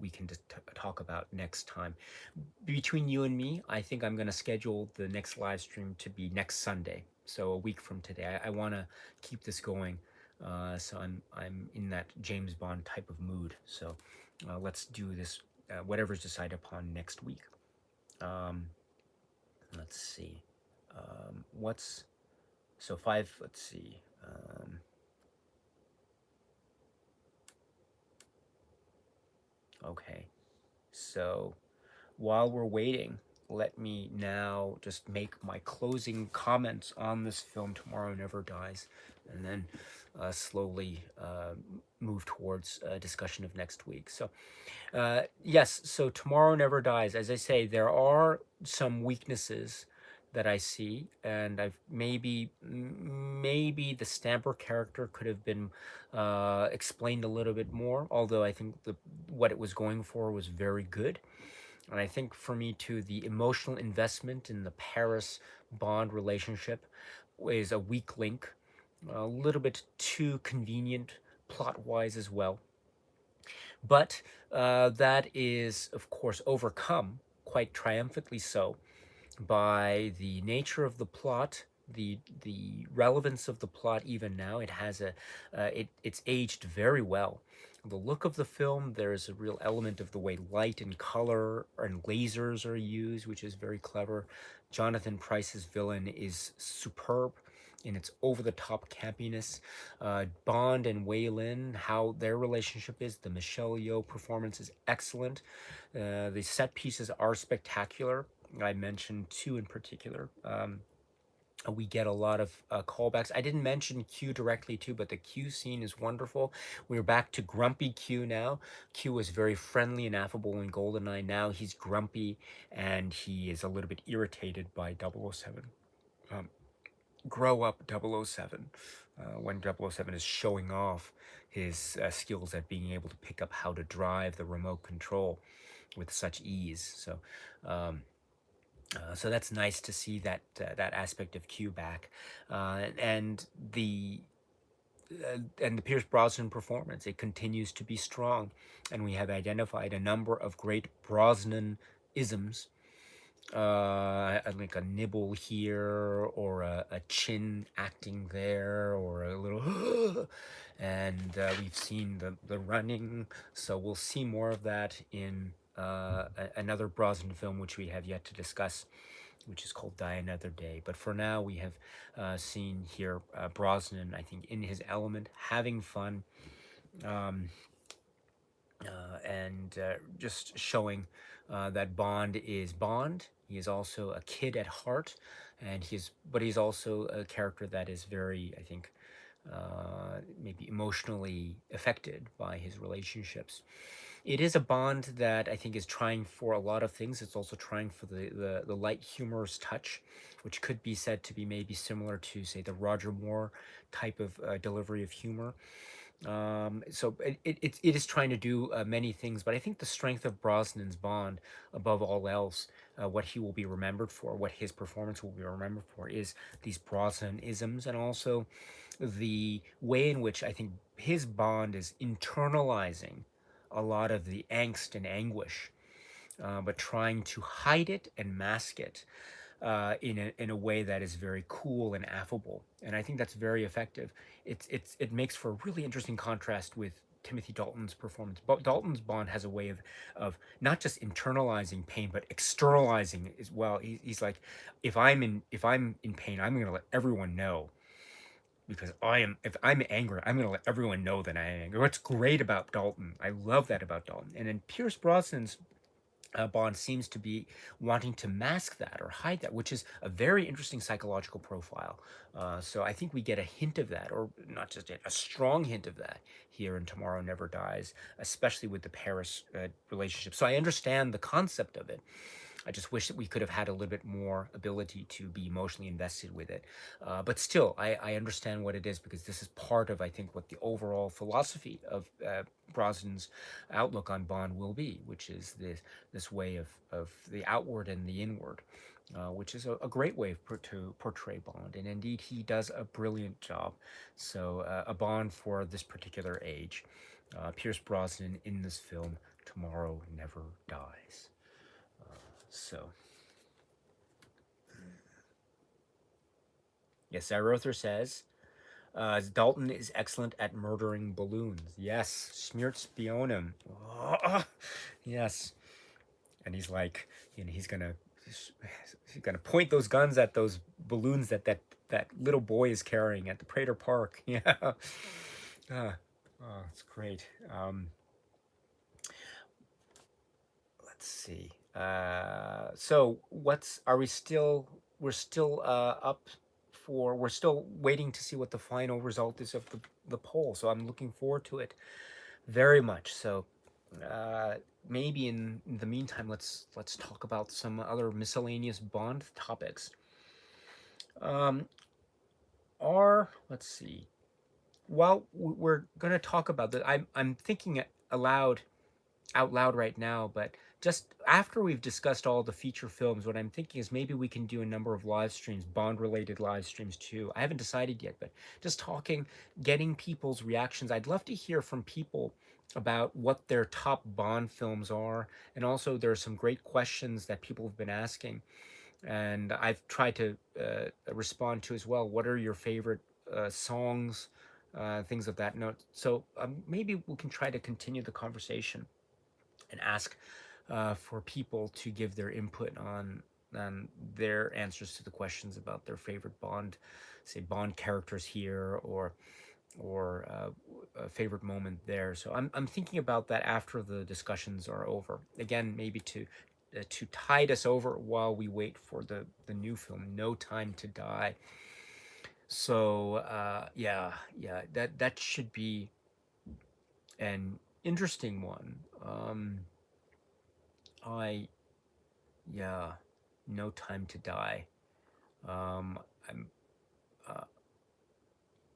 we can talk about next time. Between you and me, I think I'm going to schedule the next live stream to be next Sunday, so a week from today. I want to keep this going, so I'm in that James Bond type of mood. So let's do this, whatever's decided upon next week. Um, let's see. What's so five? Let's see. Okay, so while we're waiting, let me now just make my closing comments on this film, Tomorrow Never Dies, and then slowly move towards a discussion of next week. So, yes, so Tomorrow Never Dies. As I say, there are some weaknesses that I see, and maybe the Stamper character could have been explained a little bit more. Although I think what it was going for was very good. And I think for me too, the emotional investment in the Paris Bond relationship is a weak link, a little bit too convenient plot wise as well. But that is, of course, overcome quite triumphantly so by the nature of the plot, the relevance of the plot. Even now, it has it's aged very well. The look of the film, there's a real element of the way light and color and lasers are used, which is very clever. Jonathan Pryce's villain is superb in its over-the-top campiness. Bond and Wei Lin, how their relationship is, the Michelle Yeoh performance is excellent. The set pieces are spectacular. I mentioned two in particular. We get a lot of callbacks. I didn't mention Q directly too, but the Q scene is wonderful. We're back to grumpy Q now. Q was very friendly and affable in GoldenEye. Now he's grumpy and he is a little bit irritated by 007. Um, Grow up, 007. When 007 is showing off his skills at being able to pick up how to drive the remote control with such ease. So that's nice to see that aspect of Q back, and the Pierce Brosnan performance. It continues to be strong, and we have identified a number of great Brosnan isms, like a nibble here, or a chin acting there, or a little and we've seen the running, so we'll see more of that in another Brosnan film which we have yet to discuss, which is called Die Another Day. But for now, we have seen here Brosnan, I think, in his element, having fun, um, and just showing that Bond is Bond. He is also a kid at heart, and but he's also a character that is very, I think, maybe emotionally affected by his relationships. It is a Bond that I think is trying for a lot of things. It's also trying for the light humorous touch, which could be said to be maybe similar to, say, the Roger Moore type of delivery of humor. So it is trying to do many things, but I think the strength of Brosnan's Bond, above all else, what he will be remembered for, what his performance will be remembered for, is these Brosnan isms, and also the way in which I think his Bond is internalizing a lot of the angst and anguish, but trying to hide it and mask it in a way that is very cool and affable, and I think that's very effective. It makes for a really interesting contrast with Timothy Dalton's performance. But Dalton's Bond has a way of not just internalizing pain but externalizing it as well. He's like, if I'm in pain, I'm going to let everyone know, because if I'm angry, I'm going to let everyone know that I am angry. What's great about Dalton, I love that about Dalton, and in Pierce Brosnan's Bond seems to be wanting to mask that or hide that, which is a very interesting psychological profile. So I think we get a hint of that, or not just a strong hint of that here in Tomorrow Never Dies, especially with the Paris relationship. So I understand the concept of it. I just wish that we could have had a little bit more ability to be emotionally invested with it. But still, I understand what it is, because this is part of, I think, what the overall philosophy of Brosnan's outlook on Bond will be, which is this way of the outward and the inward, which is a great way to portray Bond. And indeed, he does a brilliant job. So a Bond for this particular age. Pierce Brosnan in this film, Tomorrow Never Dies. So, yes, Sarother says, Dalton is excellent at murdering balloons. Yes, Schmiertspionem. Oh, yes. And he's like, he's gonna point those guns at those balloons that little boy is carrying at the Prater Park. Yeah. Oh, it's great. Let's see. So what's are we still? We're still up for. We're still waiting to see what the final result is of the poll. So I'm looking forward to it very much. So uh, maybe in the meantime, let's talk about some other miscellaneous Bond topics. Um, let's see. While we're gonna talk about that, I'm thinking aloud out loud right now, but just after we've discussed all the feature films, what I'm thinking is maybe we can do a number of live streams, Bond related live streams too. I haven't decided yet, but just talking, getting people's reactions. I'd love to hear from people about what their top Bond films are. And also, there are some great questions that people have been asking, and I've tried to respond to as well. What are your favorite songs? Things of that note. So maybe we can try to continue the conversation and ask for people to give their input on their answers to the questions about their favorite Bond, say Bond characters here, or a favorite moment there. So I'm thinking about that after the discussions are over. Again, maybe to tide us over while we wait for the new film, No Time to Die. So yeah, that should be an interesting one. I Yeah, No Time to Die. I'm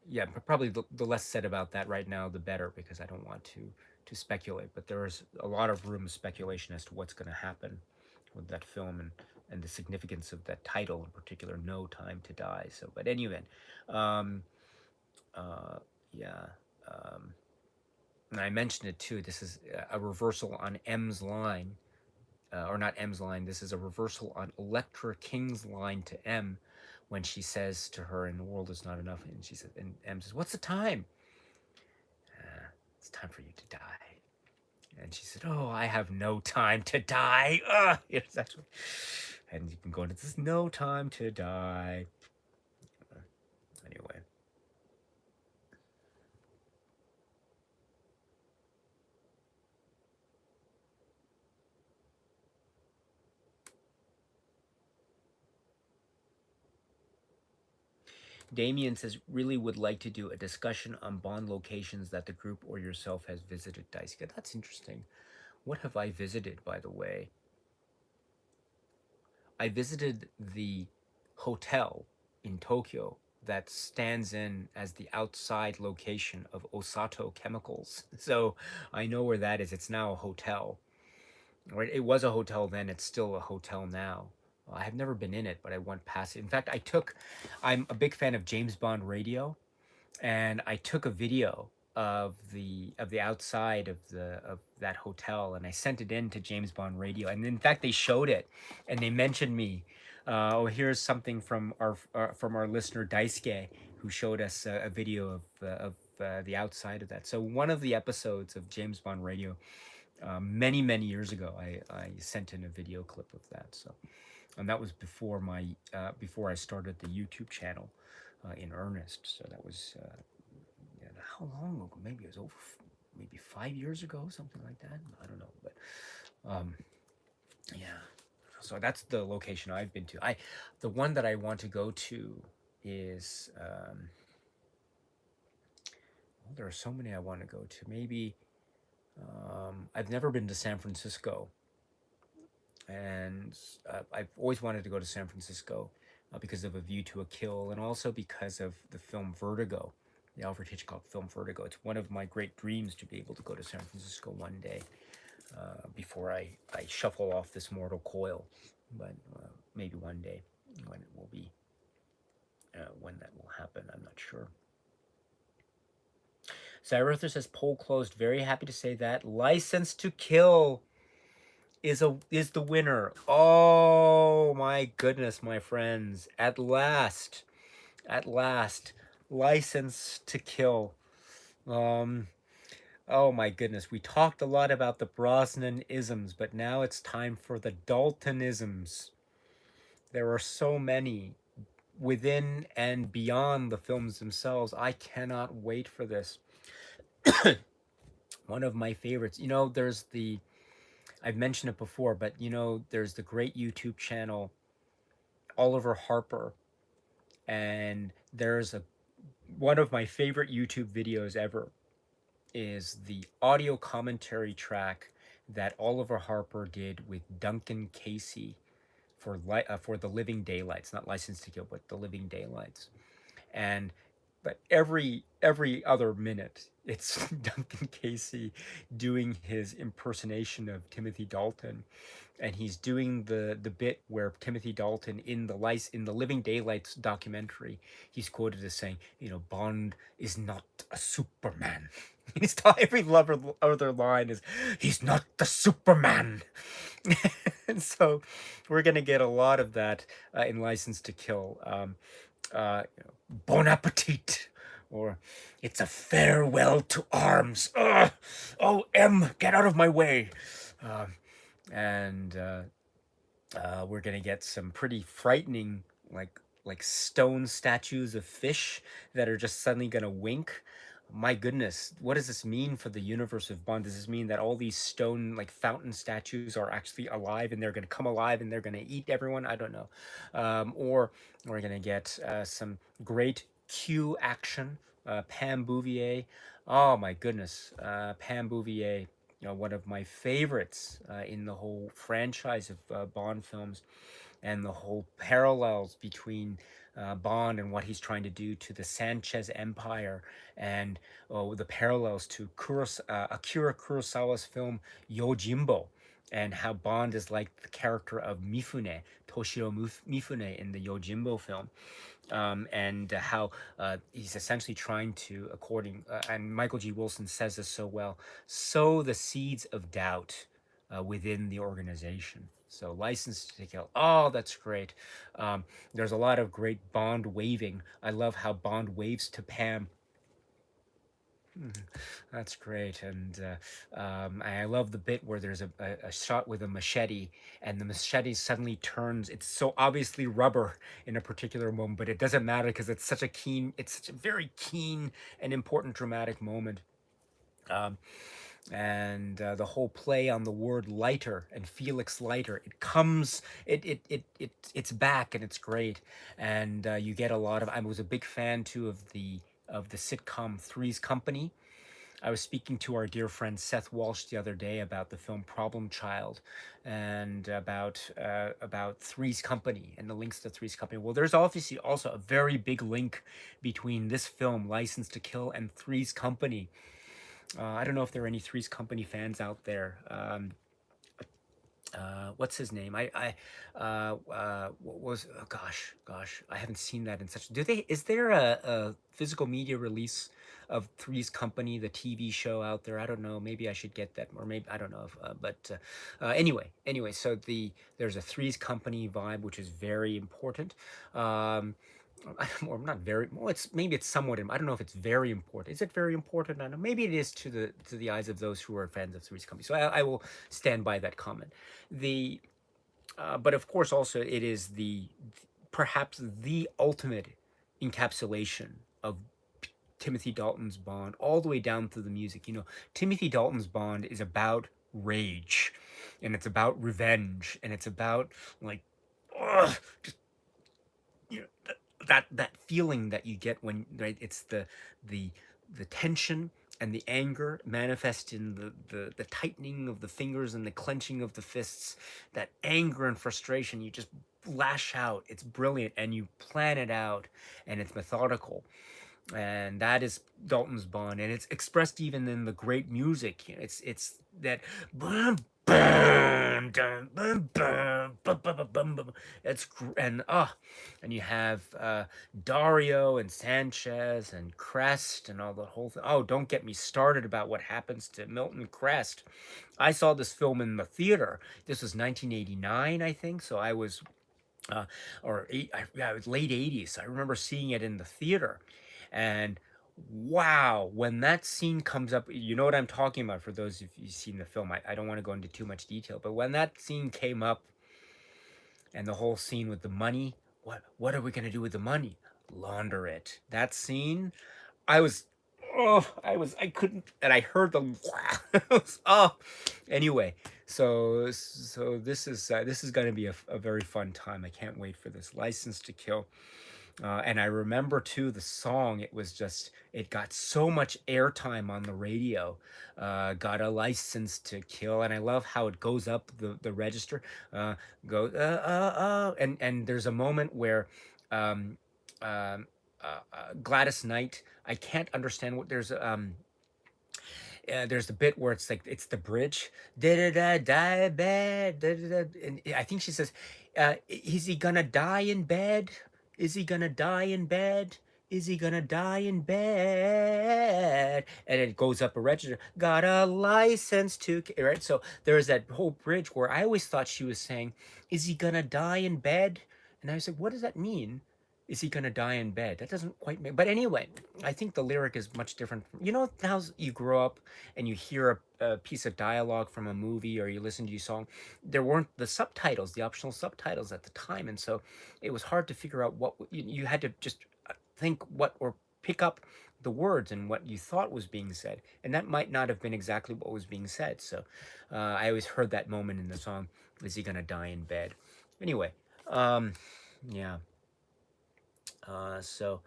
Yeah, but probably the less said about that right now, the better, because I don't want to speculate. But there is a lot of room of speculation as to what's going to happen with that film, and the significance of that title in particular, No Time to Die. So, but anyway, um, yeah. And I mentioned it too. This is a reversal on M's line. or not M's line. This is a reversal on Electra King's line to M, when she says to her, "And the world is not enough," and she says, and M says, "What's the time?" It's time for you to die. And she said, "Oh, I have no time to die." Yes, actually. And you can go into this, "No time to die." Anyway. Damien says, really would like to do a discussion on Bond locations that the group or yourself has visited, Daisuke. That's interesting. What have I visited, by the way? I visited the hotel in Tokyo that stands in as the outside location of Osato Chemicals. So I know where that is. It's now a hotel. Right? It was a hotel then. It's still a hotel now. I have never been in it, but I went past it. In fact, I'm a big fan of James Bond radio, and I took a video of the outside of that hotel, and I sent it in to James Bond Radio, and in fact they showed it, and they mentioned me. Oh, here's something from our listener Daisuke, who showed us a video of the outside of that. So one of the episodes of James Bond Radio, many years ago, I sent in a video clip of that. So, and that was before before I started the YouTube channel in earnest. So that was yeah, how long ago? Maybe it was over, maybe 5 years ago, something like that. I don't know, but um, yeah. So that's the location I've been to. The one that I want to go to is well, there are so many I want to go to. Maybe I've never been to San Francisco, and I've always wanted to go to San Francisco because of A View to a Kill, and also because of the film Vertigo, the Alfred Hitchcock film Vertigo. It's one of my great dreams to be able to go to San Francisco one day before I shuffle off this mortal coil. But maybe one day when it will be, when that will happen, I'm not sure. Cyrother says, poll closed. Very happy to say that. License to Kill is the winner. Oh my goodness, my friends. At last. At last. License to Kill. Oh my goodness. We talked a lot about the Brosnan isms, but now it's time for the Daltonisms. There are so many within and beyond the films themselves. I cannot wait for this. One of my favorites. I've mentioned it before, but there's the great YouTube channel Oliver Harper, and there's one of my favorite YouTube videos ever is the audio commentary track that Oliver Harper did with Duncan Casey for The Living Daylights, not License to Kill, but The Living Daylights. And but every other minute, it's Duncan Casey doing his impersonation of Timothy Dalton, and he's doing the bit where Timothy Dalton in the Living Daylights documentary, he's quoted as saying, Bond is not a Superman. Every other line is, he's not the Superman. And so we're gonna get a lot of that in License to Kill. Bon appetit, or it's a farewell to arms. Ugh! Oh, M, get out of my way. And we're gonna get some pretty frightening, like stone statues of fish that are just suddenly gonna wink. My goodness, what does this mean for the universe of Bond? Does this mean that all these stone, like fountain statues, are actually alive and they're going to come alive and they're going to eat everyone? I don't know. Or we're going to get some great Q action. Pam Bouvier. Oh my goodness. Pam Bouvier, one of my favorites in the whole franchise of Bond films, and the whole parallels between Bond and what he's trying to do to the Sanchez Empire, and the parallels to Akira Kurosawa's film Yojimbo, and how Bond is like the character of Mifune, Toshiro Mifune in the Yojimbo film. And how he's essentially trying to, and Michael G. Wilson says this so well, sow the seeds of doubt within the organization. So License to Kill. Oh, that's great. There's a lot of great Bond waving. I love how Bond waves to Pam. That's great, and I love the bit where there's a shot with a machete, and the machete suddenly turns. It's so obviously rubber in a particular moment, but it doesn't matter because it's such a very keen and important dramatic moment. Um, and the whole play on the word lighter and Felix Leiter, it's back and it's great, and you get a lot of. I was a big fan too of the sitcom Three's Company. I was speaking to our dear friend Seth Walsh the other day about the film Problem Child, and about Three's Company and the links to Three's Company. Well, there's obviously also a very big link between this film, License to Kill, and Three's Company. I don't know if there are any Three's Company fans out there. What's his name? What was? Oh, gosh, I haven't seen that in such. Do they? Is there a physical media release of Three's Company, the TV show out there? I don't know. Maybe I should get that, or maybe I don't know. If, anyway. So there's a Three's Company vibe, which is very important. Um, or not very well, it's somewhat, I don't know if it's very important. Is it very important? I don't know, maybe it is to the eyes of those who are fans of Three's Company, so I will stand by that comment. The But of course also it is the perhaps the ultimate encapsulation of Timothy Dalton's Bond, all the way down through the music. Timothy Dalton's Bond is about rage, and it's about revenge, and it's about, like, ugh, just, you know, that feeling that you get when, right, it's the the tension and the anger manifest in the tightening of the fingers and the clenching of the fists. That anger and frustration, you just lash out. It's brilliant, and you plan it out, and it's methodical, and that is Dalton's Bond, and it's expressed even in the great music. It's that boom, boom, dun, boom, boom, bum, bum, bum, bum, bum. And you have Dario and Sanchez and Crest and all the whole thing. Oh, don't get me started about what happens to Milton Crest. I saw this film in the theater. This was 1989, I think. So I was yeah, it was late 80s. I remember seeing it in the theater. And wow, when that scene comes up, you know what I'm talking about. For those of you who've seen the film, I don't want to go into too much detail, but when that scene came up, and the whole scene with the money, what are we going to do with the money? Launder it. That scene, I was, I couldn't, and I heard the oh, anyway. So this is going to be a very fun time. I can't wait for this. License to Kill. And I remember too the song. It got so much airtime on the radio. Got a license to kill, and I love how it goes up the register. Go and there's a moment where um, Gladys Knight. I can't understand what there's the bit where it's like it's the bridge. Da da da die bad. Da, da, da, and I think she says, "Is he gonna die in bed? Is he gonna die in bed? Is he gonna die in bed?" And it goes up a register. Got a license to right. So there's that whole bridge where I always thought she was saying, "Is he gonna die in bed?" And I was like, "What does that mean? Is he gonna die in bed?" That doesn't quite make. But anyway, I think the lyric is much different. How you grow up and you hear a piece of dialogue from a movie, or you listen to a song. There weren't the subtitles, the optional subtitles at the time, and so it was hard to figure out what you had to just think what, or pick up the words and what you thought was being said, and that might not have been exactly what was being said. So I always heard that moment in the song, "Is he gonna die in bed?" Anyway, yeah. So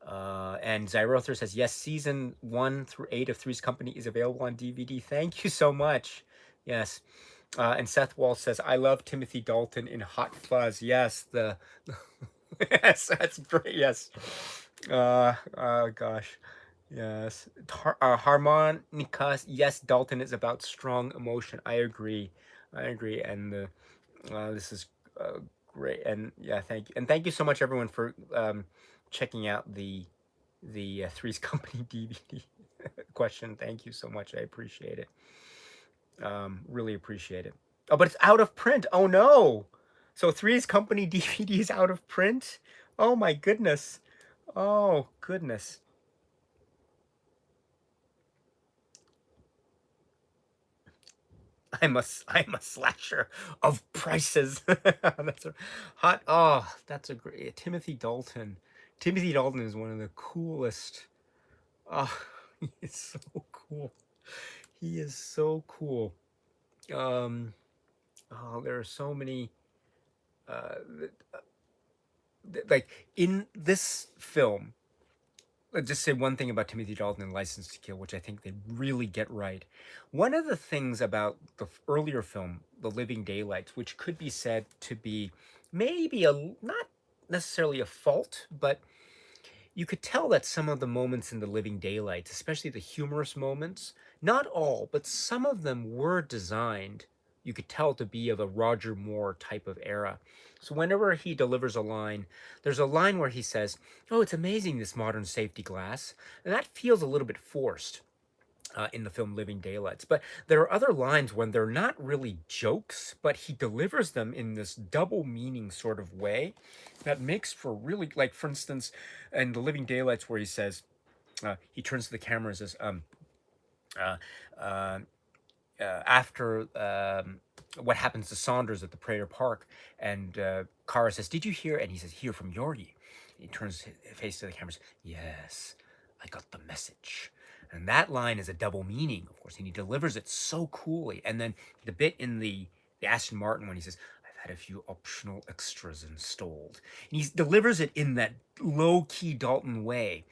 and Zyrother says, yes, season 1 through 8 of Three's Company is available on DVD. Thank you so much. Yes. And Seth Wall says, I love Timothy Dalton in Hot Fuzz. Yes, yes, that's great. Yes. Gosh. Yes. Harmonica. Yes, Dalton is about strong emotion. I agree. And this is great. And yeah, thank you. And thank you so much, everyone, for checking out the Three's Company DVD question. Thank you so much. I appreciate it. Really appreciate it. Oh, but it's out of print. Oh no! So Three's Company DVD is out of print. Oh my goodness. Oh goodness. I'm a slasher of prices. That's a hot. Oh, that's a great Timothy Dalton. Timothy Dalton is one of the coolest. Oh, he is so cool. He is so cool. Um, oh, there are so many. Uh, like in this film, let's just say one thing about Timothy Dalton and License to Kill, which I think they really get right. One of the things about the earlier film, The Living Daylights, which could be said to be maybe a not necessarily a fault, but you could tell that some of the moments in The Living Daylights, especially the humorous moments, not all, but some of them were designed, you could tell, to be of a Roger Moore type of era. So whenever he delivers a line, there's a line where he says, "Oh, it's amazing, this modern safety glass." And that feels a little bit forced. In the film Living Daylights. But there are other lines when they're not really jokes, but he delivers them in this double meaning sort of way that makes for really, like, for instance, in the Living Daylights, where he says, he turns to the camera and says, uh, uh, after what happens to Saunders at the Prater Park, and Kara says, "Did you hear?" And he says, "Hear from Yorgie." He turns his face to the camera and says, "Yes, I got the message." And that line is a double meaning, of course, and he delivers it so coolly. And then the bit in the Aston Martin when he says, "I've had a few optional extras installed," and he delivers it in that low key Dalton way.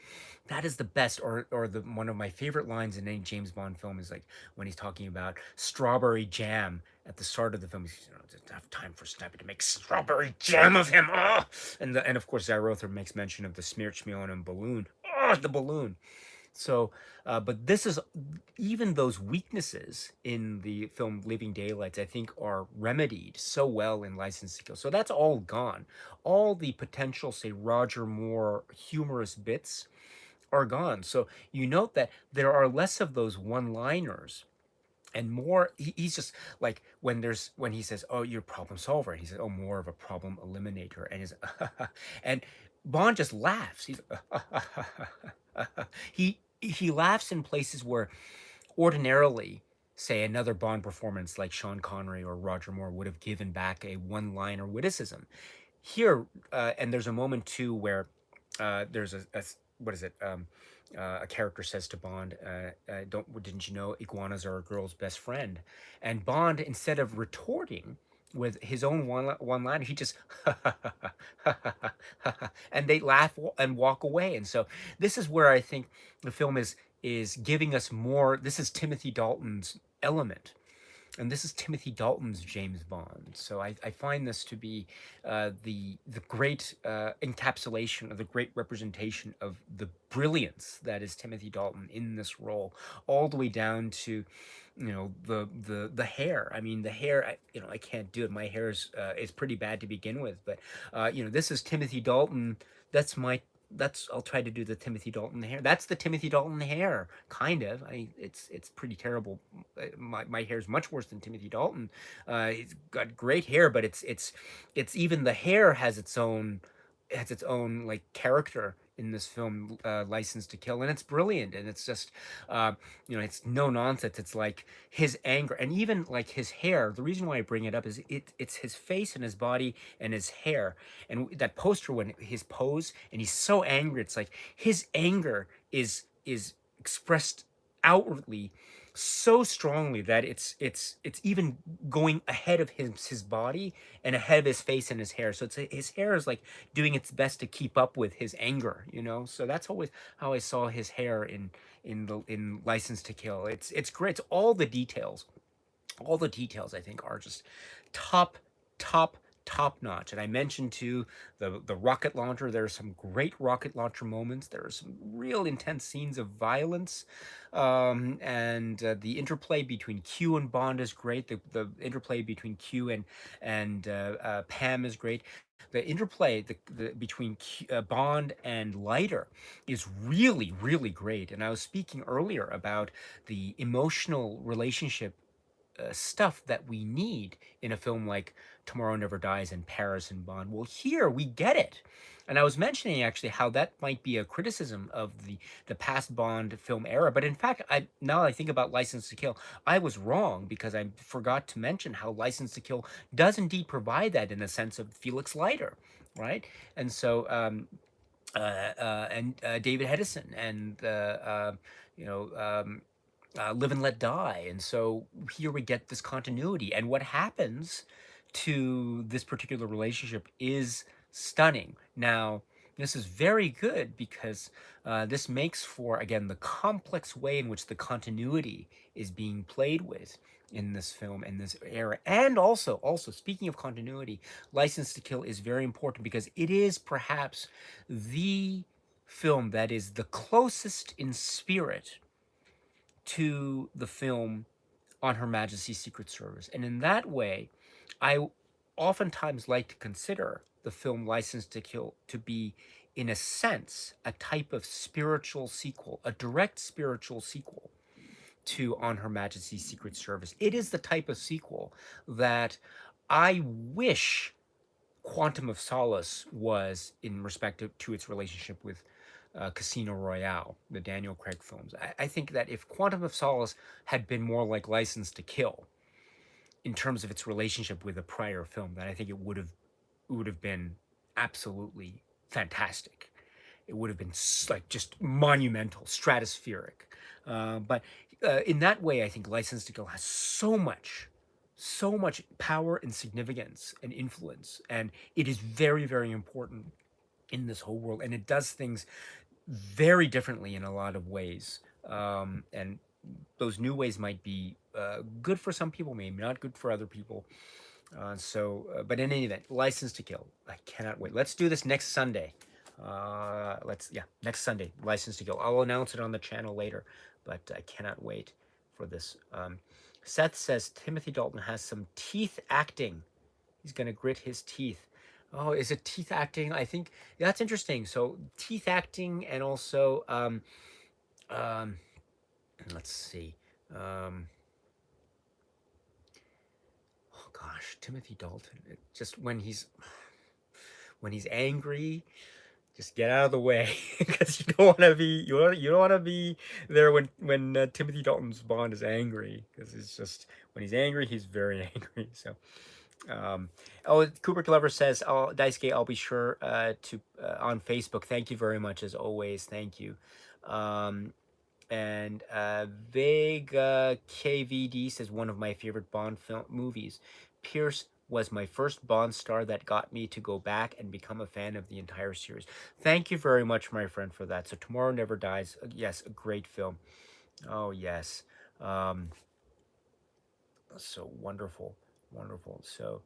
That is the best, or the one of my favorite lines in any James Bond film is like when he's talking about strawberry jam at the start of the film. He's, "Doesn't have time for Snappy to make strawberry jam of him." Oh! And of course Zarother makes mention of the Smearchmeon and balloon. Oh, the balloon. So, but this is, even those weaknesses in the film Living Daylights, I think, are remedied so well in License to Kill. So that's all gone. All the potential, say, Roger Moore humorous bits are gone. So you note that there are less of those one-liners and more. He's just like when he says, "Oh, you're a problem solver," and he says, "Oh, more of a problem eliminator," and his and Bond just laughs. He's he laughs in places where ordinarily, say, another Bond performance like Sean Connery or Roger Moore would have given back a one-liner witticism. Here, and there's a moment too where there's what is it? A character says to Bond, "Don't didn't you know iguanas are a girl's best friend?" And Bond, instead of retorting with his own one liner, he just and they laugh and walk away. And so this is where I think the film is giving us more. This is Timothy Dalton's element, and this is Timothy Dalton's James Bond. So I find this to be the great encapsulation of the great representation of the brilliance that is Timothy Dalton in this role, all the way down to the hair. I mean, the hair. I can't do it. My hair is pretty bad to begin with, but this is Timothy Dalton. That's my I'll try to do the Timothy Dalton hair. That's the Timothy Dalton hair, kind of. It's pretty terrible. My hair is much worse than Timothy Dalton. He's got great hair, but it's even the hair has its own like character in this film, License to Kill, and it's brilliant, and it's just it's no nonsense. It's like his anger, and even like his hair. The reason why I bring it up is it's his face and his body and his hair, and that poster when his pose, and he's so angry. It's like his anger is expressed outwardly so strongly that it's even going ahead of his body and ahead of his face and his hair. So it's his hair is like doing its best to keep up with his anger. So that's always how I saw his hair in License to Kill. It's great. It's all the details I think are just top, top, top notch. And I mentioned too the rocket launcher. There are some great rocket launcher moments. There are some real intense scenes of violence, and the interplay between Q and Bond is great. The interplay between Q and Pam is great. The interplay between Bond and Leiter is really, really great. And I was speaking earlier about the emotional relationship stuff that we need in a film like Tomorrow Never Dies and Paris and Bond. Well, here we get it. And I was mentioning actually how that might be a criticism of the past Bond film era, but in fact, now I think about License to Kill, I was wrong because I forgot to mention how License to Kill does indeed provide that in the sense of Felix Leiter, right? And so David Hedison and you know Live and Let Die. And so here we get this continuity. And what happens to this particular relationship is stunning. Now, this is very good because this makes for, again, the complex way in which the continuity is being played with in this film and this era. And also speaking of continuity, License to Kill is very important because it is perhaps the film that is the closest in spirit to the film On Her Majesty's Secret Service. And in that way, I oftentimes like to consider the film License to Kill to be, in a sense, a type of spiritual sequel, a direct spiritual sequel to On Her Majesty's Secret Service. It is the type of sequel that I wish Quantum of Solace was in respect to its relationship with Casino Royale, the Daniel Craig films. I think that if Quantum of Solace had been more like License to Kill in terms of its relationship with a prior film, then I think it would have been absolutely fantastic. It would have been like just monumental, stratospheric. But in that way, I think License to Kill has so much power and significance and influence, and it is very, very important in this whole world, and it does things very differently in a lot of ways. And those new ways might be good for some people, maybe not good for other people. But in any event, License to Kill. I cannot wait. Let's do this next Sunday. Next Sunday, License to Kill. I'll announce it on the channel later, but I cannot wait for this. Seth says Timothy Dalton has some teeth acting. He's gonna grit his teeth. Oh, is it teeth acting? I think that's interesting. So teeth acting, and also um, let's see. Um, oh gosh, Timothy Dalton. Just when he's angry, just get out of the way because you don't want to be you don't want to be there when Timothy Dalton's Bond is angry, because it's just when he's angry, he's very angry. So. Um, oh, Cooper Glover says, "Oh, Daisuke, I'll be sure to on Facebook. Thank you very much as always. Thank you." Um, and Vega KVD says, "One of my favorite Bond film movies. Pierce was my first Bond star that got me to go back and become a fan of the entire series." Thank you very much, my friend, for that. So Tomorrow Never Dies. Yes, a great film. Oh yes. Um, so wonderful, wonderful. So.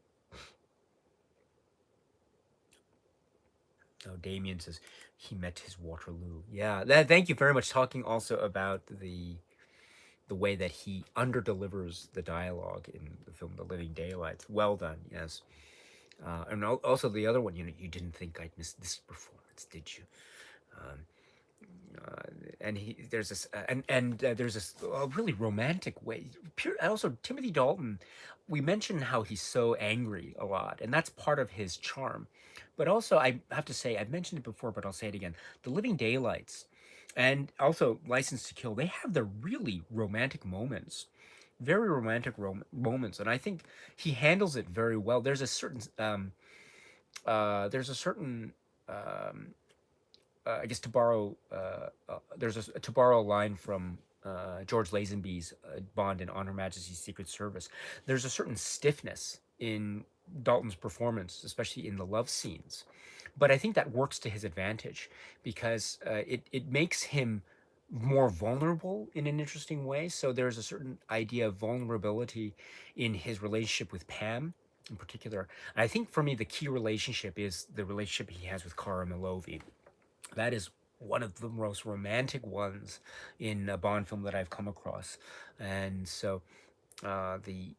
Oh, Damien says he met his Waterloo. Yeah, thank you very much. Talking also about the way that he underdelivers the dialogue in the film The Living Daylights. Well done, yes. And also the other one, you didn't think I'd miss this performance, did you? Um, and there's this there's this really romantic way. Also, Timothy Dalton, we mentioned how he's so angry a lot, and that's part of his charm. But also, I have to say, I've mentioned it before, but I'll say it again: The Living Daylights, and also License to Kill, they have the really romantic moments, very romantic moments, and I think he handles it very well. There's a certain I guess to borrow a line from George Lazenby's Bond in On Her Majesty's Secret Service, there's a certain stiffness in Dalton's performance, especially in the love scenes. But I think that works to his advantage because it makes him more vulnerable in an interesting way. So there's a certain idea of vulnerability in his relationship with Pam in particular. And I think for me, the key relationship is the relationship he has with Cara Milovi. That is one of the most romantic ones in a Bond film that I've come across, and so the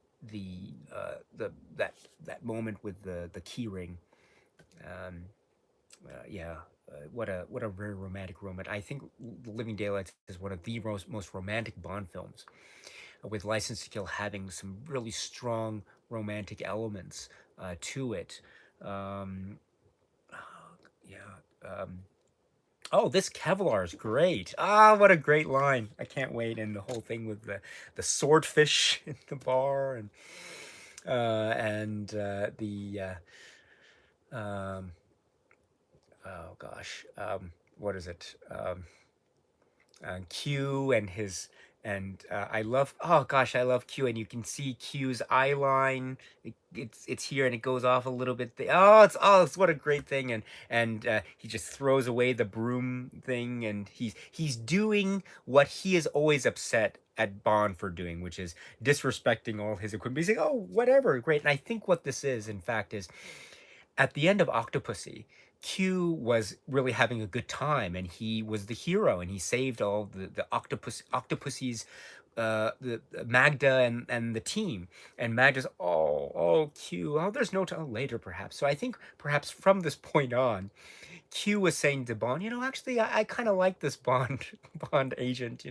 that moment with the key ring, um, yeah, what a very romantic moment. I think The Living Daylights is one of the most romantic Bond films. with License to Kill having some really strong romantic elements to it. Um, yeah. Oh, this Kevlar is great. Ah, what a great line. I can't wait. And the whole thing with the swordfish in the bar and um, oh gosh, what is it? Q and his I love, oh gosh, I love Q, and you can see Q's eye line. It's here and it goes off a little bit. It's what a great thing. And he just throws away the broom thing, and he's doing what he is always upset at Bond for doing, which is disrespecting all his equipment. He's like, oh, whatever, great. And I think what this is, in fact, is at the end of Octopussy, Q was really having a good time, and he was the hero, and he saved all the Octopussy's the Magda and the team. And Magda's, oh Q, oh, there's no time, later perhaps. So I think perhaps from this point on, Q was saying to Bond, actually, I kind of like this Bond Bond agent.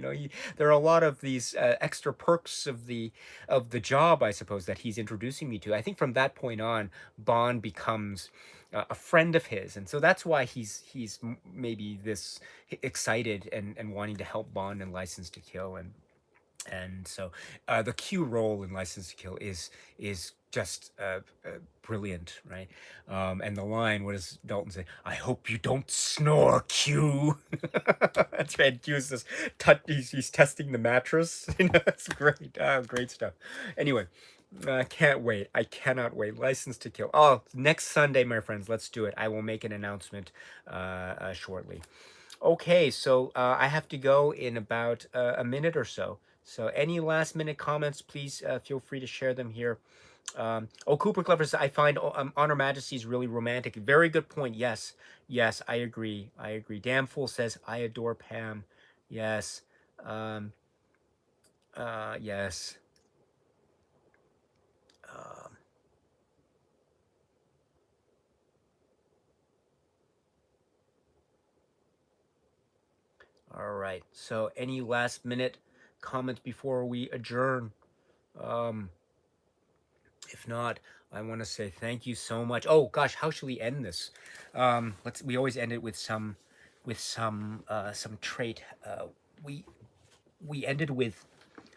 There are a lot of these extra perks of the job, I suppose, that he's introducing me to. I think from that point on, Bond becomes a friend of his, and so that's why he's maybe this excited and wanting to help Bond in License to Kill. And so the Q role in License to Kill is just brilliant, right? And the line, what does Dalton say? I hope you don't snore, Q. That's right. Q's this he's testing the mattress. It's great. Great stuff. Anyway, I can't wait. I cannot wait. License to Kill. Oh, next Sunday, my friends. Let's do it. I will make an announcement shortly. Okay, so I have to go in about a minute or so. So any last minute comments, please feel free to share them here. Cooper Clever says, I find Honor Majesty's really romantic. Very good point. Yes, yes, I agree. I agree. Damn Fool says, I adore Pam. Yes. Um, yes. Um, all right. So any last minute comments before we adjourn? Um, If not, I want to say thank you so much. Oh gosh, how should we end this? We always end it with some trait. We we ended with,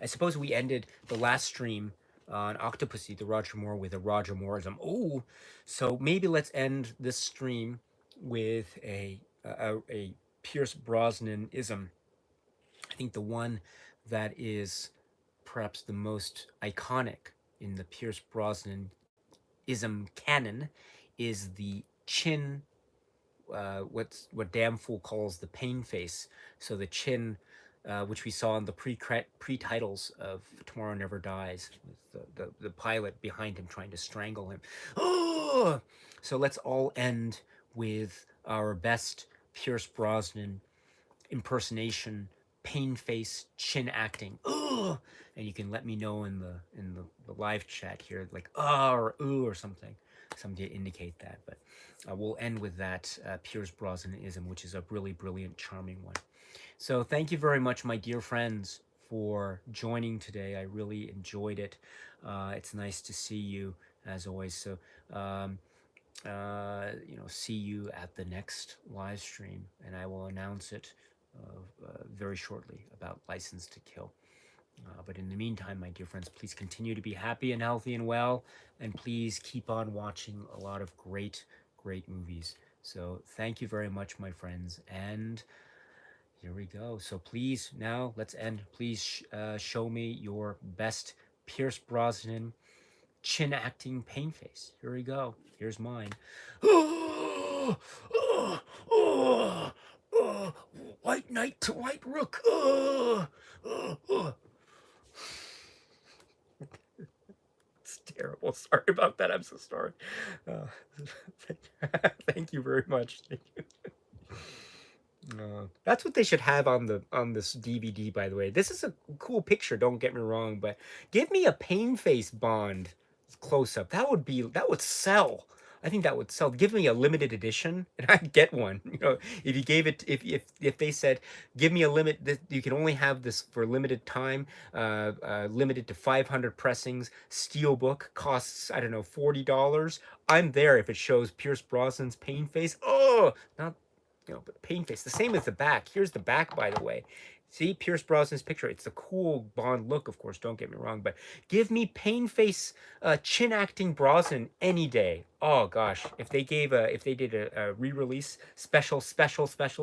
I suppose we ended the last stream on Octopussy, the Roger Moore, with a Roger Mooreism. Oh, so maybe let's end this stream with a Pierce Brosnanism. I think the one that is perhaps the most iconic in the Pierce Brosnan ism canon is the chin, what Damn Fool calls the pain face. So the chin, which we saw in the pre-titles of Tomorrow Never Dies, with the pilot behind him trying to strangle him. Oh! So let's all end with our best Pierce Brosnan impersonation, pain face, chin acting. Ugh! And you can let me know in the live chat here, like or ooh or something to indicate that. But we'll end with that Pierce Brosnanism, which is a really brilliant, charming one. So thank you very much, my dear friends, for joining today. I really enjoyed it. It's nice to see you as always. So see you at the next live stream, and I will announce it very shortly about License to Kill. But in the meantime, my dear friends, please continue to be happy and healthy and well, and please keep on watching a lot of great, great movies. So thank you very much, my friends, and here we go. So please, now let's end. Please show me your best Pierce Brosnan chin acting pain face. Here we go. Here's mine. White knight to white rook. It's terrible. Sorry about that. I'm so sorry. Thank you very much. Thank you. That's what they should have on this DVD, by the way. This is a cool picture, don't get me wrong, but give me a pain face Bond close up. That would sell. I think that would sell. Give me a limited edition, and I'd get one. You know, if you gave it, if they said, give me a limit that you can only have this for a limited time, limited to 500 pressings, steelbook costs, I don't know, $40. I'm there if it shows Pierce Brosnan's pain face. Oh, not, you know, but pain face. The same as the back. Here's the back, by the way. See Pierce Brosnan's picture. It's the cool Bond look, of course. Don't get me wrong, but give me pain face, chin acting Brosnan any day. Oh gosh, if they gave a, if they did a re-release special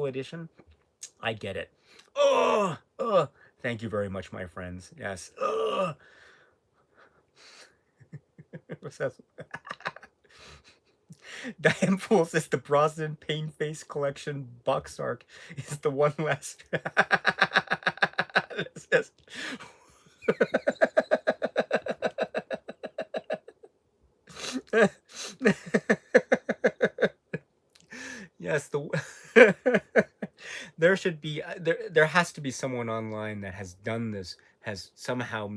edition, I'd get it. Oh, thank you very much, my friends. Yes. What's that? Diane Poole says the Brosnan Pain Face Collection box art is the one last. Yes. Yes, there should be there has to be someone online that has done this, has somehow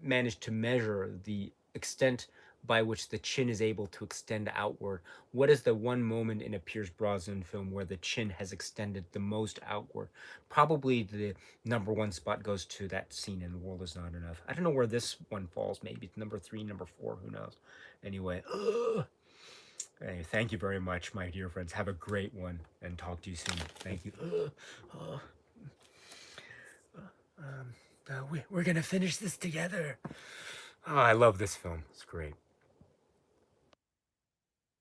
managed to measure the extent by which the chin is able to extend outward. What is the one moment in a Pierce Brosnan film where the chin has extended the most outward? Probably the number one spot goes to that scene in The World Is Not Enough. I don't know where this one falls. Maybe it's number 3, number 4, who knows. Anyway, hey, thank you very much, my dear friends. Have a great one, and talk to you soon. Thank you. We're gonna finish this together. Oh, I love this film. It's great.